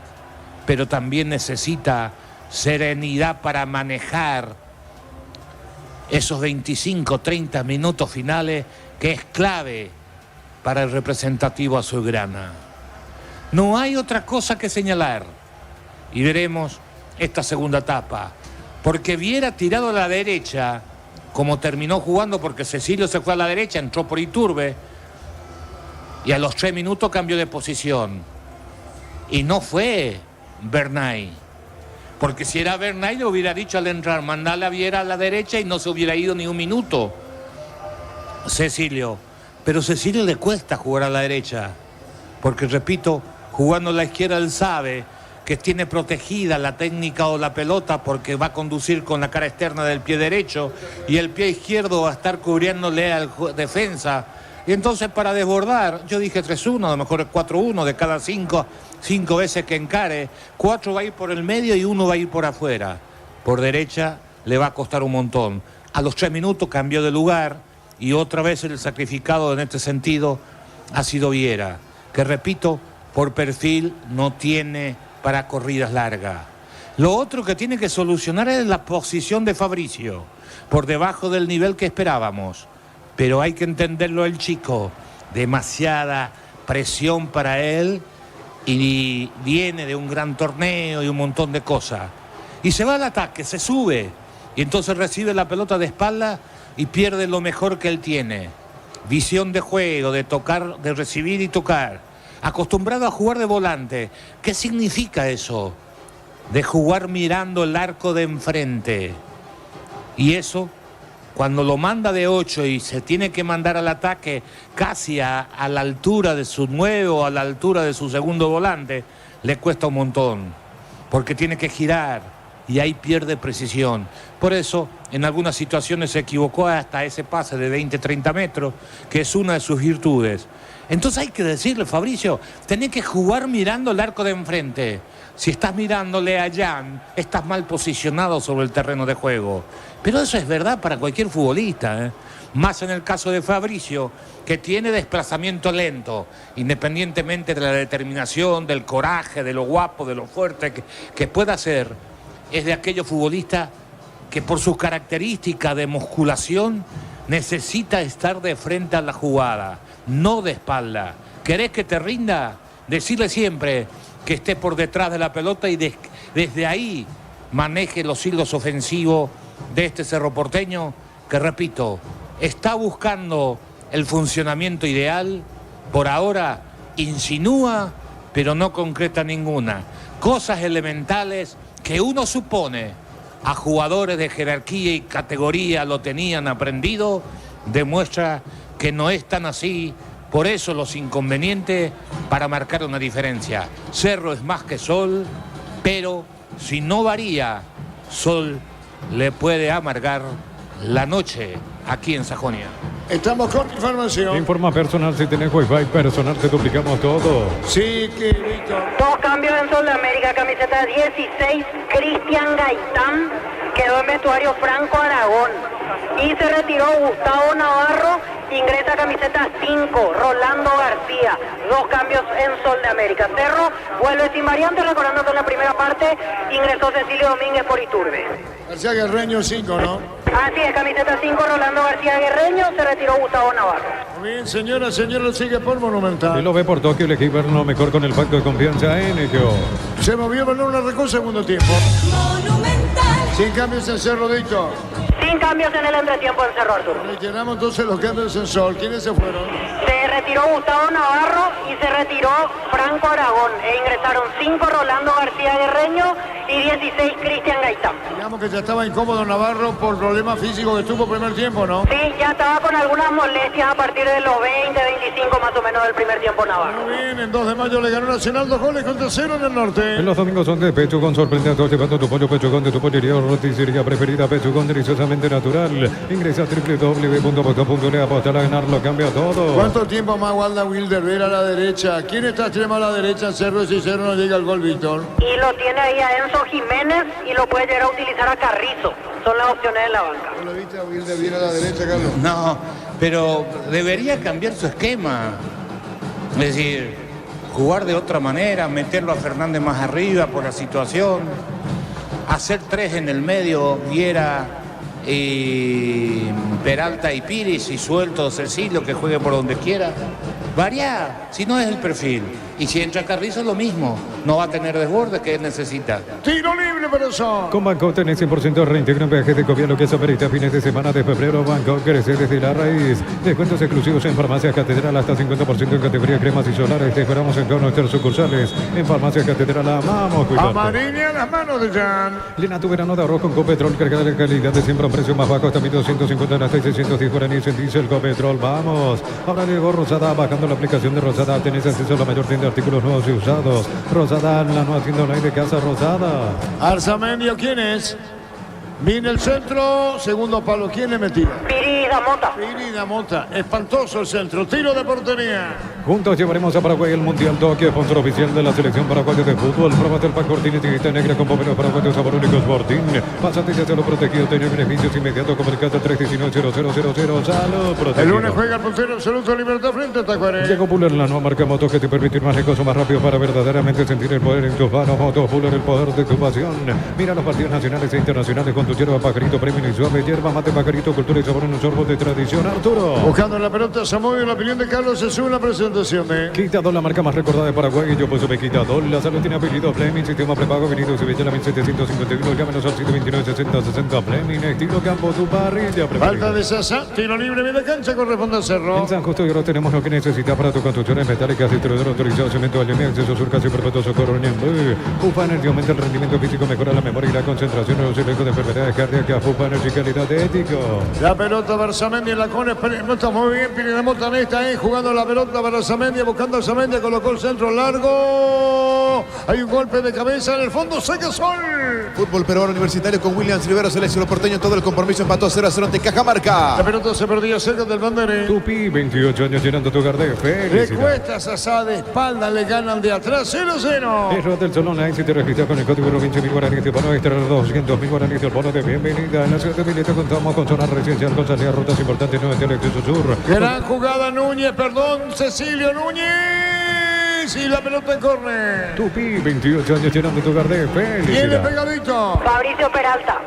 pero también necesita serenidad para manejar esos 25, 30 minutos finales, que es clave para el representativo azulgrana. No hay otra cosa que señalar. Y veremos esta segunda etapa. Porque Viera tirado a la derecha, como terminó jugando, porque Cecilio se fue a la derecha, entró por Iturbe, y a los 3 minutos cambió de posición. Y no fue Bernay. Porque si era Bernay, le hubiera dicho al entrar: mandale a Viera a la derecha, y no se hubiera ido ni un minuto Cecilio. Pero Cecilio le cuesta jugar a la derecha, porque, repito, jugando a la izquierda él sabe que tiene protegida la técnica o la pelota, porque va a conducir con la cara externa del pie derecho y el pie izquierdo va a estar cubriéndole al defensa. Y entonces, para desbordar, yo dije 3-1, a lo mejor es 4-1 de cada 5 veces que encare. 4 va a ir por el medio y 1 va a ir por afuera. Por derecha le va a costar un montón. A los 3 minutos cambió de lugar y otra vez el sacrificado en este sentido ha sido Viera, que, repito, por perfil no tiene para corridas largas. Lo otro que tiene que solucionar es la posición de Fabricio, por debajo del nivel que esperábamos. Pero hay que entenderlo el chico, demasiada presión para él y viene de un gran torneo y un montón de cosas. Y se va al ataque, se sube y entonces recibe la pelota de espalda y pierde lo mejor que él tiene. Visión de juego, de tocar, de recibir y tocar. Acostumbrado a jugar de volante. ¿Qué significa eso? De jugar mirando el arco de enfrente. Y eso, cuando lo manda de 8 y se tiene que mandar al ataque casi a la altura de su 9 o a la altura de su segundo volante, le cuesta un montón, porque tiene que girar y ahí pierde precisión. Por eso, en algunas situaciones se equivocó hasta ese pase de 20-30 metros, que es una de sus virtudes. Entonces hay que decirle, Fabricio, tenés que jugar mirando el arco de enfrente. Si estás mirándole a Jan, estás mal posicionado sobre el terreno de juego. Pero eso es verdad para cualquier futbolista, ¿eh? Más en el caso de Fabricio, que tiene desplazamiento lento, independientemente de la determinación, del coraje, de lo guapo, de lo fuerte que pueda ser, es de aquellos futbolistas que por sus características de musculación necesita estar de frente a la jugada, no de espalda. ¿Querés que te rinda? Decirle siempre que esté por detrás de la pelota y desde ahí maneje los hilos ofensivos de este Cerro Porteño, que repito, está buscando el funcionamiento ideal. Por ahora insinúa, pero no concreta ninguna. Cosas elementales que uno supone a jugadores de jerarquía y categoría lo tenían aprendido, demuestra que no es tan así. Por eso los inconvenientes para marcar una diferencia. Cerro es más que Sol, pero si no varía, Sol le puede amargar la noche aquí en Sajonia. Estamos con información. Informa personal, si tenés Wi-Fi personal te duplicamos todo. Sí, querido. 2 cambios en Sol de América, camiseta 16, Cristian Gaitán, quedó en vestuario Franco Aragón. Y se retiró Gustavo Navarro, ingresa camiseta 5, Rolando García. 2 cambios en Sol de América. Cerro vuelve sin variante, recordando que en la primera parte ingresó Cecilio Domínguez por Iturbe. García Guerreño 5, ¿no? Así es, camiseta 5, Rolando García Guerreño, se retiró Gustavo Navarro. Muy bien, señora, lo sigue por Monumental. Y lo ve por Tokio, el equipo lo mejor con el pacto de confianza en ello. Se movió Manuel Larracón segundo tiempo. Monumental. Sin cambios en Cerro, Dito. Sin cambios en el entretiempo en Cerro, Arturo. Reiteramos entonces los cambios en Sol. ¿Quiénes se fueron? Se retiró Gustavo Navarro y se retiró Franco Aragón. E ingresaron 5, Rolando García Guerreño y 16, Cristian Gaitán. Digamos que ya estaba incómodo Navarro por problemas físicos que tuvo primer tiempo, ¿no? Sí, ya estaba con algunas molestias a partir de los 20, 25 más o menos del primer tiempo Navarro. Muy bien, en 2 de mayo le ganó Nacional 2 goles contra 0 en el norte. En los domingos son de Pechugón, sorprende a todos llevando tu pollo Pechugón de tu pollería o roticería preferida. Pechugón, deliciosamente natural. Ingresa a www.boca.le, apostar a ganar, lo cambia todo. ¿Cuánto tiempo más guarda Wilder Vera a la derecha? ¿Quién está extremo a la derecha? Cerro, si Cerro no llega al gol, Víctor. Y lo tiene ahí a Enzo Jiménez y lo puede llegar a utilizar a Carrizo. Son las opciones en la banca. ¿No lo viste a Wilder Vera a la derecha, Carlos? No, pero debería cambiar su esquema. Es decir, jugar de otra manera, meterlo a Fernández más arriba por la situación, hacer 3 en el medio, Viera y Peralta y Piris, y suelto Cecilio que juegue por donde quiera. Variar, si no es el perfil. Y si entra Carrizo, lo mismo. No va a tener desborde que él necesita. Tiro libre para eso. Con Banco tenés 100% reintegro en viajes de Copia, lo que es Amerita, fines de semana de febrero. Banco crece desde la raíz. Descuentos exclusivos en Farmacia Catedral, hasta 50% en categoría cremas y solares. Te esperamos en todas nuestras sucursales. En Farmacia Catedral amamos cuidar. Amarilla las manos de Jan. Llena tu verano de arroz con Copetrol, cargada de calidad de siempre a un precio más bajo, hasta 1.250 hasta 610 guaraníes en diésel Copetrol. Vamos. Ahora llegó Rosada, bajando la aplicación de Rosada. Tenés acceso a la mayor tienda de artículos nuevos y usados. Rosada, la nueva tienda online de Casa Rosada. Arzamendio, ¿quién es? Viene el centro, segundo palo, ¿quién le metió? Pirida Mota. Pirida Mota, espantoso el centro, tiro de portería. Juntos llevaremos a Paraguay el Mundial Tokio, sponsor oficial de la selección paraguaya de fútbol. Pruébate el pack Fortín, etiqueta negra con bomberos paraguayos, sabor único Fortín. Pásate y hazlo protegido, tener beneficios inmediatos. Comunicate al 319-0000. Salud protegido. El lunes juega el puntero absoluto Libertad frente a Tacuaré. Llegó Puller, la nueva marca moto que te permite ir más lejos o más rápido para verdaderamente sentir el poder en tus manos. Moto Puller, el poder de tu pasión. Mira los partidos nacionales e internacionales con tu hierba Pajarito Premium y suave, hierba mate Pajarito, cultura y sabor en un sorbo de tradición. Arturo. Buscando la pelota, Samuel, la opinión de Carlos se sube la presentación de Quitador, la marca más recordada de Paraguay. Yo pues me Quitador. La salud tiene apellido Fleming, sistema prepago venido se veía la 1751. Llámenos al 729-60-60 Fleming. Estilo Campo, tu parrilla. Falta de Sasa, tiro libre, media cancha, corresponde al Cerro. En San Justo y ahora tenemos lo que necesitas para tus construcciones metálicas, distribuidor autorizado, cemento, alemán, acceso surcas y perpetuo socorro. Ufa Energy aumenta el rendimiento físico, mejora la memoria y la concentración en los riesgos de enfermedades cardíacas. Ufa Energy, calidad de ético. La pelota Barzamendi en la cone, no está muy bien, Pirina Mota está ahí jugando la pelota para Arzamendia, buscando a Arzamendia, colocó el centro largo. Hay un golpe de cabeza en el fondo, saca Sol. Fútbol peruano universitario con Williams Rivero, seleccionó porteño, todo el compromiso, empató 0-0 ante Cajamarca. La pelota se perdía cerca del banderín. Tupi, 28 años llenando tu hogar de Le felicidad. cuesta Sasá de espalda, le ganan de atrás, 0-0. El del Salón Line, si te registras con el código 20.000 guaraníes, te bono extra 200.000 guaraníes, el bono de bienvenida. En la ciudad de Villeta contamos con zona residencial, con salida rutas importantes, no en el sur. Gran jugada Núñez, perdón, Cecilio Núñez. Y la pelota en córner. Tupi, 28 años llenando tu hogar de Viene felicidad. pegadito. Fabricio Peralta.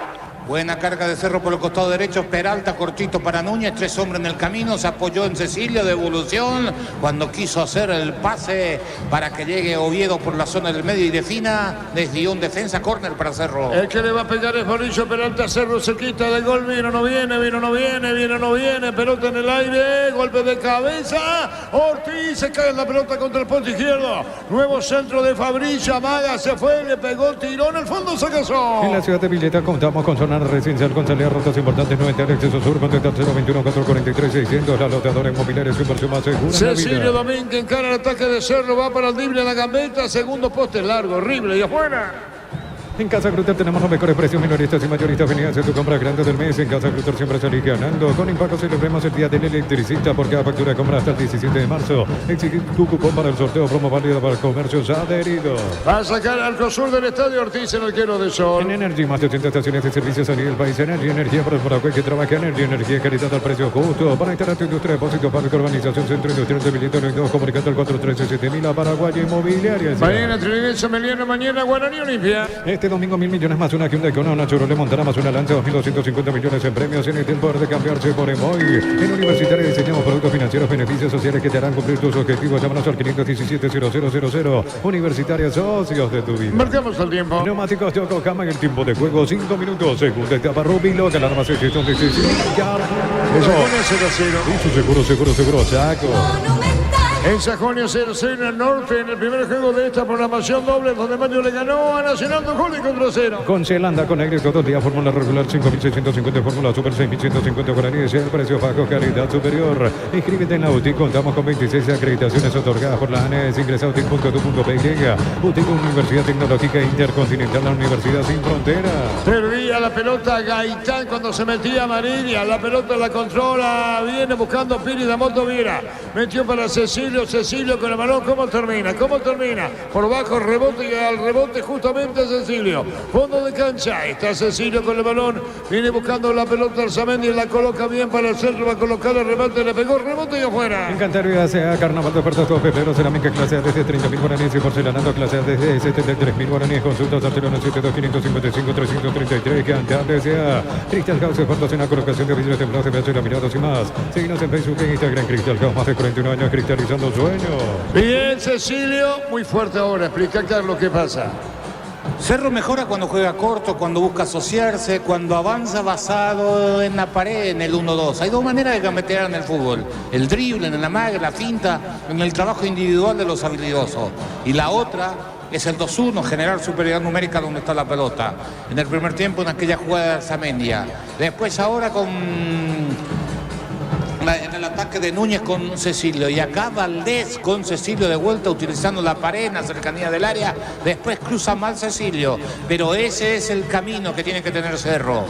Buena carga de Cerro por el costado derecho, Peralta cortito para Núñez, 3 hombres en el camino, se apoyó en Cecilio, devolución, cuando quiso hacer el pase para que llegue Oviedo por la zona del medio y defina, desvió un defensa, córner para Cerro. El que le va a pegar es Fabricio Peralta, Cerro se quita del gol, vino, no viene, pelota en el aire, golpe de cabeza, Ortiz se cae en la pelota contra el poste izquierdo, nuevo centro de Fabricio, amaga, se fue, le pegó, tiró en el fondo, se casó. En la ciudad de Villeta contamos con zona residencial, con salida rutas importantes, 90 al exceso sur, contacto 021 443 600, la lotadora inmobiliaria es inversión más segura. Cecilio Domínguez encara el ataque de Cerro, va para el drible en la gambeta, segundo poste largo, horrible y afuera. En Casa Grutter tenemos los mejores precios minoristas y mayoristas. Vení a hacer tu compra grande del mes. En Casa Grutter siempre salís ganando. Con Impaco celebremos el día del electricista por cada factura de compra hasta el 17 de marzo. Exigir tu cupón para el sorteo, promo válido para comercios adheridos. Va a sacar al Arcosur del Estadio Ortiz en el Quiero de Sol. En Energy, más de 80 estaciones de servicios a nivel país. Energía para el Paraguay que trabaja en energía, calidad al precio justo. Para instalar tu industria, depósito, fábrica, urbanización, centro industrial de Villeta, 92, comunicando al 413-7000 a Paraguay Inmobiliaria. Mañana Trinidad, Meliano, mañana Guaraní Olimpia. Este domingo 1.000 millones más una Hyundai Kona, una Chevrolet Montana más una Lanza, 2.250 millones en premios. En el tiempo de cambiarse por Emoy. En Universitario diseñamos productos financieros, beneficios sociales que te harán cumplir tus objetivos. Llámanos al 517-0000. Universitaria, socios de tu vida. Marcamos el tiempo. Neumáticos Yokohama en el tiempo de juego, 5 minutos. Segunda etapa, Rubilo, que la arma se gestión de Cecilia. Y su seguro, Chaco. En Sajonia 0-0 en el norte, en el primer juego de esta programación doble, donde Mario le ganó a Nacional 2 goles contra 0. Con Zelanda, con Aire, todos los días, fórmula regular 5.650, fórmula super 6.150 guaraníes, el precio bajo, calidad superior. Inscríbete en la UTIC, contamos con 26 acreditaciones otorgadas por la ANES. Ingresa a UTIC.edu.py. UTIC, Universidad Tecnológica Intercontinental, la Universidad Sin Fronteras. Perdía la pelota Gaitán cuando se metía Marilia, la pelota la controla, viene buscando Piri de Moto Viera, metió para Cecilio con el balón, ¿cómo termina? Por bajo rebote y al rebote justamente Cecilio, fondo de cancha, está Cecilio con el balón, viene buscando la pelota Arzamendi, la coloca bien para el centro, va a colocar el remate, le pegó rebote y afuera. En Cantabria sea Carnaval de ofertas todo febrero, cerámica clase A desde 30.000 guaraníes y porcelanato clase A desde 73.000 guaraníes, consultas al 0972555-333, Cantabria sea Crystal House, ofertas en la colocación de vidrios templados, de laminados y más. Síguenos en Facebook e Instagram, Crystal House, más de 41 años cristalizando sueños. Bien, Cecilio, muy fuerte ahora, explica Carlos qué pasa. Cerro mejora cuando juega corto, cuando busca asociarse, cuando avanza basado en la pared, en el 1-2. Hay dos maneras de gambetear en el fútbol. El drible, en la magra, la finta, en el trabajo individual de los habilidosos. Y la otra es el 2-1, generar superioridad numérica donde está la pelota. En el primer tiempo, en aquella jugada de Arzamendia. Después ahora en el ataque de Núñez con Cecilio, y acá Valdés con Cecilio de vuelta utilizando la pared en la cercanía del área, después cruza mal Cecilio, pero ese es el camino que tiene que tener Cerro.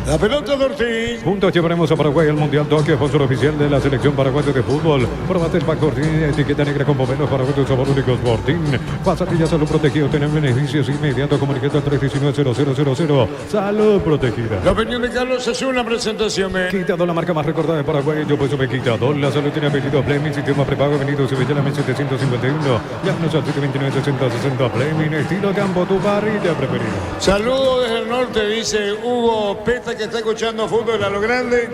La pelota de Ortiz. Juntos llevaremos a Paraguay al Mundial Tokio, sponsor oficial de la selección paraguaya de fútbol. Probate el pack Ortiz, etiqueta negra con pomelos para tu sabor único Sporting. Pasatilla Salud Protegido, tener beneficios inmediatos, comunicando al 319-0000. Salud Protegida. La opinión de Carlos es una presentación. Quitado, la marca más recordada de Paraguay, yo pues me he quitado. La salud tiene apellido Fleming, sistema prepago, venido Sevilla, 1751. Llámanos al 729-6060 Fleming, estilo campo, tu parrilla preferida. Saludos desde el norte, dice Hugo Peta, que está escuchando fútbol a lo grande.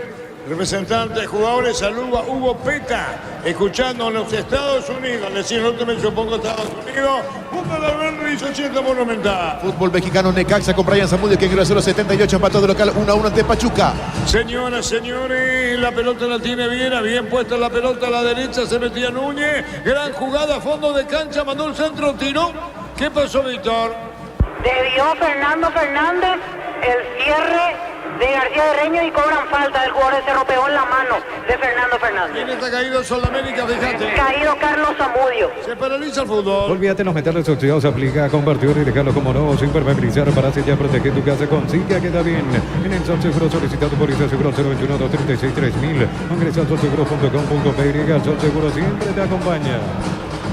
Representante de jugadores, saluda a Hugo Peta, escuchando en los Estados Unidos. Es decir, no te me supongo Estados Unidos. Fútbol al grande, 80 Monumental. Fútbol mexicano, Necaxa con Brian Zamudio, que ingresó a los 78, empató de local 1-1 ante Pachuca. Señoras, señores, la pelota la tiene bien puesta la pelota a la derecha, se metía Núñez. Gran jugada, fondo de cancha, mandó el centro, tiró. ¿Qué pasó, Víctor? Debió Fernando Fernández el cierre de García de Reño y cobran falta del jugador de Cerro, pegó en la mano de Fernando Fernández. ¿Quién está caído en Sudamérica? Fíjate. Caído Carlos Zamudio. Se paraliza el fútbol. Olvídate los metales oxidados, aplica, convertir y dejarlo como nuevo, sin permeabilizar, para sellar, proteger tu casa con Silca, queda bien. En el Sol Seguro solicitado por Isa Seguro 021-236-3000. Ingresa a solseguro.com.py. El Sol Seguro siempre te acompaña.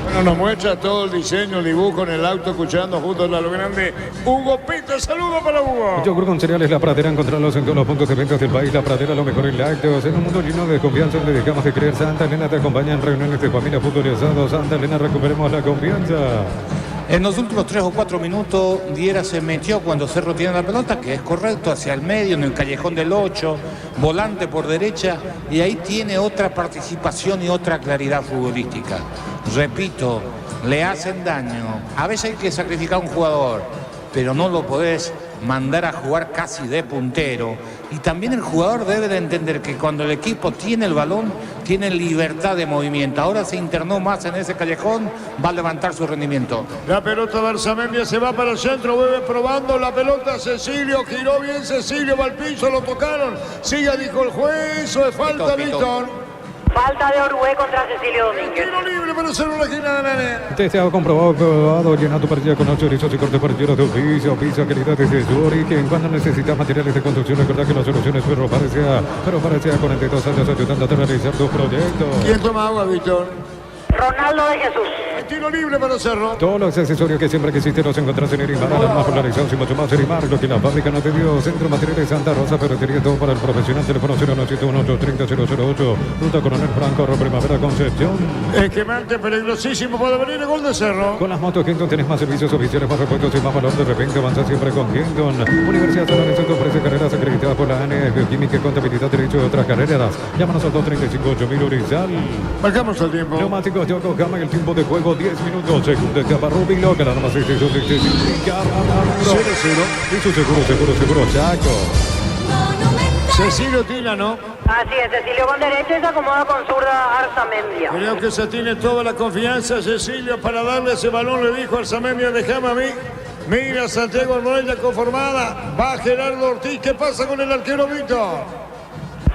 Bueno, nos muestra todo el diseño, el dibujo en el auto, escuchando juntos a lo grande. Hugo Pita, saludo para Hugo. Yogur con cereales La Pradera, encontrarlos en todos los puntos de ventas del país. La Pradera, lo mejor en lácteos. En un mundo lleno de confianza, donde dejamos de creer. Santa Elena te acompaña en reuniones de familia, fútbol y asado. Santa Elena, recuperemos la confianza. En los últimos 3 o 4 minutos, Viera se metió cuando Cerro tiene la pelota, que es correcto, hacia el medio, en el callejón del 8, volante por derecha, y ahí tiene otra participación y otra claridad futbolística. Repito, le hacen daño. A veces hay que sacrificar a un jugador, pero no lo podés mandar a jugar casi de puntero. Y también el jugador debe de entender que cuando el equipo tiene el balón, tiene libertad de movimiento. Ahora se internó más en ese callejón, va a levantar su rendimiento. La pelota de Arzamendia se va para el centro, vuelve probando la pelota Cecilio, giró bien Cecilio, va al piso, lo tocaron. Siga, dijo el juez, eso es falta, Víctor. Falta de Orué contra Cecilio Domínguez. Tiro libre para hacer una esquina de Nene. Testeado, comprobado, llena tu partida con 8 erizos y cortes partidos de piso, calidad de Yuri, que cuando necesitas materiales de construcción, recuerda que la solución es Ferro Parecea 42 años ayudándote a realizar tus proyectos. ¿Quién toma agua, Víctor? Ronaldo de Jesús. Tiro libre para Cerro. Todos los accesorios que siempre quisiste los encontrás en Erimar, los más polarizados y mucho más Erimar, lo que la fábrica no te dio. Centro Materiales Santa Rosa, ferretería, todo para el profesional. Teléfono 0918-30-008. Ruta Coronel Franco, Primavera, Concepción. Esquemante peligrosísimo, puede venir el gol de Cerro. Con las motos Kenton tenés más servicios oficiales, más repuestos y más valor. De repente avanza siempre con Kenton. Universidad San Lorenzo te ofrece carreras acreditadas por la ANE, Bioquímica, Contabilidad, Derecho y otras carreras. Llámanos al 235-8000 Urizal. Marcamos el tiempo. Neumáticos Yokohama, el tiempo de juego 10 minutos. Segunda etapa, Rubilo, que la norma 6 0-0. Y su seguro, Chaco. Cecilio tira, ¿no? Así es, Cecilio con derecha y se acomoda con zurda Arzamendia. Creo que se tiene toda la confianza Cecilio para darle ese balón, le dijo Arzamendia, déjame a mí. Mira Santiago Arnoella conformada, va Gerardo Ortiz, ¿qué pasa con el arquero Víctor?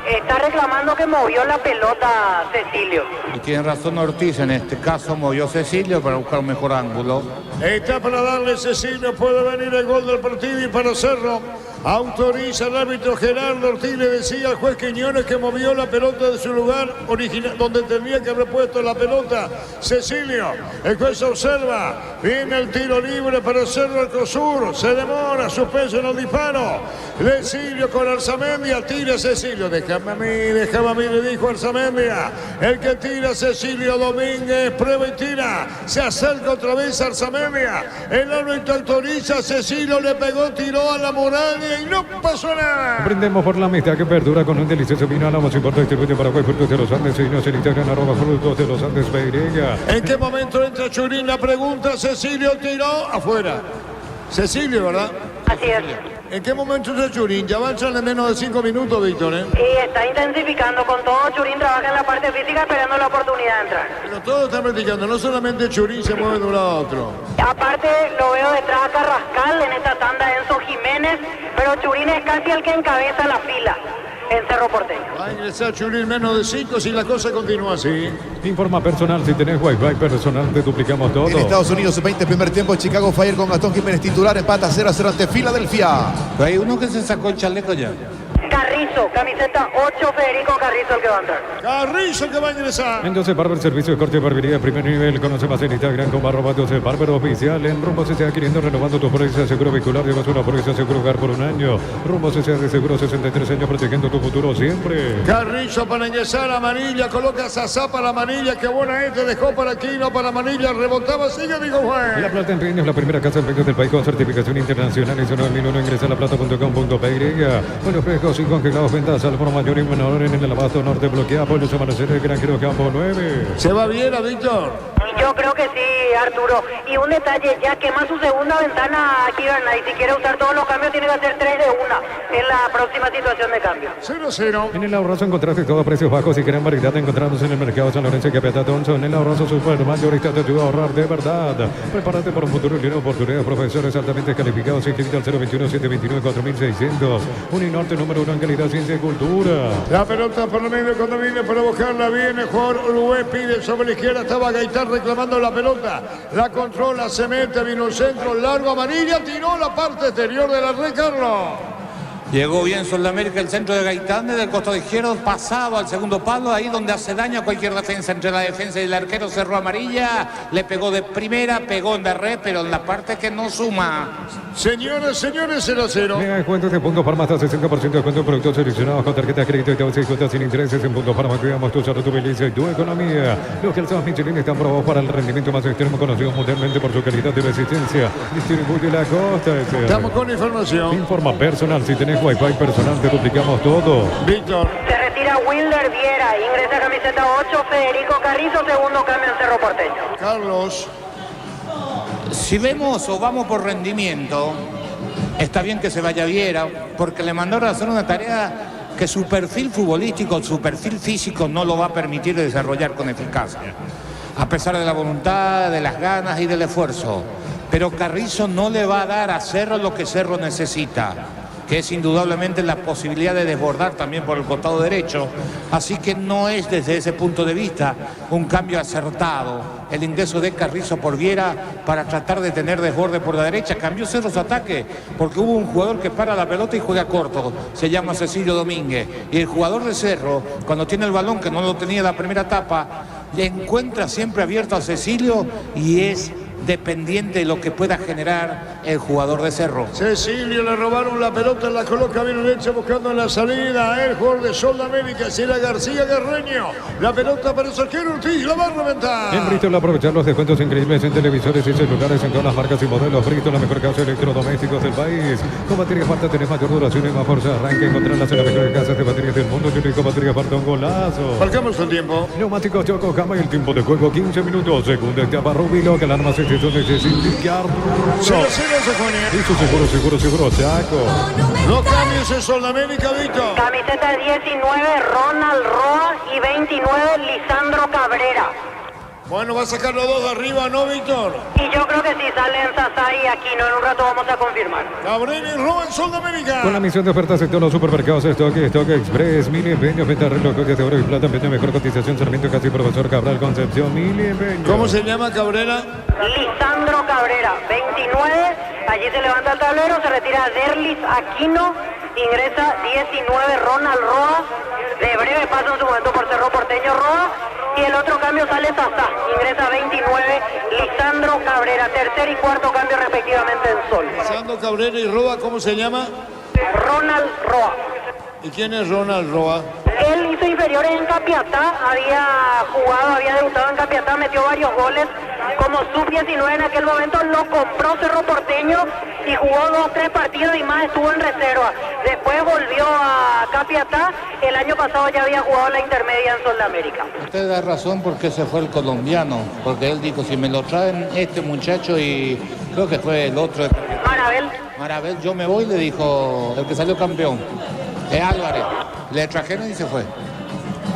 Está reclamando que movió la pelota Cecilio. Y tiene razón Ortiz, en este caso movió Cecilio para buscar un mejor ángulo. Está para darle Cecilio, puede venir el gol del partido y para Cerro. Autoriza el árbitro Gerardo Ortiz, le decía al juez Quiñones que movió la pelota de su lugar original, donde tenía que haber puesto la pelota Cecilio. El juez observa, viene el tiro libre para Cerro Alcosur, se demora, suspenso en el disparo. Cecilio con Arzamendia, tira Cecilio, déjame a mí, le dijo Arzamendia. El que tira Cecilio Domínguez, prueba y tira, se acerca otra vez a Arzamendia. El árbitro autoriza, Cecilio le pegó, tiró a la muralla y no pasó nada. Brindemos por la amistad que perdura con un delicioso vino. Hablamos importa distribuye Paraguay, Frutos de los Andes. Y nos en Instagram, @Frutos de los Andes, Peirega. ¿En qué momento entra Churín? La pregunta, Cecilio tiró afuera. Cecilio, ¿verdad? Así es. ¿En qué momento entra Churín? Ya avanzan en menos de 5 minutos, Víctor, ¿eh? Y está intensificando con todo. Churín trabaja en la parte física esperando la oportunidad de entrar. Pero todos están practicando, no solamente Churín se mueve de un lado a otro. Aparte lo veo detrás a Carrascal en esta tanda Enzo Jiménez, pero Churín es casi el que encabeza la fila en Cerro Porteño. Va a ingresar Churín menos de 5 si la cosa continúa así. Informa personal, si tenés Wi-Fi personal, te duplicamos todo. En Estados Unidos, 20 primer tiempo, Chicago Fire con Gastón Jiménez titular, empata 0-0 ante Filadelfia. Hay uno que se sacó el chaleco ya. Carrizo, camiseta 8, Federico Carrizo el que va a entrar. Carrizo que va a ingresar. Entonces, Barber, servicio de corte y barbería de primer nivel. Conoce más en Instagram como @12 Barber Oficial. En Rumbo CCA adquiriendo, renovando tu póliza de seguro vehicular. Llevas una póliza de seguro hogar por un año. Rumbo CCA de seguro 63 años, protegiendo tu futuro siempre. Carrizo para ingresar a Manilla, coloca Sasá para Manilla, que buena dejó para Aquino, para Manilla, rebotaba, sigue, digo, juez. La Plata en Peñas, la primera casa de empeños del país con certificación internacional. ISO 9001, ingresa a laplata.com.py. Buenos frescos, congelados, ventas al por mayor y menor en el abasto norte, bloquea Pollos Amaneceres, Granjero Campo 9. Se va bien a Víctor. Yo creo que sí, Arturo. Y un detalle, ya quema su segunda ventana aquí, Bernay. Si quiere usar todos los cambios, tiene que hacer 3 de 1 en la próxima situación de cambio. 0-0. En el ahorroso encontraste todo a precios bajos y gran variedad de encontrarnos en el mercado San Lorenzo y Capeta Thompson. En el ahorroso super mayorista te ayuda a ahorrar de verdad. Prepárate para un futuro lleno de oportunidades. Profesores altamente calificados. Inscrito al 021-729-4600. Uninorte número 1 en calidad, ciencia y cultura. La pelota por lo medio cuando viene para buscarla. Viene el jugador Uruguay, pide sobre la izquierda. Estaba Gaitán reclamando la pelota. La controla, se mete, vino el centro, largo, amarilla. Tiró la parte exterior de la red, Carlos. Llegó bien Sudamérica, el centro de Gaitán desde el costado izquierdo, pasado al segundo palo, ahí donde hace daño a cualquier defensa. Entre la defensa y el arquero cerró amarilla, le pegó de primera, pegó en la red, pero en la parte que no suma. Señores, 0-0. Mega descuentos de Punto Farma hasta 60% de descuento en productos seleccionados con tarjeta de crédito y todo 6 cuotas sin intereses. En Punto Farma cuidamos tu salud, tu belleza y tu economía. Los calzados Michelin están probados para el rendimiento más extremo, conocidos mundialmente por su calidad y resistencia. Distribuye la costa. Estamos con información. Informa personal, si tenés Wi-Fi personal te duplicamos todo. Víctor. Se retira Wilder Viera, ingresa camiseta 8, Federico Carrizo, segundo cambio en Cerro Porteño. Carlos. Si vemos o vamos por rendimiento, está bien que se vaya Viera, porque le mandaron a hacer una tarea que su perfil futbolístico, su perfil físico no lo va a permitir desarrollar con eficacia. A pesar de la voluntad, de las ganas y del esfuerzo. Pero Carrizo no le va a dar a Cerro lo que Cerro necesita, que es indudablemente la posibilidad de desbordar también por el costado derecho. Así que no es desde ese punto de vista un cambio acertado el ingreso de Carrizo por Viera para tratar de tener desborde por la derecha. Cambió Cerro su ataque porque hubo un jugador que para la pelota y juega corto, se llama Cecilio Domínguez, y el jugador de Cerro, cuando tiene el balón, que no lo tenía en la primera etapa, le encuentra siempre abierto a Cecilio y es dependiente de lo que pueda generar el jugador de Cerro. Cecilio, le robaron la pelota, la coloca bien derecha buscando en la salida. El jugador de Sudamérica, será García Guerreño. La pelota para el arquero Ortiz, la va a reventar. En Bristol aprovechar los descuentos increíbles en televisores y celulares en todas las marcas y modelos. Bristol, la mejor casa de electrodomésticos del país. Con baterías Falta tenés mayor duración y más fuerza. Arranque, encontrarlas en las mejores casas de baterías del mundo. Yo digo baterías Falta, un golazo. Marcamos el tiempo. Neumáticos Yokohama y el tiempo de juego 15 minutos. Segunda etapa Rubilo, que el arma se necesita indicar. 0-0 se pone. Listo, seguro, Chaco. Los cambios en Sudamérica, Víctor. Camiseta 19, Ronald Roa, y 29, Lisandro Cabrera. Bueno, va a sacar los dos de arriba, ¿no, Víctor? Y yo creo que si salen Sasá y Aquino, en un rato vamos a confirmar. Cabrera y Roa en Sudamérica. Con la misión de ofertas en todos los supermercados, Stock Express, Mil Empeños, venta reloj, joyas de oro y plata, venta mejor cotización, Sarmiento, casi Profesor Cabral, Concepción, Mil Empeños. ¿Cómo se llama Cabrera? Lisandro Cabrera, 29, allí se levanta el tablero, se retira Derlis Aquino, ingresa 19, Ronald Roa, de breve paso en su momento por Cerro Porteño Roa, y el otro cambio sale Sasá, ingresa 29, Lisandro Cabrera, tercer y cuarto cambio respectivamente en Sol. Lisandro Cabrera y Roa, ¿cómo se llama? Ronald Roa. ¿Y quién es Ronald Roa? Él hizo inferiores en Capiatá, había debutado en Capiatá, metió varios goles como sub-19 en aquel momento, lo compró Cerro Porteño y jugó 2-3 partidos y más estuvo en reserva. Después volvió a Capiatá, el año pasado ya había jugado la intermedia en Sudamérica. Usted da razón porque se fue el colombiano, porque él dijo, si me lo traen este muchacho y creo que fue el otro. Marabel, yo me voy, le dijo el que salió campeón. Álvarez, le trajeron y se fue.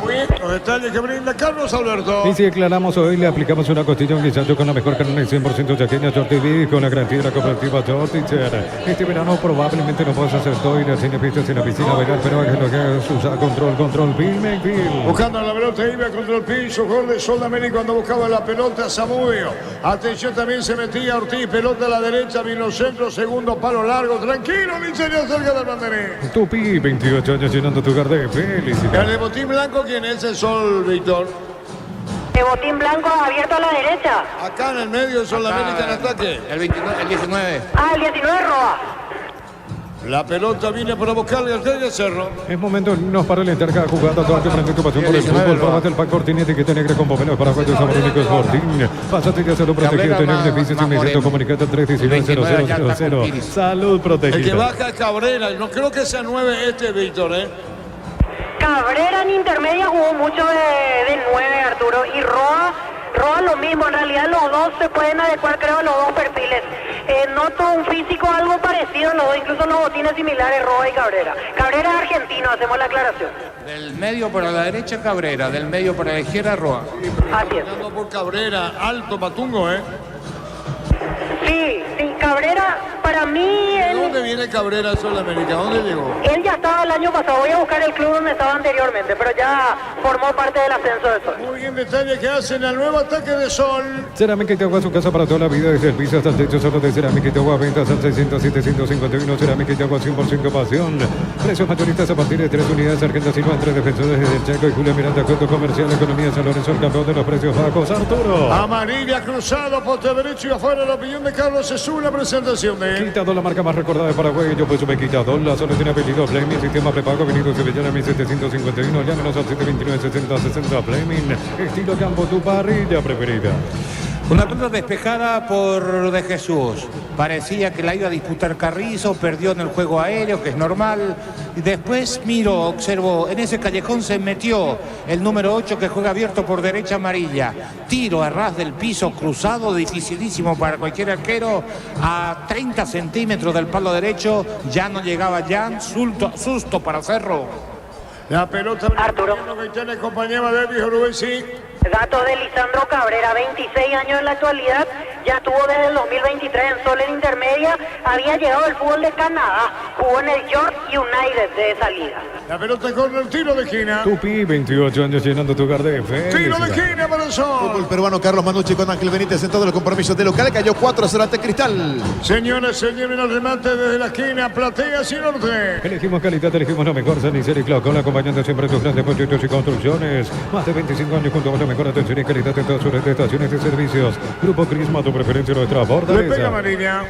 Muy bien, los detalles que brinda Carlos Alberto. Y si declaramos hoy, le aplicamos una costilla a un guisacho con la mejor carne 100% chaqueña Tortiví, con la garantía de la cooperativa Torticher. Este verano probablemente no puedas hacer todo, ir al cine, pistas en la piscina, bailar, pero que lo que hagas, usar control, Pil. Buscando la pelota, iba contra el piso, gol de Sudamérica cuando buscaba la pelota Zamudio. Atención, también se metía Ortiz, pelota a la derecha, vino centro, segundo palo largo, tranquilo, Miseria cerca del banderín. Tupi, 28 años llenando tu hogar de felicidad. El de botín blanco, ¿quién es el Sol, Víctor? De botín blanco abierto a la derecha. Acá en el medio de Sudamérica en ataque. El 19. El 19 Roa. La pelota viene para buscarle al de Cerro. Es momento nos para alentar cada jugada, toda tu frente tu pasión por el fútbol. Probate el pack Fortín, etiqueta negra con pomelos para juegos sabor únicos Fortín. Pásate ya salud protegido, tener beneficios inmediatos, comunicate al 319-0000. Salud protegida. El que baja es Cabrera, no creo que sea 9 Víctor, Cabrera en intermedia jugó mucho de 9, Arturo, y Roa lo mismo. En realidad los dos se pueden adecuar, creo, a los dos perfiles. Noto un físico algo parecido, los dos, incluso los botines similares, Roa y Cabrera. Cabrera es argentino, hacemos la aclaración. Del medio para la derecha Cabrera, del medio para la izquierda Roa. Así es. Por Cabrera, alto Matungo, Sí, Cabrera, para mí... ¿De dónde viene Cabrera a Sudamérica? ¿Dónde llegó? Él ya estaba el año pasado, voy a buscar el club donde estaba anteriormente, pero ya formó parte del ascenso de Sol. Muy bien, detalle que hacen al nuevo ataque de Sol. Cerámica Itagua, su casa para toda la vida, desde el piso hasta el techo, solo de Cerámica Itagua, ventas al 600-751, Cerámica Itagua 100% pasión. Precios mayoristas a partir de 3 unidades, Sargento Silva, entre defensores desde el Chaco y Julio Miranda, Cuento Comercial, Economía, San Lorenzo, el campeón de los precios bajos, Arturo. Amarilla, cruzado, poste derecho y afuera, la opinión de Carlos es una presentación de... Quitador, la marca más recordada de Paraguay, yo pues me Quitador, la zona tiene apellido Fleming, sistema prepago, venido Sevillana 1751, llámenos al 729-60-60 Fleming, estilo campo, tu parrilla preferida. Una pelota despejada por De Jesús. Parecía que la iba a disputar Carrizo, perdió en el juego aéreo, que es normal. Y después miro, observo, en ese callejón se metió el número 8 que juega abierto por derecha amarilla. Tiro a ras del piso cruzado, dificilísimo para cualquier arquero. A 30 centímetros del palo derecho, ya no llegaba Jan, susto para Cerro. La pelota Arturo. Que le acompañaba David Uruguay. Datos de Lisandro Cabrera, 26 años en la actualidad, ya estuvo desde el 2023 en Sol en intermedia, había llegado del fútbol de Canadá, jugó en el York United de salida. La pelota con el tiro de esquina. Tupi, 28 años llenando tu hogar de fe. Tiro de esquina para el Sol. Fútbol peruano, Carlos Manucci con Ángel Benítez en todos los compromisos de local, cayó 4-0 ante Cristal. Señores, se lleven el remate desde la esquina, Platea hacia el norte. Elegimos calidad, elegimos lo mejor, San Isidro y Clau, acompañando siempre tus grandes proyectos y construcciones. Más de 25 años junto a la mejor atención y calidad en todas sus estaciones de servicios. Grupo Crisma, tu preferencia, nuestra fortaleza.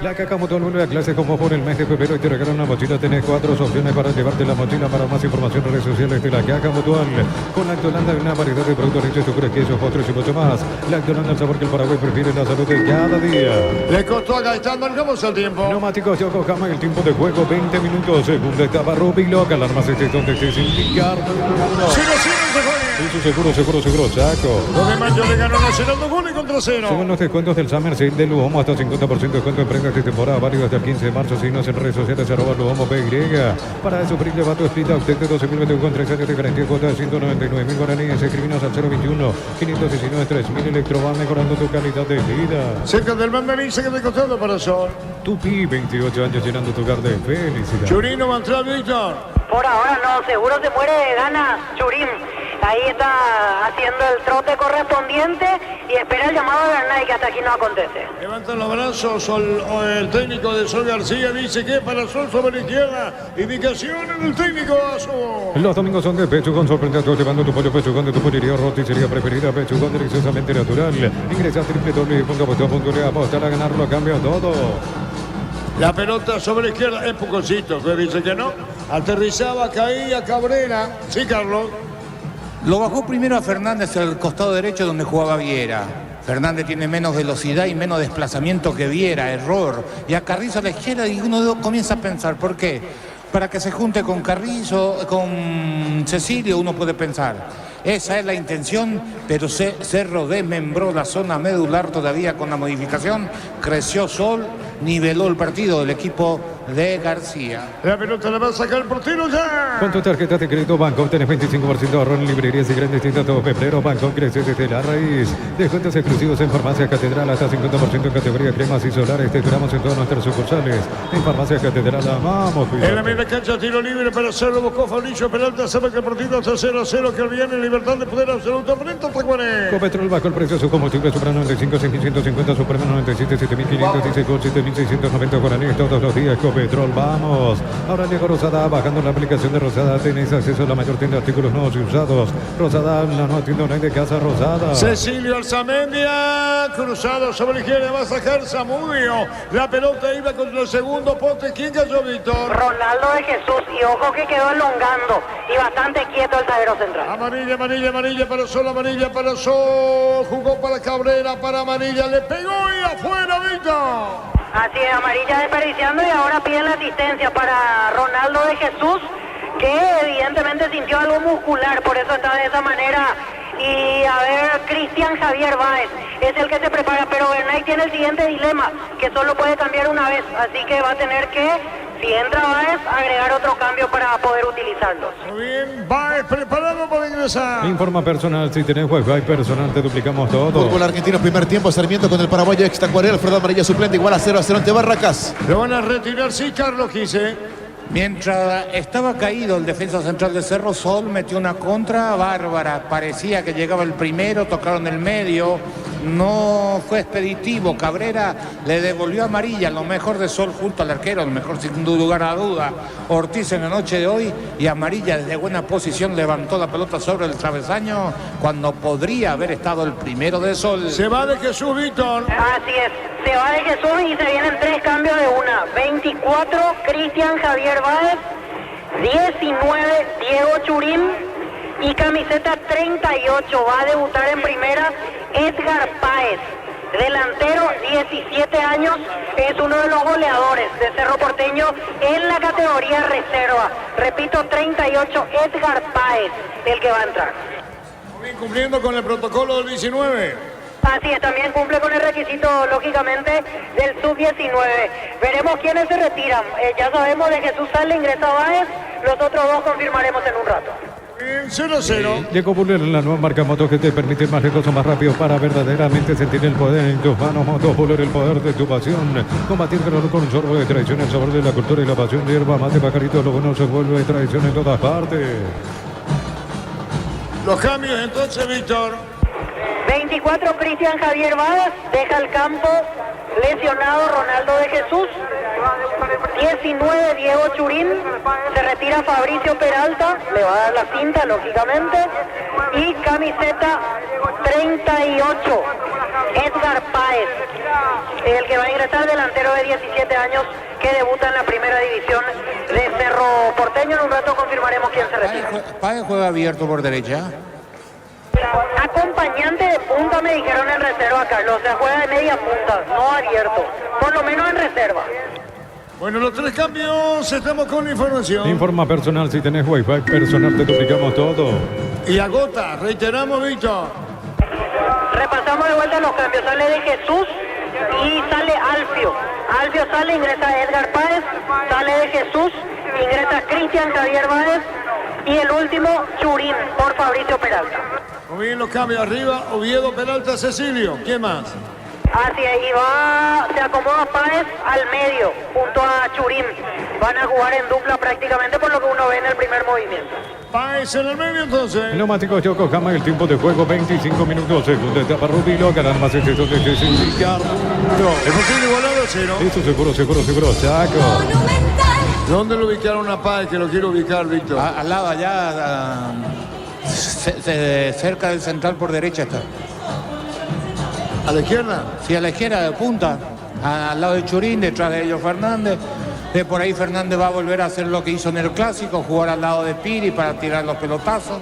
La Caja Motor vuelve a clase como por el mes de febrero y te regalan una mochila. Tenés 4 opciones para llevarte la mochila. Para más información, redes sociales de la Caja Mutual. Con Lactolanda, una variedad de productos leches, sucres, quesos, postres y mucho más. Lactolanda, el sabor que el Paraguay prefiere, la salud de cada día. Le costó a Gaitán, marcamos el tiempo. Neumáticos Yokohama, el tiempo de juego 20 minutos. Segunda etapa, Rubiloc, alarmas estés donde estés indicar. Seguro, Chaco. Los de Mayo le ganó Nacional 2 goles contra 0. Según los descuentos del Summer Sale de Luomo, hasta 50% de descuento en prendas de temporada, válido hasta el 15 de marzo. Síguenos en redes sociales, @LuomoPY. Para sufrir de vato explita usted de 12.021 con 3 años de garantía, cuota de 199.000 guaraníes. Escribinos al 021-519-3000. Electroban, mejorando tu calidad de vida. Cerca del Mandarín, se queda costado para Sol. Tupi, 28 años llenando tu hogar de felicidad. Churino va a entrar, Víctor. Por ahora no, seguro se muere de ganas Churín. Ahí está haciendo el trote correspondiente y espera el llamado de Bernay, que hasta aquí no acontece. Levantan los brazos, el técnico de Sol García dice que para Sol sobre la izquierda. Indicación en el técnico Azul. Los domingos son de Pechugón, sorprende a todos llevando tu pollo Pechugón de tu pollería o roticería preferida. Pechugón, deliciosamente natural. Ingresa a www.apostar.le, apostar a ganarlo, cambia todo. La pelota sobre la izquierda es Pucocito, que dice que no. Aterrizaba, caía Cabrera. Sí, Carlos. Lo bajó primero a Fernández al costado derecho donde jugaba Viera. Fernández tiene menos velocidad y menos desplazamiento que Viera, error. Y a Carrizo a la izquierda y uno comienza a pensar, ¿por qué? Para que se junte con Carrizo, con Cecilio, uno puede pensar. Esa es la intención, pero Cerro desmembró la zona medular todavía con la modificación. Creció Sol, niveló el partido del equipo de García. La pelota la va a sacar el portero ya. Con tu tarjeta de crédito Banco tenés 25% de ahorro en librerías y grandes tiendas todo febrero. Banco crece desde la raíz. Descuentos exclusivos en Farmacia Catedral, hasta 50% en categoría cremas y solares. Te esperamos en todas nuestras sucursales. En Farmacia Catedral amamos. En la media cancha, tiro libre para hacerlo. Buscó Fabricio Peralta. Sabe que el partido está 0-0. Que olvidan en libertad de poder absoluto. Frente a Tacuané. Copetrol bajó el precio de su combustible. Supra 95, 6.150. Supremo 97, 7.500. Dice Gol 7.690 guaraníes todos los días. Ecopetrol, vamos. Ahora Diego Rosada, bajando la aplicación de Rosada, tenés acceso a la mayor tienda de artículos nuevos y usados. Rosada, la nueva tienda online de Casa Rosada. Cecilio Arzamendia, cruzado sobre la izquierda, va a sacar Zamudio. La pelota iba contra el segundo poste. ¿Quién cayó, Víctor? Ronaldo de Jesús, y ojo que quedó elongando y bastante quieto el zaguero central. Amarilla, amarilla, amarilla para Sol, amarilla para Sol. Jugó para Cabrera, para amarilla, le pegó y afuera, Víctor. Así es, amarilla desperdiciando y ahora piden la asistencia para Ronaldo de Jesús, que evidentemente sintió algo muscular, por eso está de esa manera. Y a ver, Cristian Javier Báez es el que se prepara, pero Bernay tiene el siguiente dilema, que solo puede cambiar una vez, así que va a tener que, si entra Báez, agregar otro cambio para poder utilizarlos. Muy bien, Báez preparado para ingresar. Informa personal, si tenés Wi-Fi personal te duplicamos todo. Fútbol argentino, primer tiempo, Sarmiento con el paraguayo Extacuarel, Alfredo Amarilla suplente, igual a 0-0 ante Barracas. Lo van a retirar, sí, Carlos Quise. Mientras estaba caído el defensa central de Cerro, Sol metió una contra bárbara. Parecía que llegaba el primero, tocaron el medio. No fue expeditivo. Cabrera le devolvió amarilla, lo mejor de Sol junto al arquero, lo mejor sin lugar a duda Ortiz en la noche de hoy, y amarilla desde buena posición levantó la pelota sobre el travesaño cuando podría haber estado el primero de Sol. Se va de Jesús, Víctor. Así es, se va de Jesús y se vienen 3 cambios de una. 24, Cristian Javier Báez, 19, Diego Churín, y camiseta 38 va a debutar en primera Edgar Páez, delantero, 17 años, es uno de los goleadores de Cerro Porteño en la categoría reserva. Repito, 38, Edgar Páez, el que va a entrar. Bien, cumpliendo con el protocolo del 19. Así es, también cumple con el requisito, lógicamente, del sub-19. Veremos quiénes se retiran. Ya sabemos de Jesús Sale, ingresa Báez, los otros dos confirmaremos en un rato. 0-0. Llegó Buller, la nueva marca moto que te permite más recursos más rápido para verdaderamente sentir el poder en tus manos. Motos Buller, el poder de tu pasión. Combatir el calor con un sorbo de tradición, el sabor de la cultura y la pasión. Hierba mate, pajarito, lo bueno se vuelve tradición en todas partes. Los cambios entonces, Víctor. 24, Cristian Javier Báez, deja el campo lesionado Ronaldo de Jesús. 19, Diego Churín, se retira Fabricio Peralta, le va a dar la cinta, lógicamente. Y camiseta 38, Edgar Páez, el que va a ingresar, delantero de 17 años que debuta en la primera división de Cerro Porteño. En un rato confirmaremos quién se retira. Páez juega abierto por derecha. Acompañante de punta me dijeron en reserva, Carlos, o sea, juega de media punta, no abierto, por lo menos en reserva. Bueno, los 3 cambios, estamos con la información. Informa personal, si tenés Wi-Fi personal te duplicamos todo. Y agota, reiteramos, Víctor. Repasamos de vuelta los cambios, sale de Jesús y sale Alfio. Alfio sale, ingresa Edgar Páez, sale de Jesús, ingresa Cristian Javier Báez y el último Churín por Fabricio Peralta. Muy bien, los cambios arriba, Oviedo, Peralta, Cecilio. ¿Quién más? Así ahí va, se acomoda Páez al medio, junto a Churín. Van a jugar en dupla prácticamente por lo que uno ve en el primer movimiento. Páez en el medio entonces. Neumáticos Yokohama, el tiempo de juego 25 minutos, segunda etapa Rubilo, ganar más excesos de Ricardo. Es posible igualado, 0. Eso seguro, Chaco. ¿Dónde lo ubicaron a Páez, que lo quiero ubicar, Víctor? Al lado allá, cerca del central por derecha está. ¿A la izquierda? Sí, a la izquierda, de punta, al lado de Churín, detrás de ellos Fernández. De por ahí Fernández va a volver a hacer lo que hizo en el Clásico, jugar al lado de Piri para tirar los pelotazos.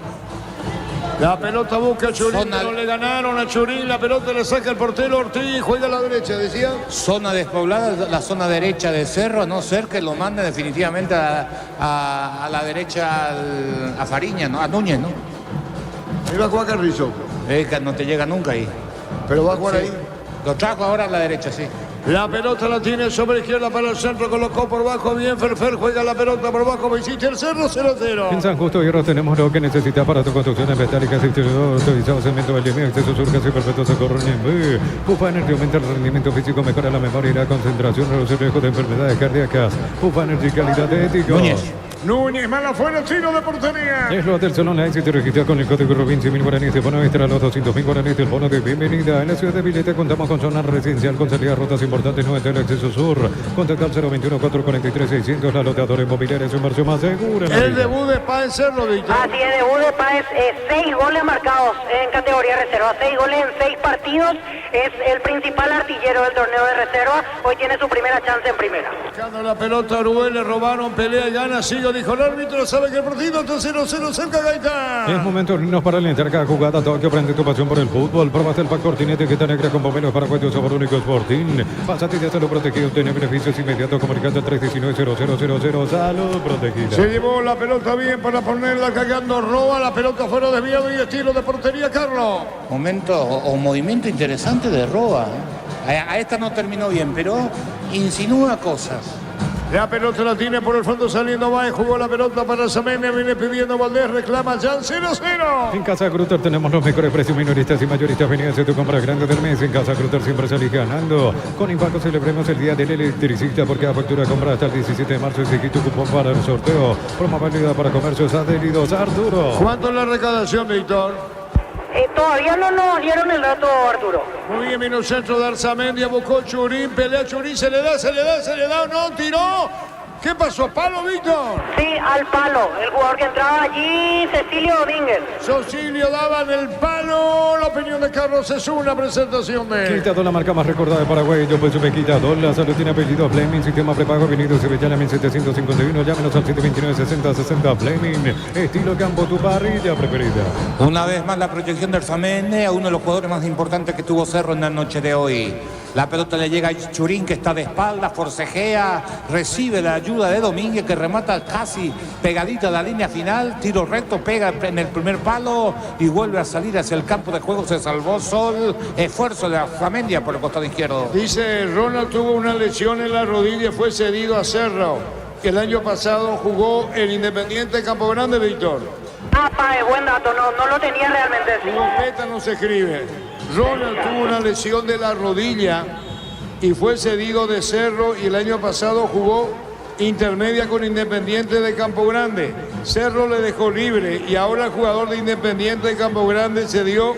La pelota busca a Churín, no le ganaron a Churín, la pelota le saca el portero Ortiz, juega a la derecha, decía. Zona despoblada, la zona derecha de Cerro, a no ser que lo mande definitivamente a la derecha a Fariña, ¿no? A Núñez, ¿no? Ahí va a jugar Carrizo. No te llega nunca ahí. Pero va a jugar ahí. Lo trajo ahora a la derecha, sí. La pelota la tiene sobre izquierda para el centro, colocó por bajo, bien Ferfer, juega la pelota por bajo, visita el Cerro, 0-0. En San Justo Hierro tenemos lo que necesitas para tu construcción metálicas, autorizado, cemento, valdiemia, acceso, surcas y perfecto socorro en Ufa Energy aumenta el rendimiento físico, mejora la memoria y la concentración, reduce el riesgo de enfermedades cardíacas. Ufa Energy, calidad de ético. Núñez. Núñez, mala fuera, tiro de portería. Es lo del Salón La Éxito, registrado con el código Rubín 100.000 guaraníes de bono extra, los 200.000 guaraníes del bono de bienvenida. En la ciudad de Villeta contamos con zona residencial con salidas rutas importantes, no entre el acceso sur. Contacta al 021-443-600, la lotadora inmobiliaria, su inversión más segura. El debut de Páez Cerro, Víctor. Así es, debut de Páez, 6 goles marcados en categoría reserva, 6 goles en 6 partidos, es el principal artillero del torneo de reserva, hoy tiene su primera chance en primera. Buscando la pelota a Uruguay, le robaron, pelea y gana, sigue, dijo el árbitro, sabe que el partido está 0-0, cerca Gaitán. Es momento de irnos para alentar cada jugada, todo que aprende tu pasión por el fútbol. Probaste el pack Cortinete que está negra con pomelos paraguayos sabor único Sporting. Pásate de salud protegido, tiene beneficios inmediatos, comunicando al 319-0000, salud protegida. Se llevó la pelota bien para ponerla cagando, roba la pelota fuera desviado y estilo de portería, Carlos. Momento o movimiento interesante de Roa. A esta no terminó bien, pero insinúa cosas. La pelota la tiene por el fondo saliendo Baez, jugó la pelota para Samenia, viene pidiendo Valdés, reclama ya 0-0. En Casa Grutter tenemos los mejores precios minoristas y mayoristas. Vení a hacer tu compra grande del mes. En Casa Grutter siempre salís ganando. Con Impacto celebremos el Día del Electricista porque cada factura compra hasta el 17 de marzo exigí tu cupón para el sorteo. Promo válida para comercios adheridos. Arturo. ¿Cuánto es la recaudación, Víctor? Todavía no nos dieron el dato, Arturo. Muy bien, vino el centro de Arzamendia, buscó Churín, pelea Churín, se le da, no, tiró. ¿Qué pasó? ¿Palo, Víctor? Sí, al palo. El jugador que entraba allí, Cecilio Domínguez. Cecilio daba en el palo. La opinión de Carlos es una presentación de... Quitador, la marca más recordada de Paraguay. Yo pues me Quitador. La salud tiene apellido Fleming. Sistema prepago venido Sevillana 1751. Llámenos al 729-6060 Fleming. Estilo campo, tu parrilla preferida. Una vez más la proyección del Samene a uno de los jugadores más importantes que tuvo Cerro en la noche de hoy. La pelota le llega a Churín, que está de espaldas, forcejea, recibe la ayuda de Domínguez, que remata casi pegadita a la línea final, tiro recto, pega en el primer palo y vuelve a salir hacia el campo de juego. Se salvó Sol, esfuerzo de Arzamendia por el costado izquierdo. Dice, Ronald tuvo una lesión en la rodilla y fue cedido a Cerro, que el año pasado jugó el Independiente Campo Grande, Víctor. Buen dato, no lo tenía realmente. Completa no se escribe. Ronald tuvo una lesión de la rodilla y fue cedido de Cerro y el año pasado jugó intermedia con Independiente de Campo Grande. Cerro le dejó libre y ahora el jugador de Independiente de Campo Grande se dio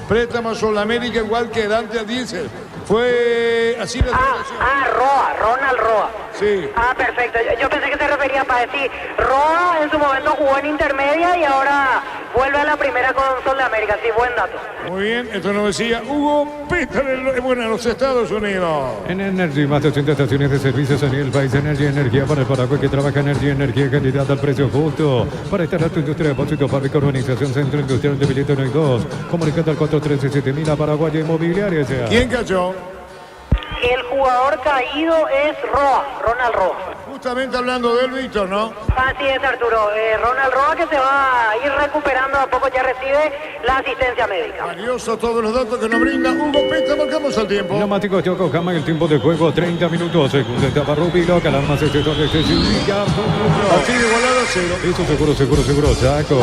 préstamo a Solamérica igual que Dante Diesel. Fue así la Roa, Ronald Roa. Sí. Perfecto. Yo pensé que se refería para decir, Roa en su momento jugó en intermedia y ahora vuelve a la primera con Sol de América. Sí, buen dato. Muy bien, esto nos decía Hugo Peter en los Estados Unidos. En Energy, más de 80 estaciones de servicios a nivel país. Energía para el Paraguay que trabaja energía, calidad al precio justo. Para instalar tu industria de depósito, fábrica, urbanización, centro industrial de Villeta 1 y 2. Comunicate al 413-7000 a Paraguay Inmobiliaria. ¿Quién cayó? El jugador caído es Roa, Ronald Roa. Justamente hablando del Víctor, ¿no? Así es, Arturo. Ronald Roa, que se va a ir recuperando a poco, ya recibe la asistencia médica. Valioso todos los datos que nos brinda Hugo Peta. Marcamos el tiempo. Neumáticos Yokohama, el tiempo de juego 30 minutos. Segunda etapa Rubilo, Calarmas, sector de partido igualado a 0. Eso seguro, Chaco.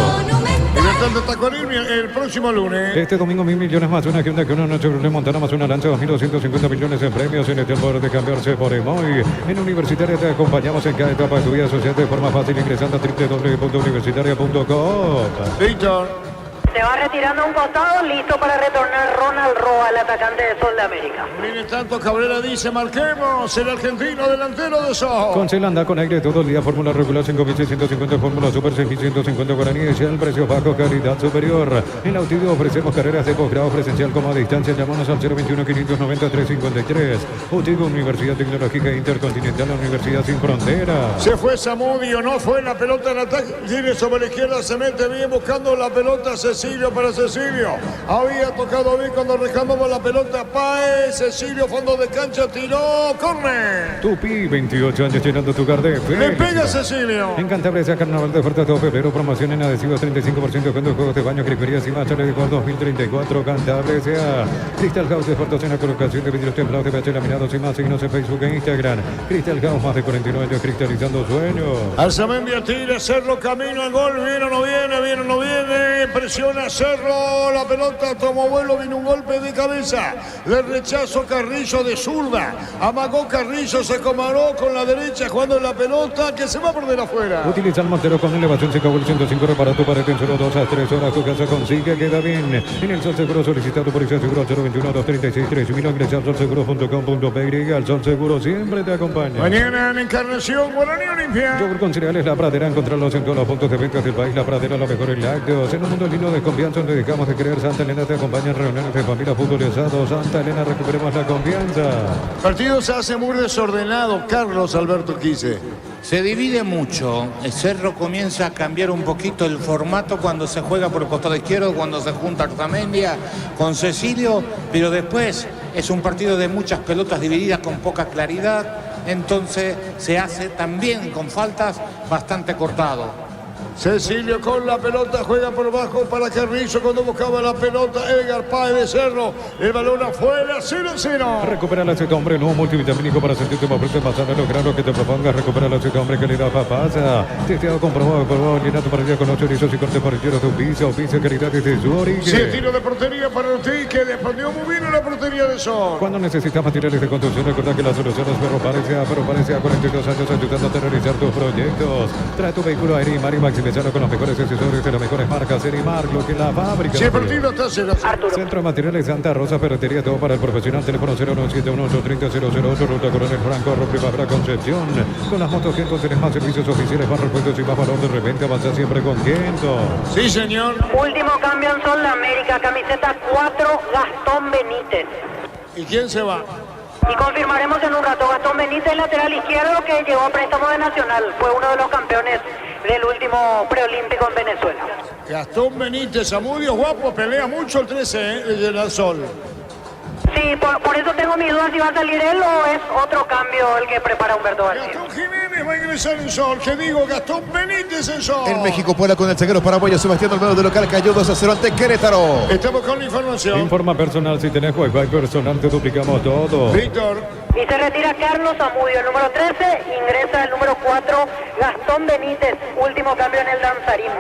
Libertad de Tacorín el próximo lunes. Este domingo 1.000 millones más, una Hyundai, que una noche Chevrolet Montana más una Lanza, 2.250 millones en premios en el tiempo de cambiarse por Emoy. En Universitaria te acompañamos en cada etapa de tu vida. Asociate de forma fácil ingresando a www.universitaria.co. Víctor. Se va retirando a un costado, listo para retornar Ronald Roa, el atacante de Sol de América. Mientras tanto, Cabrera dice, marquemos el argentino delantero de Soho. Con Celanda, con aire todo el día, fórmula regular 5.650, fórmula super 6.150 guaraníes, ya el precio bajo, calidad superior. En Autidio ofrecemos carreras de posgrado presencial como a distancia. Llámanos al 021-590-353. Autidio, Universidad Tecnológica Intercontinental, la Universidad Sin Fronteras. Se fue Zamudio, no fue la pelota en ataque. Tiene sobre la izquierda, se mete bien buscando la pelota Cecilio para Cecilio. Había tocado bien cuando reclamamos la pelota Páez. Cecilio, fondo de cancha, tiró, córner. Tupi, 28 años llenando tu hogar de fe. Le pega Cecilio. En Cantabria, carnaval de oferta todo febrero, promoción en adhesivos 35% con 2 juegos de baño, griferías y más, chale de 2034. Cantabria, Crystal House, exportación a colocación de vidrios templados de PH laminados y más. Síguenos en Facebook e Instagram. Crystal House, más de 49 años cristalizando sueños. Arzamendia tira, Cerro camino al gol. Viene o no viene, presiona a Cerro, la pelota tomó vuelo, vino un golpe de cabeza, le rechazó Carrillo de zurda, amagó Carrillo, se comaró con la derecha jugando la pelota que se va a perder afuera. Utiliza el Montero con elevación, se acabó el 105, repara tu pared en solo 2 a 3 horas, tu casa consigue, queda bien. En el Sol Seguro solicitado por Isa Seguro 021-236-3000, ingresa al solseguro.com.py, al Sol Seguro siempre te acompaña. Mañana en Encarnación, Guaraní Olimpia. Yogur con cereales La Pradera, encontrarlos en todos los puntos de venta del país. La Pradera, lo mejor en lácteos. En un mundo lleno de confianza donde dejamos de creer, Santa Elena te acompaña en reuniones de familia, fútbol y asado. Santa Elena, recuperemos la confianza. El partido se hace muy desordenado, Carlos Alberto Quise. Se divide mucho. El Cerro comienza a cambiar un poquito el formato cuando se juega por el costado izquierdo, cuando se junta Artamendia con Cecilio, pero después es un partido de muchas pelotas divididas con poca claridad, entonces se hace también con faltas bastante cortado. Cecilio con la pelota, juega por bajo para Carrillo cuando buscaba la pelota. Edgar Páez de Cerro, el balón afuera, 0-0. Recupera el aceite hombre, nuevo multivitamínico para sentirte más fuerte, más sano, lograr lo que te propongas. Recupera el aceite hombre, calidad papasa. Testeado, comprobado, llenato para el día con 8 erizos y corte por el tiro de un piso, calidad desde su origen. Sí, tiro de portería para Ortiz, que respondió muy bien en la portería de Sol. Cuando necesitas materiales de construcción, recuerda que la solución es Ferro Palencia, 42 años ayudando a terrorizar tus proyectos. Trae tu vehículo a Erimar y maximizarlo con los mejores accesorios de las mejores marcas. Erimar, lo que la fábrica. Sí, el partido está 0. Centro de Materiales Santa Rosa, ferretería, todo para el profesional. Teléfono 0971830-008, Ruta Coronel Franco, Roque Fabra, Concepción. Con las motos Gento tenés más servicios oficiales, más repuestos y más valor de repente. Avanza siempre con Gento. Sí, señor. Último cambio en Sol de América, camiseta 4, Gastón Benítez. ¿Y quién se va? Y confirmaremos en un rato, Gastón Benítez, lateral izquierdo, que llegó a préstamo de Nacional. Fue uno de los campeones del último preolímpico en Venezuela. Gastón Benítez, Zamudio, guapo, pelea mucho el 13 de la Sol. Sí, por eso tengo mis dudas si va a salir él o es otro cambio el que prepara Humberto García. Gastón Jiménez va a ingresar en Sol, que digo, Gastón Benítez en Sol. En México, Puebla con el zaguero paraguayo Sebastián Olmedo de local cayó 2-0 ante Querétaro. Estamos con la información. Informa personal, si tenés Wi-Fi personal te duplicamos todo. Víctor. Y se retira Carlos Zamudio, el número 13, ingresa el número 4, Gastón Benítez, último cambio en el danzarín.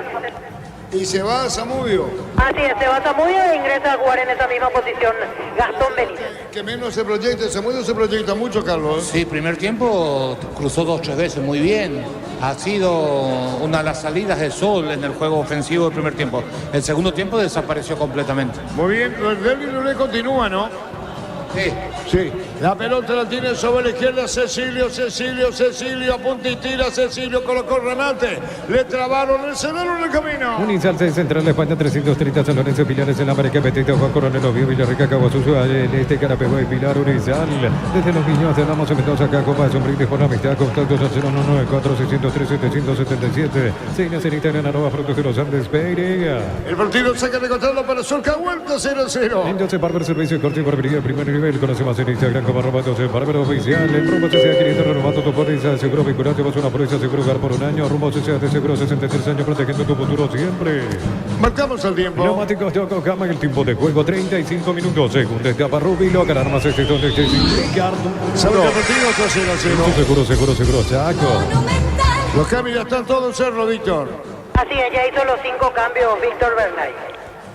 Y se va Zamudio. Así es, se va Zamudio e ingresa a jugar en esa misma posición Gastón Benítez. Que menos se proyecta, Zamudio se proyecta mucho, Carlos. Sí, primer tiempo cruzó 2-3 veces muy bien. Ha sido una de las salidas de Sol en el juego ofensivo del primer tiempo. El segundo tiempo desapareció completamente. Muy bien, el derbi no le continúa, ¿no? Sí. Sí. La pelota la tiene sobre la izquierda Cecilio, apunta y tira Cecilio, colocó el remate. Le trabaron el celular en el camino. Unizal 6 Central de España 330 San Lorenzo Pilares en la América Petito Juan Coronel Oviedo Villarrica Cabo Sucio el este Carapegua y Pilar Unizal. Desde los niños damos en Mendoza acá Copa de Sombrines por la amistad contactos al 0194603-777. Seina Cenita en arroba Frutos de los Andes Pereira. El partido saca de control para Solca, vuelta 0-0. Entonces Barber Servicio Corte y Barbería primer nivel. Conoce más en Instagram como arroba 12 Barber Oficial. El rumbo CCA 500 renovando tu póliza. Seguro vinculante vas a una póliza seguro hogar por un año. Rumbo CCA de seguro 63 años protegiendo tu futuro siempre. Marcamos el tiempo. Neumáticos de Yokohama, el tiempo de juego 35 minutos. Segunda etapa Rubilo. Ganar más este donde Ricardo. Seguro. Seguro, Chaco. Los cambios ya están todos en Cerro, Víctor. Así es, ya hizo los 5 cambios Víctor Bernay.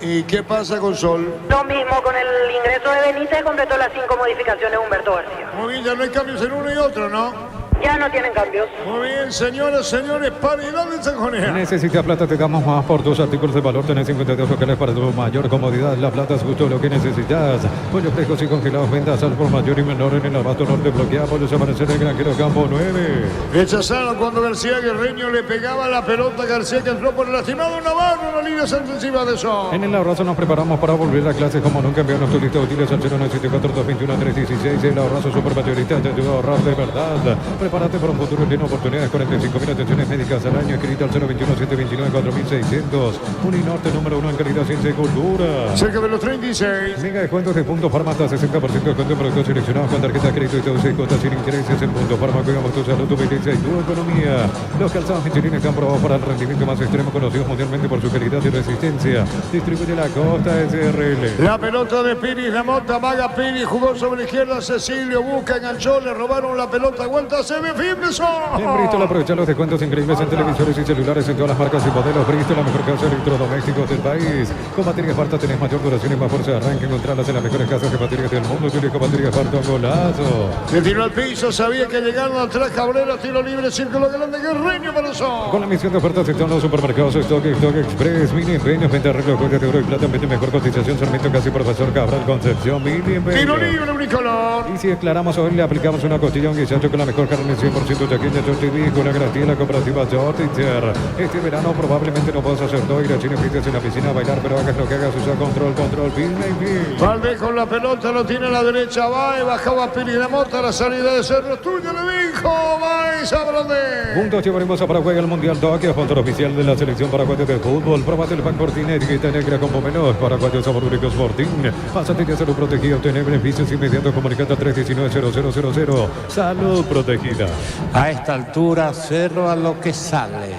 ¿Y qué pasa con Sol? Lo mismo con el ingreso de Benítez, completó las 5 modificaciones Humberto García. Muy bien, ya no hay cambios en uno y otro, ¿no? Ya no tienen cambios. Muy bien, señoras, señores, paridad de Sanjonea. Necesitas plata, te damos más por tus artículos de valor. Tenés 52 locales para tu mayor comodidad. La plata es justo lo que necesitas. Pollos frescos y congelados, ventas al por mayor y menor en el abasto norte. Bloquea pollos amanecer en Granjero Campo 9. Rechazaron cuando García Guerreño le pegaba la pelota a García, que entró por el lastimado Navarro en la línea defensiva de Sol. En el abrazo nos preparamos para volver a clases como nunca. Envianos tu lista de útiles al 0974-221-316. El abrazo super mayorista te ayuda a ahorrar de verdad. Prepárate para un futuro lleno de oportunidades. 45.000 atenciones médicas al año. Escrito al 021-729-4600. Uninorte número 1 en calidad, ciencia y cultura. Cerca de los 36. Mega descuentos de Punto Farma hasta 60% de descuento en productos seleccionados con tarjeta de crédito y todo 6 cuotas sin intereses. En Punto Farma cuidamos tu salud, tu belleza y tu economía. Los calzados Michelin están probados para el rendimiento más extremo, conocidos mundialmente por su calidad y resistencia. Distribuye la Costa SRL. La pelota de Piris, la mota, Maga Piris, jugó sobre la izquierda, Cecilio busca, enganchó, le robaron la pelota, vuelta a 0-0. bien Finderson. En Bristol aprovecha los descuentos increíbles en televisores y celulares en todas las marcas y modelos. Bristol, la mejor casa de electrodomésticos del país. Con baterías Farta tenés mayor duración y más fuerza de arranque. Encontrarlas en las mejores casas de baterías del mundo. Tú con baterías Farta, un golazo. Se tiró al piso, sabía que llegaron atrás Cabrera, tiro libre, círculo grande, Guerreño Marazón. Con la misión de ofertas en todos los supermercados, Stock Express, Mini Empeños, venta arreglo, joyas de oro y plata, venta mejor cotización, Sarmiento Casi, Profesor Cabral, Concepción, Mini Empeños. Tiro libre, unicolor. Y si declaramos hoy, le aplicamos una costilla, un guisacho con la mejor carne 100% chaqueña, Chotiví, con la garantía de la cooperativa Jotiter. Este verano probablemente no puedas hacer todo, ir a China, pistes en la piscina a bailar, pero hagas lo que hagas, usa control, firme y firme. Valdés con la pelota, lo tiene a la derecha, va, bajaba Piri de Mota, la salida de Cerro, tuya le dijo, va, Sabrande. Juntos llevaremos a Paraguay al Mundial Tokio, sponsor oficial de la selección paraguaya de fútbol. Probate el pan Fortín, etiqueta negra con Pomelos, paraguayo sabor único Fortín. Pásate de salud protegida, obtener beneficios inmediatos, comunicando a 319-0000. Salud protegida. A esta altura, Cerro a lo que sale.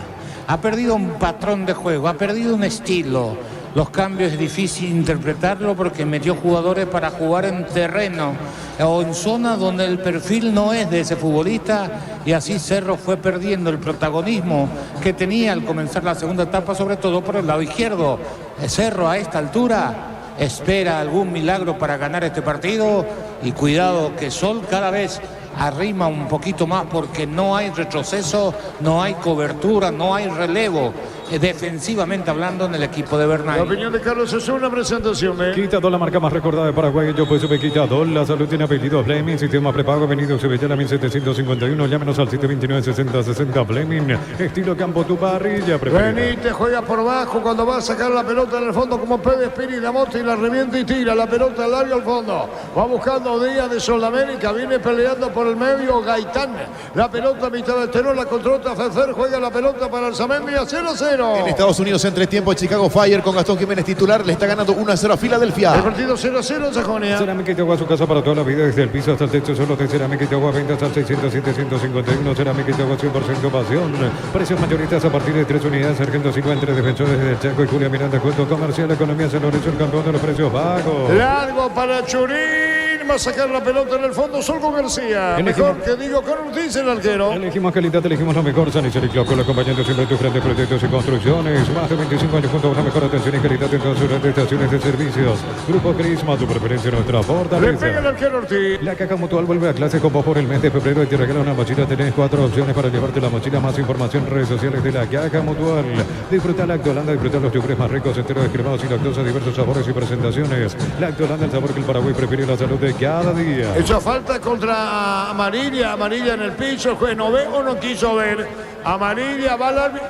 Ha perdido un patrón de juego, ha perdido un estilo. Los cambios es difícil interpretarlo porque metió jugadores para jugar en terreno o en zona donde el perfil no es de ese futbolista, y así Cerro fue perdiendo el protagonismo que tenía al comenzar la segunda etapa, sobre todo por el lado izquierdo. Cerro a esta altura espera algún milagro para ganar este partido, y cuidado que Sol cada vez arrima un poquito más porque no hay retroceso, no hay cobertura, no hay relevo. Defensivamente hablando en el equipo de Bernal. La opinión de Carlos es una presentación. Quitador, la marca más recordada de Paraguay. Yo pues sube Quitador. La salud tiene apellido Fleming. Sistema prepago venido Sevillana 1751. Llámenos al 729-6060 Fleming. Estilo campo, tu parrilla preferida. Benítez juega por bajo cuando va a sacar la pelota en el fondo como Pérez Piri la mota y la revienta y tira la pelota larga al fondo. Va buscando Díaz de Sudamérica. Viene peleando por el medio Gaitán. La pelota a mitad del terreno. La controla Fefer. Juega la pelota para el Zamendi a 0-0. En Estados Unidos, entre tiempo, Chicago Fire con Gastón Jiménez titular. Le está ganando 1-0 a Filadelfia. El partido 0-0, Sajonia. Cerámica Itagua, su casa para toda la vida, desde el piso hasta el techo. Solo de Cerámica Itagua, ventas al 600-751. Cerámica Itagua, 100% pasión. Precios mayoristas a partir de 3 unidades. Sargento Silva entre defensores desde el Chaco y Julia Miranda. Cuento comercial, economía San Lorenzo, el campeón de los precios bajos. Largo para Churín. Va a sacar la pelota en el fondo, Solco García. Mejor que digo con Ortiz, el arquero. Elegimos calidad, elegimos lo mejor. San Isidro Club, con acompañando siempre tus grandes proyectos y construcciones. Más de 25 años junto a una mejor atención y calidad en todas sus grandes estaciones de servicios. Grupo Crisma, tu preferencia, nuestra fortaleza. Le pega el arquero Ortiz. La Caja Mutual vuelve a clase con vos por el mes de febrero y te regala una mochila. Tenés 4 opciones para llevarte la mochila. Más información en redes sociales de la Caja Mutual. Disfruta Lactolanda, disfruta los yogures más ricos, enteros, descremados, sin lactosa, diversos sabores y presentaciones. Lactolanda, el sabor que el Paraguay prefiere, la salud de cada día. Hecho falta contra Amarilla, Amarilla en el piso, el juez no ve o no quiso ver. Amarilla va al árbitro.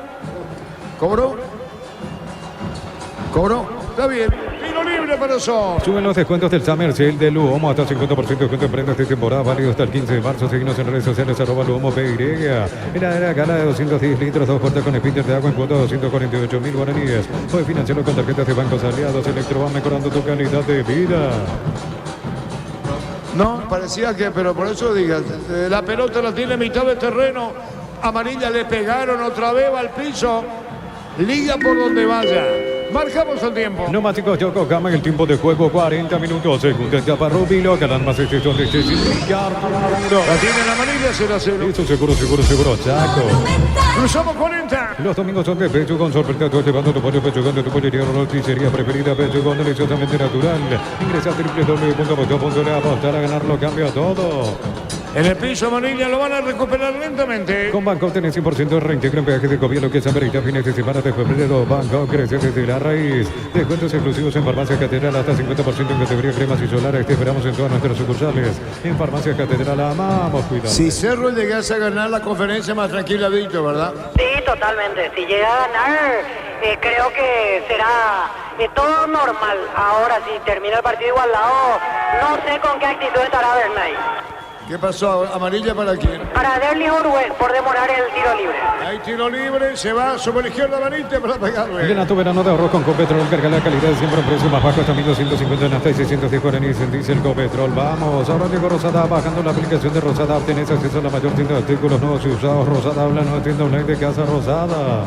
Cobró, está bien. Tiro libre para eso. Suben los descuentos del Summer Sale de Luomo hasta 50% de descuento en prendas de temporada, válido hasta el 15 de marzo. Seguimos en redes sociales, @LuomoPY. Heladera Gala de 210 litros, 2 puertas con spinter de agua en cuota de 248.000 guaraníes. Puedes financiarlo con tarjetas de bancos aliados. Electro va mejorando tu calidad de vida. No, parecía que, pero por eso digas, la pelota la tiene mitad de terreno. Amarilla le pegaron otra vez, va al piso. Liga por donde vaya. Marcamos el tiempo. Neumáticos Yoko Gama en el tiempo de juego, 40 minutos. Segunda etapa, Rubilo, ganan más extensión de Ricardo. La tiene la Amarilla, 0-0. Eso seguro, Chaco. Cruzamos 40. Los domingos son de Pechugón, sorprendente, llevando tu pollo Pechugón de tu pollería o roticería preferida. Pechugón, deliciosamente natural. Ingresa a www.apostar.la, apostar a ganar lo cambia todo. En el piso Amarilla lo van a recuperar lentamente. Con Bangkok tenés 100% de reintegro en peajes de gobierno que es América. Fines de semana de febrero. Bangkok crece desde la raíz. Descuentos exclusivos en Farmacia Catedral hasta 50% en categoría cremas y solares. Te esperamos en todas nuestras sucursales. En Farmacia Catedral amamos cuidar. Si Cerro llegase a ganar la conferencia, más tranquila, Víctor, ¿verdad? Sí, totalmente. Si llega a ganar, creo que será todo normal. Ahora, si termina el partido igualado, no sé con qué actitud estará Bernay. ¿Qué pasó? ¿Amarilla para quién? Para Derli Orwell, por demorar el tiro libre. Hay tiro libre, se va sobre la izquierda Benítez para pegarle. Llena tu verano de ahorro con Copetrol. Carga la calidad siempre en precio más bajo, hasta 1.250 en hasta y 610 guaraníes en diésel Copetrol. Vamos, ahora llegó Rosada, bajando la aplicación de Rosada. Tenés acceso a la mayor tienda de artículos nuevos y usados. Rosada habla, nueva tienda online de Casa Rosada.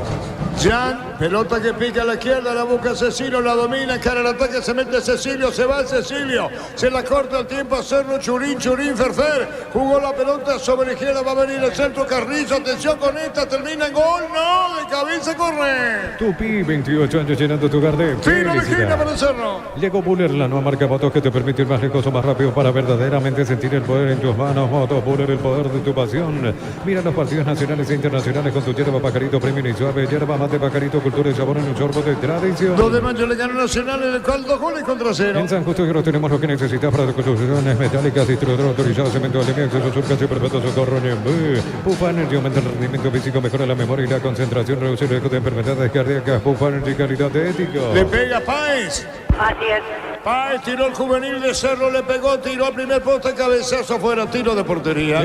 Jan, pelota que pica a la izquierda, la busca Cecilio, la domina, cara al ataque, se mete Cecilio, se va Cecilio, se la corta el tiempo a Cerro, Churín, Ferfer, jugó la pelota sobre la izquierda, va a venir el centro, Carrizo, atención con esta, termina en gol, no, de cabeza corre. Tupi, 28 años llenando tu Gardel. Tiro de esquina para el Cerro. Llegó Buller, la nueva marca motos que te permite ir más lejos o más rápido para verdaderamente sentir el poder en tus manos. Motos Buller, el poder de tu pasión. Mira los partidos nacionales e internacionales con tu yerba Pajarito Premium y Suave, yerba mate Pajarito, cultura y sabor en un sorbo de tradición. 2 de mayo le ganó Nacional en el cual 2 goles contra 0. En San Justo y Gros tenemos lo que necesitas para construcciones metálicas, distribuidor autorizado, cemento de acceso sur, casi perfecto, socorro, Pufa Energy, aumenta el rendimiento físico, mejora la memoria y la concentración, reduce el riesgo de enfermedades cardíacas. Pufa Energy, calidad de ético. Le pega Páez. Así es. Páez tiró el juvenil de Cerro, le pegó, tiró al primer poste, cabezazo afuera, tiro de portería.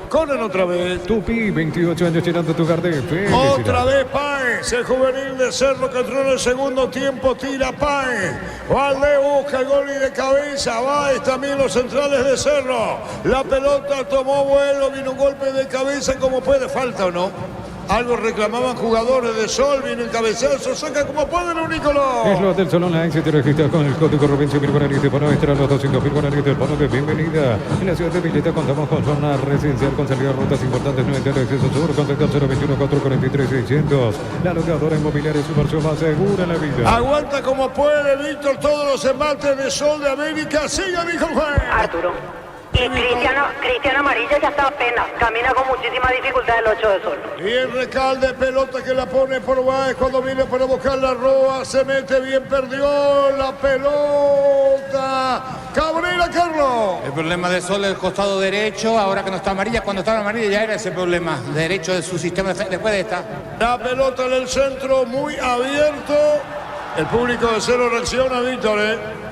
Corren otra vez. Tupi, 28 años llenando tu Gardel. Otra vez Páez, el juvenil de Cerro que entró en el segundo tiempo, tira Páez. Valdés busca el gol y de cabeza, Báez también los centrales de Cerro. La pelota tomó vuelo, vino un golpe de cabeza como puede, falta o no. Algo reclamaban jugadores de Sol, viene el cabezazo, saca como puede el Nicolás. Es lo del Sol Online, si te registras con el código Rubén Mirguanari, te bono extra los 200.000 guaraníes del bono de bienvenida. En la ciudad de Villeta contamos con zona residencial con salida a rutas importantes, 90 de acceso sur, contacto al 021 443 600. La locadora inmobiliaria es su versión más segura en la vida. Aguanta como puede, Víctor, todos los embates de Sol de América. Siga, dijo el juez. Arturo. Y Cristian Amarilla ya está apenas, camina con muchísima dificultad el 8 de Sol. Y el recalde, pelota que la pone por Báez cuando viene para buscar la Roa, se mete bien, perdió la pelota. Cabrera, Carlos. El problema de Sol es el costado derecho, ahora que no está amarilla, cuando estaba amarilla ya era ese problema, derecho de su sistema de después de esta. La pelota en el centro, muy abierto. El público de Cerro reacciona, Víctor,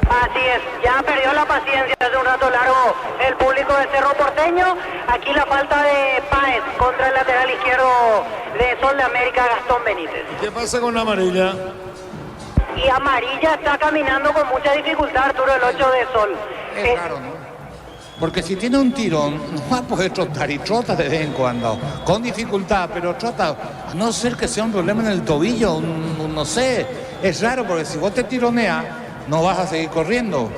Así es, ya perdió la paciencia hace un rato largo el público de Cerro Porteño. Aquí la falta de Páez contra el lateral izquierdo de Sol de América, Gastón Benítez. ¿Qué pasa con la amarilla? Y Amarilla está caminando con mucha dificultad, Arturo, el 8 de Sol. Es raro, ¿no? Porque si tiene un tirón, no va a poder trotar y trota de vez en cuando, con dificultad, pero trota, a no ser que sea un problema en el tobillo, no sé. Es raro porque si vos te tironeas, no vas a seguir corriendo.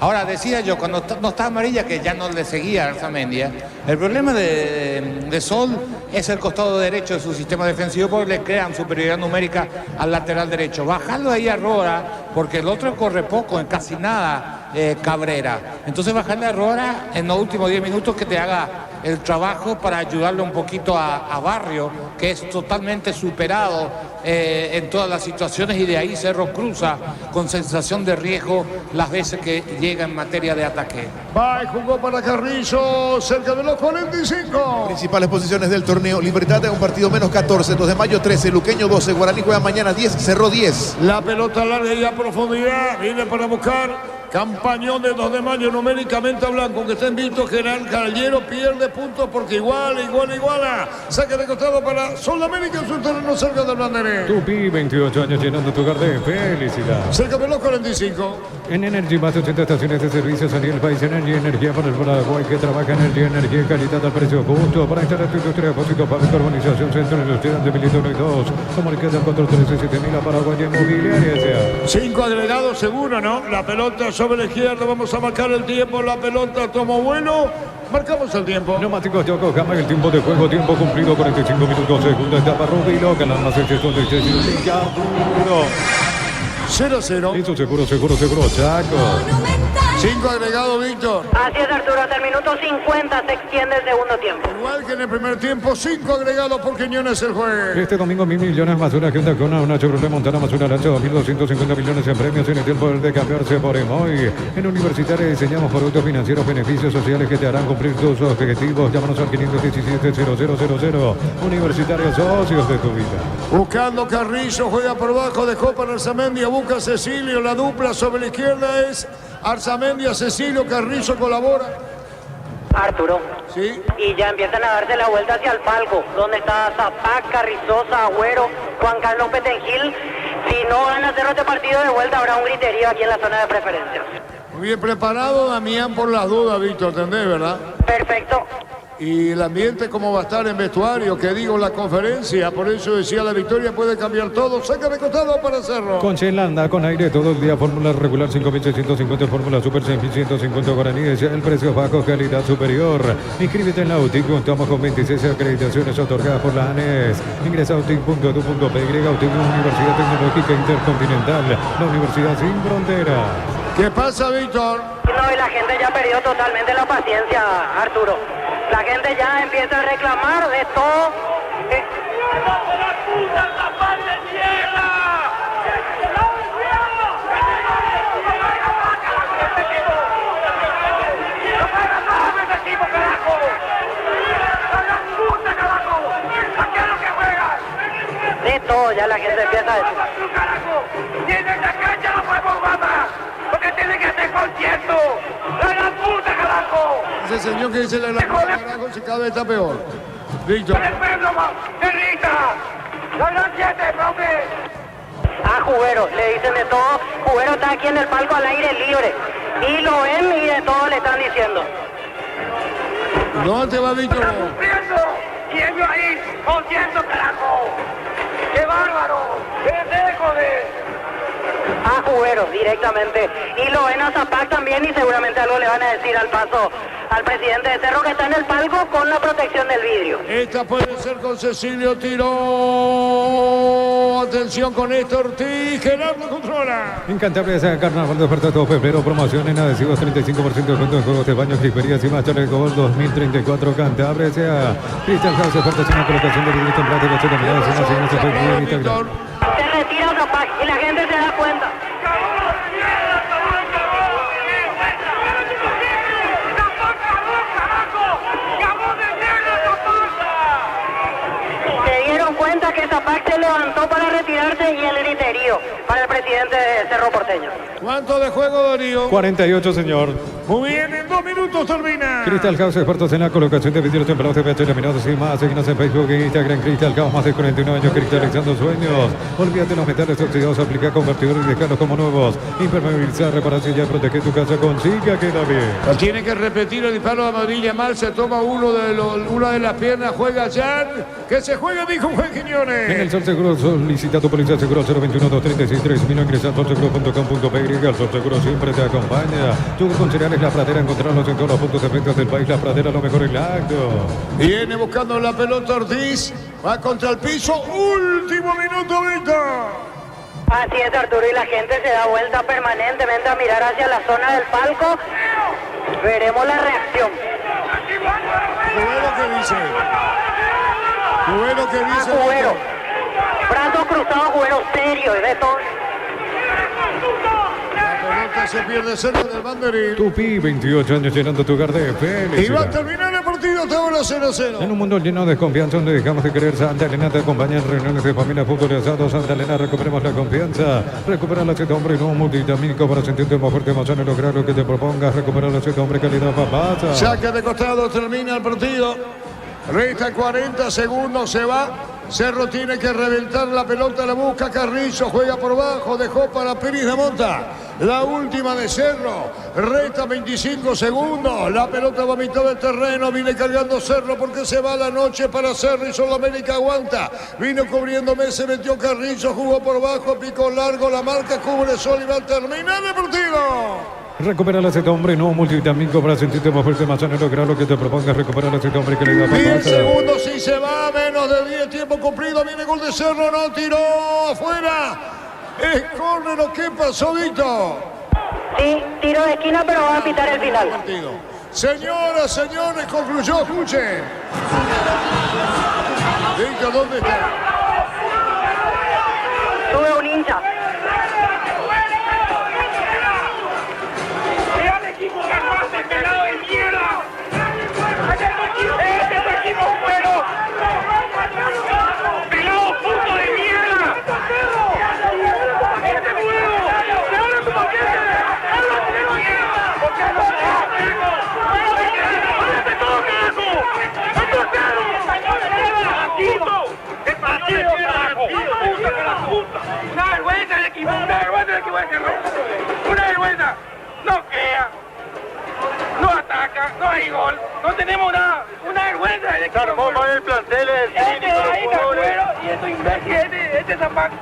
Ahora, decía yo, cuando no está amarilla, que ya no le seguía a Arzamendia, el problema de Sol es el costado derecho de su sistema defensivo porque le crean superioridad numérica al lateral derecho. Bajarlo ahí a Rora, porque el otro corre poco, en casi nada, Cabrera. Entonces bajarle a Rora en los últimos 10 minutos que te haga el trabajo para ayudarle un poquito a Barrio, que es totalmente superado en todas las situaciones, y de ahí Cerro cruza con sensación de riesgo las veces que llega en materia de ataque. Va y jugó para Carrillo, cerca de los 45. Principales posiciones del torneo: Libertad de un partido menos 14, 2 de mayo 13, Luqueño 12, Guaraní juega mañana 10, Cerro 10. La pelota larga y a profundidad, viene para buscar Campañón de 2 de mayo, numéricamente blanco, que está invicto. General Caballero pierde puntos porque iguala. Saca de costado para Sol de América en su terreno cerca del banderín. Tupi, 28 años llenando tu Gardel. Felicidad. Cerca de los 45. En Energy, más de 80 estaciones de servicios a nivel país. Energy, energía para el Paraguay que trabaja. Energía y calidad al precio justo. Para instalar tu industria de depósito para carbonización, centro industrial de Milito 1 y 2. Comunicate al 413-7000 a Paraguay Inmobiliaria. 5 agregados seguro, ¿no? La pelota sobre la izquierda, vamos a marcar el tiempo. La pelota tomó vuelo. Marcamos el tiempo. Neumáticos Yokohama, el tiempo de juego, tiempo cumplido, 45 minutos, segunda etapa, Rubilo, ganando más excesos de 0-0. Eso seguro, Chaco. 5 agregados, Víctor. Así es, Arturo, hasta el minuto 50 se extiende el segundo tiempo. Igual que en el primer tiempo, 5 agregados por Quiñones el juez. Este domingo 1.000 millones más una Hyundai Kona, una Chevrolet Montana más una Lancia, 2.250 millones en premios. En el tiempo de cambiarse por Emoy. En Universitaria diseñamos productos financieros, beneficios sociales que te harán cumplir tus objetivos. Llámanos al 517-0000. Universitarios, socios de tu vida. Buscando Carrillo, juega por abajo, dejó para Arzamendia, busca Cecilio, la dupla sobre la izquierda es Arzamendia, Cecilio, Carrillo colabora. Arturo. Sí. Y ya empiezan a darse la vuelta hacia el palco, donde está Zapac, Carrizosa, Agüero, Juan Carlos Petengil. Si no van a hacer este partido de vuelta, habrá un griterío aquí en la zona de preferencias. Muy bien preparado, Damián, por las dudas, Víctor, ¿entendés, verdad? Perfecto. y el ambiente cómo va a estar en vestuario, que digo, la conferencia. Por eso decía, la victoria puede cambiar todo. Saca de costado para Cerro. Con Chelanda, con aire todo el día, fórmula regular 5.650, fórmula super 6.150 guaraníes, el precio bajo, calidad superior. Inscríbete en la UTIC, contamos con 26 acreditaciones otorgadas por la ANES. Ingresa a utic.edu.py, UTIC, Universidad Tecnológica Intercontinental, la Universidad sin fronteras. ¿Qué pasa, Víctor? No, y la gente ya perdió totalmente la paciencia, Arturo. La gente ya empieza a reclamar de todo. De todo ya la gente empieza a decir. Tienen la cancha, no podemos matar, porque tienen que hacer concierto. ¡La gran puta, carajo! Ese señor que dice la gran puta, carajo, se cada vez está peor. Víctor. ¡El pueblo, Enrica! ¡La gran 7, profe! A Jubero, le dicen de todo. Jubero está aquí en el palco al aire libre. Y lo ven y de todo le están diciendo. ¿Dónde va, Víctor? ¡Está cumpliendo! Y ellos ahí, concierto, carajo. ¡Qué bárbaro! ¡Qué joder! A Jubero directamente. Y lo ven a Zapac también y seguramente algo le van a decir al paso al presidente de Cerro, que está en el palco con la protección del vidrio. Esta puede ser con Cecilio, tiró. Atención con Néstor Ortiz, Gerardo controla. En Cantabria, carnaval de oferta todo febrero, promoción en adhesivos, 35% de descuento en juegos de baño, griferías y más, chaleco Gol 2034, Cantabria, Crystal House, ofertas en la colocación de vidrio templado de 80 millones, en la Se retira Zapac y la gente se da cuenta. Cuenta que Zapac se levantó para retirarse y el griterío para el presidente de Cerro Porteño. ¿Cuánto de juego, Darío? 48, señor. Muy bien, en 2 minutos termina. Crystal House, expertos en la colocación de vidrios templados de PH laminados y más. Síguenos en Facebook e Instagram. Crystal House, más de 49 años cristalizando sueños. Olvídate los metales oxidados, aplica convertidores y dejarlos como nuevos. Impermeabilizar, reparación y proteger tu casa con Siga, queda bien. Tiene que repetir el disparo de amarilla mal, se toma una de las piernas, juega Jan, que se juega, dijo Juan Quiñones. En el Sol Seguro solicita tu póliza seguro 021-236-3000, ingresa a solseguro.com.py. El Sol Seguro siempre te acompaña. Yogur con cereales La Pradera, encontrarlos en todos los puntos de venta del país. La Pradera, lo mejor en la acto. Viene buscando la pelota Ortiz, va contra el piso, último minuto, Víctor. Así es, Arturo, y la gente se da vuelta permanentemente a mirar hacia la zona del palco. Veremos la reacción. Jubero, ¿qué dice? Jubero, ¿qué dice? Jubero. Brazo cruzado, Jubero, serio, de todo. La pelota se pierde cerca del banderín. Tupi, 28 años llenando tu hogar de felicidad. Y va a terminar el partido hasta ahora 0-0. En un mundo lleno de confianza donde dejamos de querer, Santa Elena te acompaña en reuniones de familia, fútbol y asado. Santa Elena, recuperemos la confianza. Recupera la seta, hombre, no multivitamínico para sentirte más fuerte, más sano y lograr lo que te propongas. Recupera la seta, hombre, calidad papasa. Saca de costado, termina el partido. Resta 40 segundos, se va. Cerro tiene que reventar la pelota, la busca Carrizo, juega por abajo, dejó para Pérez de Monta. La última de Cerro, resta 25 segundos, la pelota va a mitad del terreno, viene cargando Cerro porque se va la noche para Cerro y solo América aguanta. Vino cubriéndome, se metió Carrizo, jugó por abajo, picó largo, la marca cubre Sol y va a terminar el partido. Recupera la seta, hombre, no multivitamínico para sentirte más fuerte, más sano y lograr lo que te propongas. Recupera la seta, hombre, que le da papasa. 10 segundos y se va, menos de 10, tiempo cumplido, viene gol de Cerro, no tiró, afuera. Es córner, ¿qué pasó, Víctor? Sí, tiro de esquina, pero va a pitar el final. Señoras, señores, concluyó, escuchen. Víctor, ¿dónde está? Sube un hincha. Una vergüenza, no crea, no ataca, acá, no hay gol, no tenemos nada, una vergüenza. Armó el plantel, el ahí Agüero y estos imbéciles, este Zambac.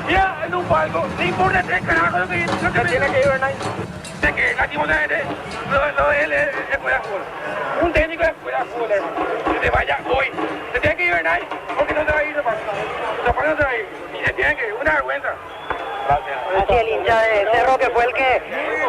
Mira, en un palco, no importa tres carajos lo que tiene que ir Bernay. Sé que lastimosamente lo de él es escuela de fútbol. Un técnico de escuela de fútbol, hermano. Que se vaya hoy. Se tiene que ir Bernay porque no se va a ir Zambac. Zambac no se va a ir. Y se tiene que ir, una vergüenza. Así el hincha de Cerro que fue el que...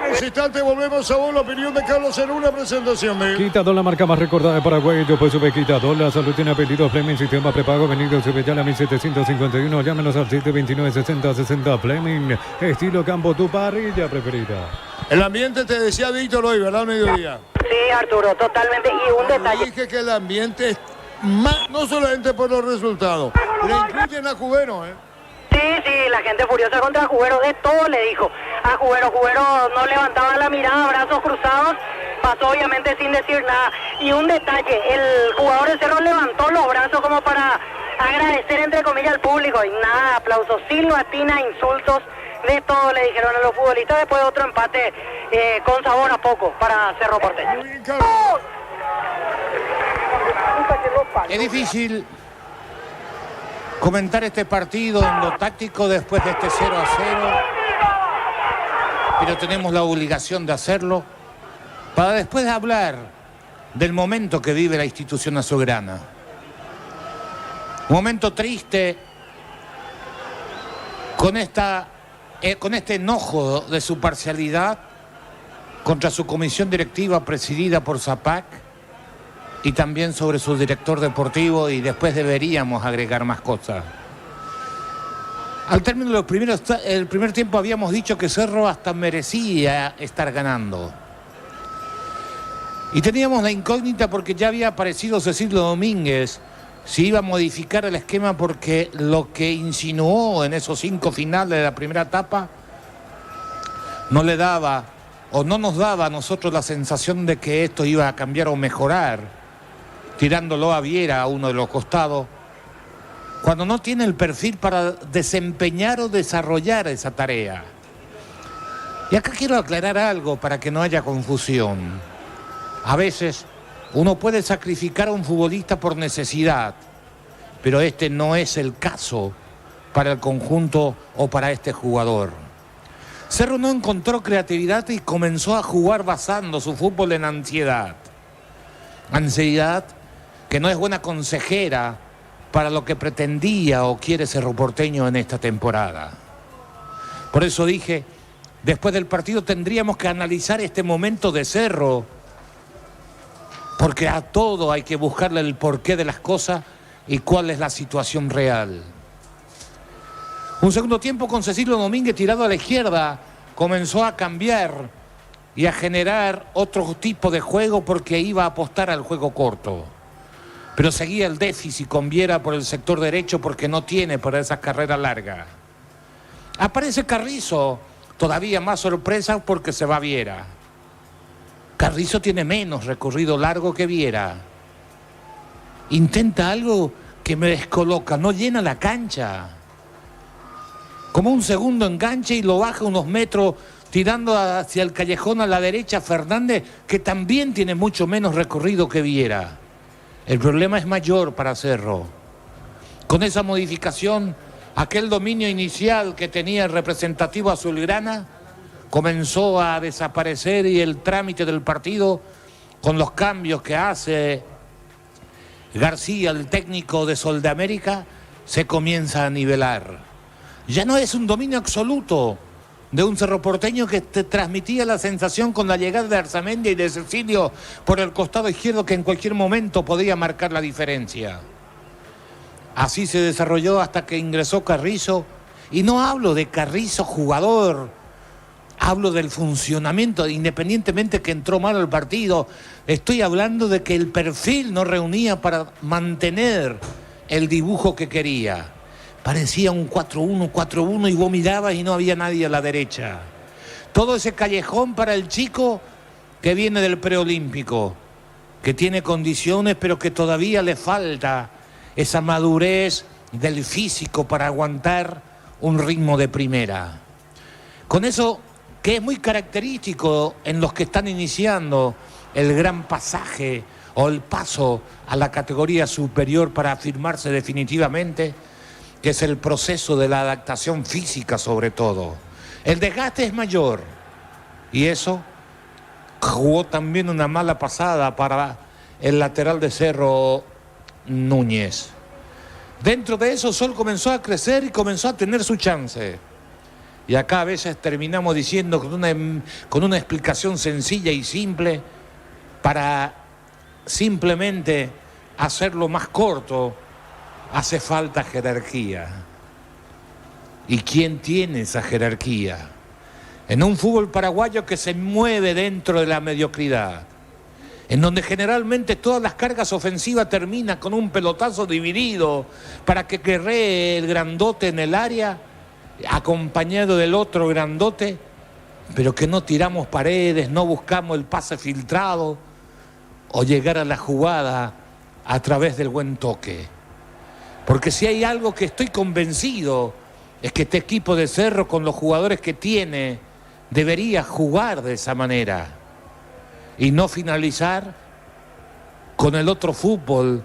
En ese instante volvemos a vos, la opinión de Carlos en una presentación de... Quitador, la marca más recordada de Paraguay. Yo pues sube Quitador. La salud tiene apellido Fleming. Sistema prepago. Venido Subellala 1751. Llámenos al 729-6060 Fleming. Estilo campo, tu parrilla preferida. El ambiente te decía Víctor hoy, ¿verdad? Mediodía. Sí, Arturo, totalmente. Y un detalle... Dije que el ambiente es más, no solamente por los resultados, pero incluyen a Cubero, ¿eh? Sí, la gente furiosa contra Jubero, de todo le dijo a Jubero. Jubero no levantaba la mirada, brazos cruzados, pasó obviamente sin decir nada. Y un detalle, el jugador de Cerro levantó los brazos como para agradecer entre comillas al público y nada, aplausos, silbatina, insultos, de todo le dijeron a los futbolistas. Después de otro empate con sabor a poco para Cerro Porteño. Es difícil comentar este partido en lo táctico después de este 0-0, pero tenemos la obligación de hacerlo para después hablar del momento que vive la institución azulgrana. Un momento triste con este enojo de su parcialidad contra su comisión directiva presidida por Zapac y también sobre su director deportivo, y después deberíamos agregar más cosas. Al término del primer tiempo habíamos dicho que Cerro hasta merecía estar ganando. Y teníamos la incógnita porque ya había aparecido Cecilio Domínguez si iba a modificar el esquema, porque lo que insinuó en esos 5 finales de la primera etapa no le daba o no nos daba a nosotros la sensación de que esto iba a cambiar o mejorar, tirándolo a Viera a uno de los costados, cuando no tiene el perfil para desempeñar o desarrollar esa tarea. Y acá quiero aclarar algo para que no haya confusión. A veces uno puede sacrificar a un futbolista por necesidad, pero este no es el caso para el conjunto o para este jugador. Cerro no encontró creatividad y comenzó a jugar basando su fútbol en ansiedad. Ansiedad que no es buena consejera para lo que pretendía o quiere Cerro Porteño en esta temporada. Por eso dije, después del partido tendríamos que analizar este momento de Cerro, porque a todo hay que buscarle el porqué de las cosas y cuál es la situación real. Un segundo tiempo con Cecilio Domínguez tirado a la izquierda comenzó a cambiar y a generar otro tipo de juego, porque iba a apostar al juego corto. Pero seguía el déficit con Viera por el sector derecho, porque no tiene para esa carrera larga. Aparece Carrizo, todavía más sorpresa porque se va Viera. Carrizo tiene menos recorrido largo que Viera. Intenta algo que me descoloca, no llena la cancha. Como un segundo enganche y lo baja unos metros, tirando hacia el callejón a la derecha Fernández, que también tiene mucho menos recorrido que Viera. El problema es mayor para Cerro. Con esa modificación, aquel dominio inicial que tenía el representativo azulgrana comenzó a desaparecer, y el trámite del partido, con los cambios que hace García, el técnico de Sol de América, se comienza a nivelar. Ya no es un dominio absoluto de un Cerro Porteño que te transmitía la sensación con la llegada de Arzamendia y de Cecilio por el costado izquierdo, que en cualquier momento podía marcar la diferencia. Así se desarrolló hasta que ingresó Carrizo, y no hablo de Carrizo jugador, hablo del funcionamiento, independientemente que entró mal el partido. Estoy hablando de que el perfil no reunía para mantener el dibujo que quería. Parecía un 4-1, 4-1, y vos mirabas y no había nadie a la derecha. Todo ese callejón para el chico que viene del preolímpico, que tiene condiciones, pero que todavía le falta esa madurez del físico para aguantar un ritmo de primera. Con eso, que es muy característico en los que están iniciando, el gran pasaje o el paso a la categoría superior para afirmarse definitivamente, que es el proceso de la adaptación física sobre todo. El desgaste es mayor y eso jugó también una mala pasada para el lateral de Cerro, Núñez. Dentro de eso Sol comenzó a crecer y comenzó a tener su chance. Y acá a veces terminamos diciendo con una explicación sencilla y simple para simplemente hacerlo más corto, hace falta jerarquía. ¿Y quién tiene esa jerarquía? En un fútbol paraguayo que se mueve dentro de la mediocridad, en donde generalmente todas las cargas ofensivas terminan con un pelotazo dividido para que guerree el grandote en el área, acompañado del otro grandote, pero que no tiramos paredes, no buscamos el pase filtrado o llegar a la jugada a través del buen toque. Porque si hay algo que estoy convencido es que este equipo de Cerro, con los jugadores que tiene, debería jugar de esa manera y no finalizar con el otro fútbol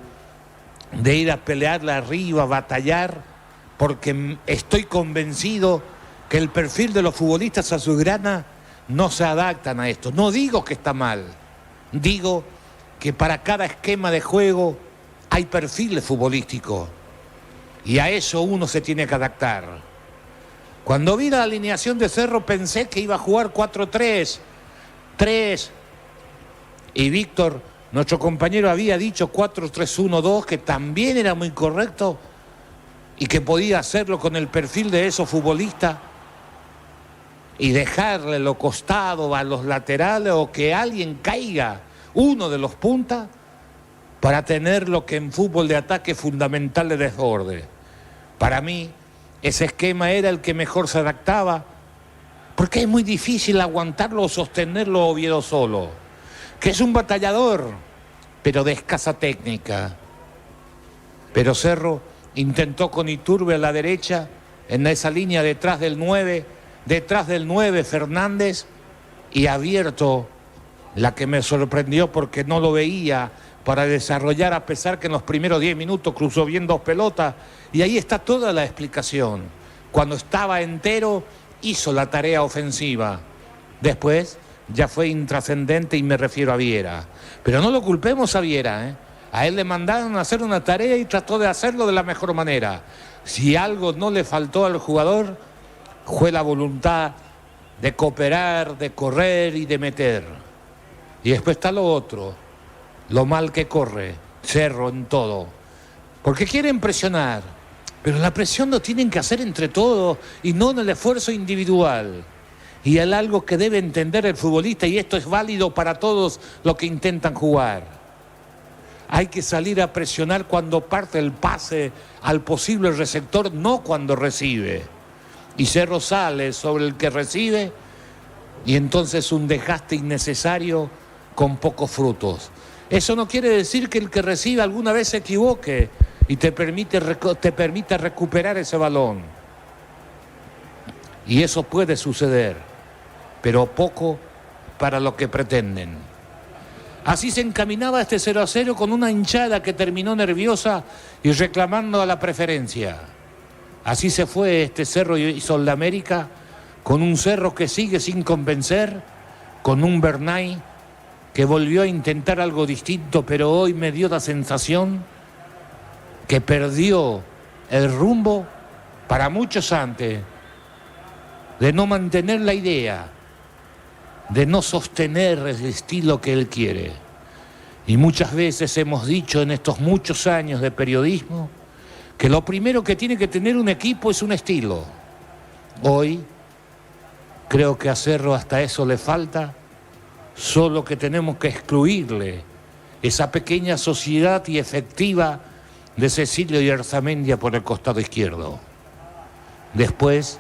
de ir a pelearla arriba, batallar, porque estoy convencido que el perfil de los futbolistas azulgrana no se adaptan a esto. No digo que está mal, digo que para cada esquema de juego hay perfiles futbolísticos y a eso uno se tiene que adaptar. Cuando vi la alineación de Cerro pensé que iba a jugar 4-3, y Víctor, nuestro compañero, había dicho 4-3-1-2, que también era muy correcto y que podía hacerlo con el perfil de esos futbolistas y dejarle lo costado a los laterales o que alguien caiga, uno de los puntas, para tener lo que en fútbol de ataque es fundamental de desborde. Para mí, ese esquema era el que mejor se adaptaba, porque es muy difícil aguantarlo o sostenerlo Oviedo solo, que es un batallador, pero de escasa técnica. Pero Cerro intentó con Iturbe a la derecha, en esa línea detrás del 9 Fernández, y abierto, la que me sorprendió porque no lo veía, para desarrollar, a pesar que en los primeros 10 minutos cruzó bien 2 pelotas, y ahí está toda la explicación. Cuando estaba entero, hizo la tarea ofensiva. Después ya fue intrascendente y me refiero a Viera. Pero no lo culpemos a Viera, ¿eh? A él le mandaron a hacer una tarea y trató de hacerlo de la mejor manera. Si algo no le faltó al jugador, fue la voluntad de cooperar, de correr y de meter. Y después está lo otro, lo mal que corre Cerro en todo. Porque quieren presionar, pero la presión lo tienen que hacer entre todos y no en el esfuerzo individual. Y es algo que debe entender el futbolista, y esto es válido para todos los que intentan jugar. Hay que salir a presionar cuando parte el pase al posible receptor, no cuando recibe. Y Cerro sale sobre el que recibe, y entonces un desgaste innecesario con pocos frutos. Eso no quiere decir que el que recibe alguna vez se equivoque y te permita recuperar ese balón. Y eso puede suceder, pero poco para lo que pretenden. Así se encaminaba este 0-0 con una hinchada que terminó nerviosa y reclamando a la preferencia. Así se fue este Cerro y Sol de América, con un Cerro que sigue sin convencer, con un Bernay que volvió a intentar algo distinto, pero hoy me dio la sensación que perdió el rumbo para muchos antes, de no mantener la idea, de no sostener el estilo que él quiere. Y muchas veces hemos dicho en estos muchos años de periodismo que lo primero que tiene que tener un equipo es un estilo. Hoy creo que a Cerro hasta eso le falta, solo que tenemos que excluirle esa pequeña sociedad y efectiva de Cecilio y Arzamendia por el costado izquierdo. Después,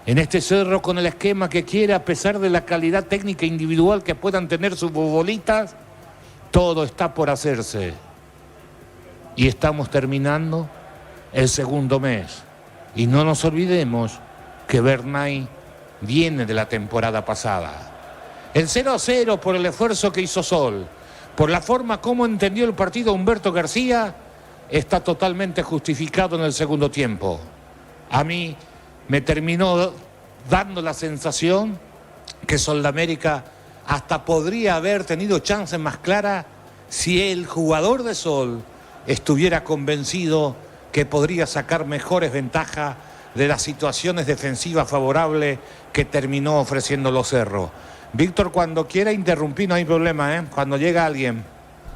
en este Cerro con el esquema que quiere, a pesar de la calidad técnica individual que puedan tener sus futbolistas, todo está por hacerse. Y estamos terminando el segundo mes. Y no nos olvidemos que Bernay viene de la temporada pasada. El 0-0 por el esfuerzo que hizo Sol, por la forma como entendió el partido Humberto García, está totalmente justificado en el segundo tiempo. A mí me terminó dando la sensación que Sol de América hasta podría haber tenido chances más claras si el jugador de Sol estuviera convencido que podría sacar mejores ventajas de las situaciones defensivas favorables que terminó ofreciendo los Cerros. Víctor, cuando quiera interrumpir no hay problema, ¿eh? Cuando llega alguien.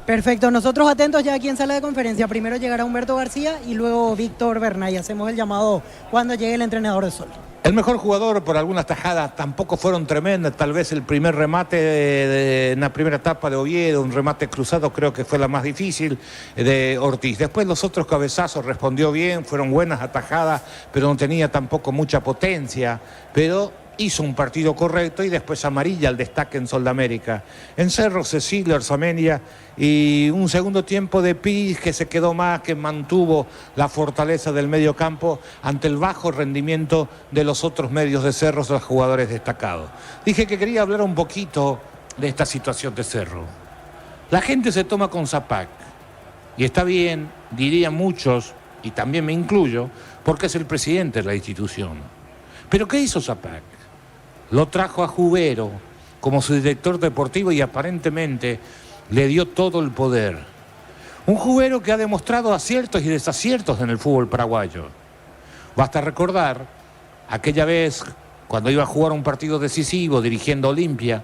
Perfecto, nosotros atentos ya aquí en sala de conferencia. Primero llegará Humberto García y luego Víctor Bernay. Hacemos el llamado cuando llegue el entrenador de Sol. El mejor jugador por algunas tajadas tampoco fueron tremendas. Tal vez el primer remate en la primera etapa de Oviedo, un remate cruzado, creo que fue la más difícil de Ortiz. Después los otros cabezazos respondió bien, fueron buenas atajadas, pero no tenía tampoco mucha potencia. Pero hizo un partido correcto y después amarilla al destaque en Sol de América. En Cerro, Cecilio, Arzamendia y un segundo tiempo de Piris que se quedó más, que mantuvo la fortaleza del medio campo ante el bajo rendimiento de los otros medios de Cerro, los jugadores destacados. Dije que quería hablar un poquito de esta situación de Cerro. La gente se toma con Zapac y está bien, dirían muchos, y también me incluyo, porque es el presidente de la institución. ¿Pero qué hizo Zapac? Lo trajo a Jubero como su director deportivo y aparentemente le dio todo el poder. Un Jubero que ha demostrado aciertos y desaciertos en el fútbol paraguayo. Basta recordar aquella vez cuando iba a jugar un partido decisivo dirigiendo Olimpia,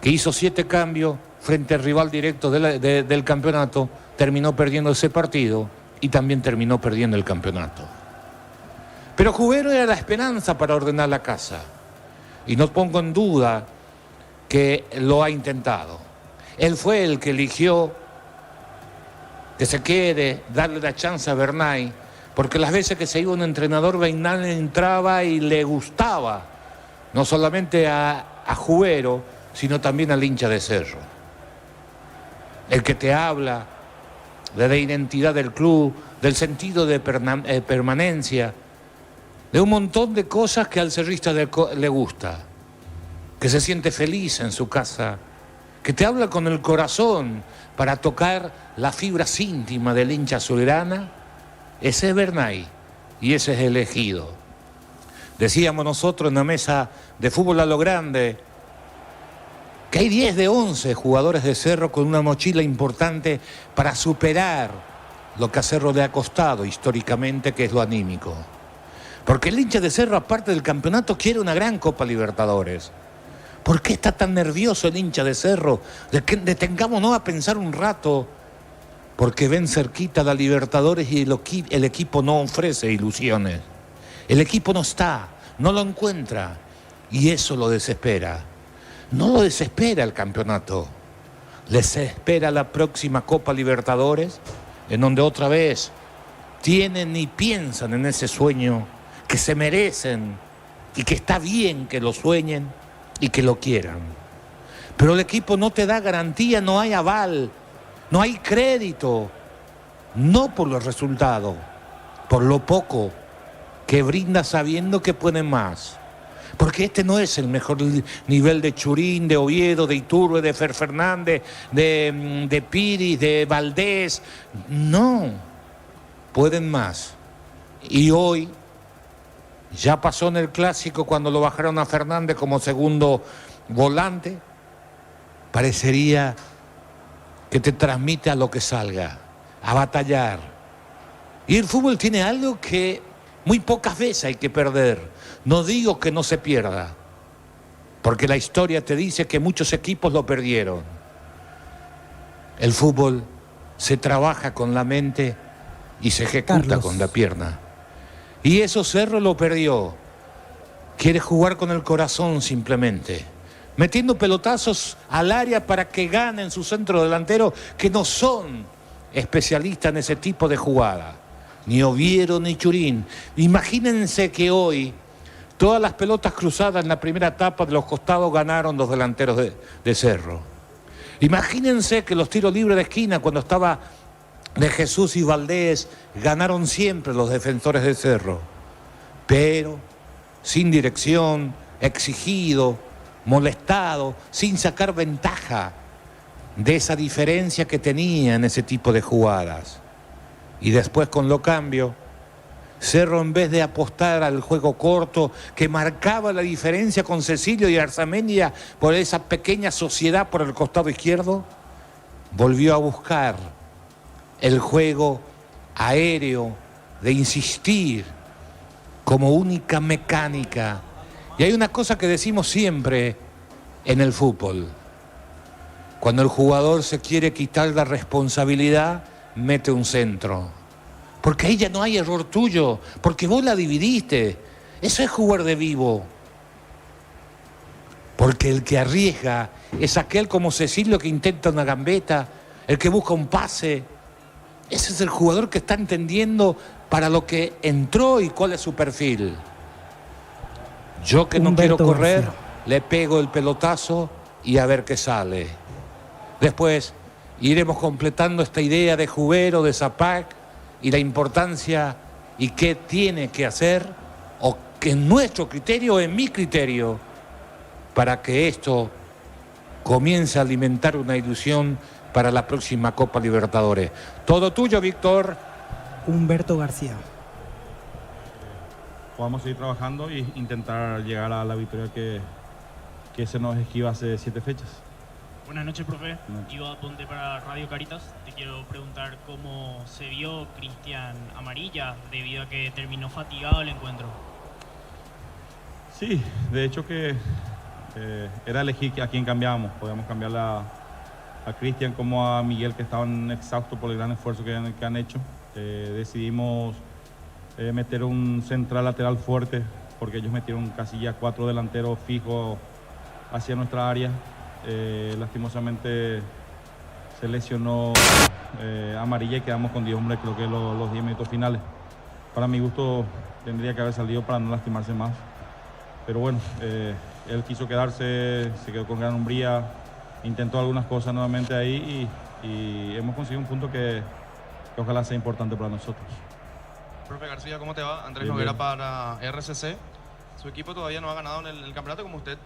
que hizo 7 cambios frente al rival directo del campeonato, terminó perdiendo ese partido y también terminó perdiendo el campeonato. Pero Jubero era la esperanza para ordenar la casa. Y no pongo en duda que lo ha intentado. Él fue el que eligió que se quede, darle la chance a Bernay, porque las veces que se iba un entrenador, Bernay entraba y le gustaba, no solamente a Jubero, sino también al hincha de Cerro. El que te habla de la identidad del club, del sentido de permanencia, de un montón de cosas que al cerrista le gusta, que se siente feliz en su casa, que te habla con el corazón para tocar las fibras íntimas del hincha azulgrana. Ese es Bernay y ese es elegido. Decíamos nosotros en la mesa de fútbol a lo grande que hay 10 de 11 jugadores de Cerro con una mochila importante para superar lo que a Cerro le ha costado históricamente, que es lo anímico. Porque el hincha de Cerro, aparte del campeonato, quiere una gran Copa Libertadores. ¿Por qué está tan nervioso el hincha de Cerro? Detengámonos a pensar un rato, porque ven cerquita la Libertadores y el equipo no ofrece ilusiones. El equipo no está, no lo encuentra, y eso lo desespera. No lo desespera el campeonato, les espera la próxima Copa Libertadores, en donde otra vez tienen y piensan en ese sueño que se merecen y que está bien que lo sueñen y que lo quieran. Pero el equipo no te da garantía, no hay aval, no hay crédito, no por los resultados, por lo poco que brinda sabiendo que pueden más. Porque este no es el mejor nivel de Churín, de Oviedo, de Iturbe, de Fer Fernández, de Piris, de Valdés. No, pueden más. Y hoy ya pasó en el Clásico cuando lo bajaron a Fernández como segundo volante. Parecería que te transmite a lo que salga, a batallar. Y el fútbol tiene algo que muy pocas veces hay que perder. No digo que no se pierda, porque la historia te dice que muchos equipos lo perdieron. El fútbol se trabaja con la mente y se ejecuta con la pierna. Y eso Cerro lo perdió. Quiere jugar con el corazón simplemente, metiendo pelotazos al área para que ganen su centro delantero, que no son especialistas en ese tipo de jugada. Ni Oviedo ni Churín. Imagínense que hoy todas las pelotas cruzadas en la primera etapa de los costados ganaron los delanteros de Cerro. Imagínense que los tiros libres de esquina cuando estaba de Jesús y Valdés ganaron siempre los defensores de Cerro. Pero sin dirección, exigido, molestado, sin sacar ventaja de esa diferencia que tenía en ese tipo de jugadas. Y después con lo cambio, Cerro, en vez de apostar al juego corto que marcaba la diferencia con Cecilio y Arzamendia por esa pequeña sociedad por el costado izquierdo, volvió a buscar el juego aéreo, de insistir como única mecánica. Y hay una cosa que decimos siempre en el fútbol: cuando el jugador se quiere quitar la responsabilidad, mete un centro. Porque ahí ya no hay error tuyo, porque vos la dividiste. Eso es jugar de vivo. Porque el que arriesga es aquel como Cecilio que intenta una gambeta, el que busca un pase. Ese es el jugador que está entendiendo para lo que entró y cuál es su perfil. Yo que no quiero correr, le pego el pelotazo y a ver qué sale. Después iremos completando esta idea de Jubero, de Zapac, y la importancia y qué tiene que hacer, o que en nuestro criterio, en mi criterio, para que esto comience a alimentar una ilusión para la próxima Copa Libertadores. Todo tuyo, Víctor. Humberto García. Podamos seguir trabajando e intentar llegar a la victoria que se nos esquiva hace 7 fechas. Buenas noches, profe. Ivo Aponte para Radio Caritas. Te quiero preguntar cómo se vio Cristian Amarilla debido a que terminó fatigado el encuentro. Sí, de hecho que era elegir a quién cambiábamos. Podíamos cambiar a Cristian como a Miguel, que estaban exhaustos por el gran esfuerzo que han hecho. Decidimos meter un central lateral fuerte, porque ellos metieron casi ya 4 delanteros fijos hacia nuestra área. Lastimosamente se lesionó Amarilla y quedamos con 10 hombres, creo que los 10 minutos finales. Para mi gusto tendría que haber salido para no lastimarse más, pero bueno, él quiso quedarse, se quedó con gran hombría, intentó algunas cosas nuevamente ahí y hemos conseguido un punto que ojalá sea importante para nosotros. Profe García, ¿cómo te va? Andrés Bien, Noguera bien. para RCC. Su equipo todavía no ha ganado en el campeonato como usted.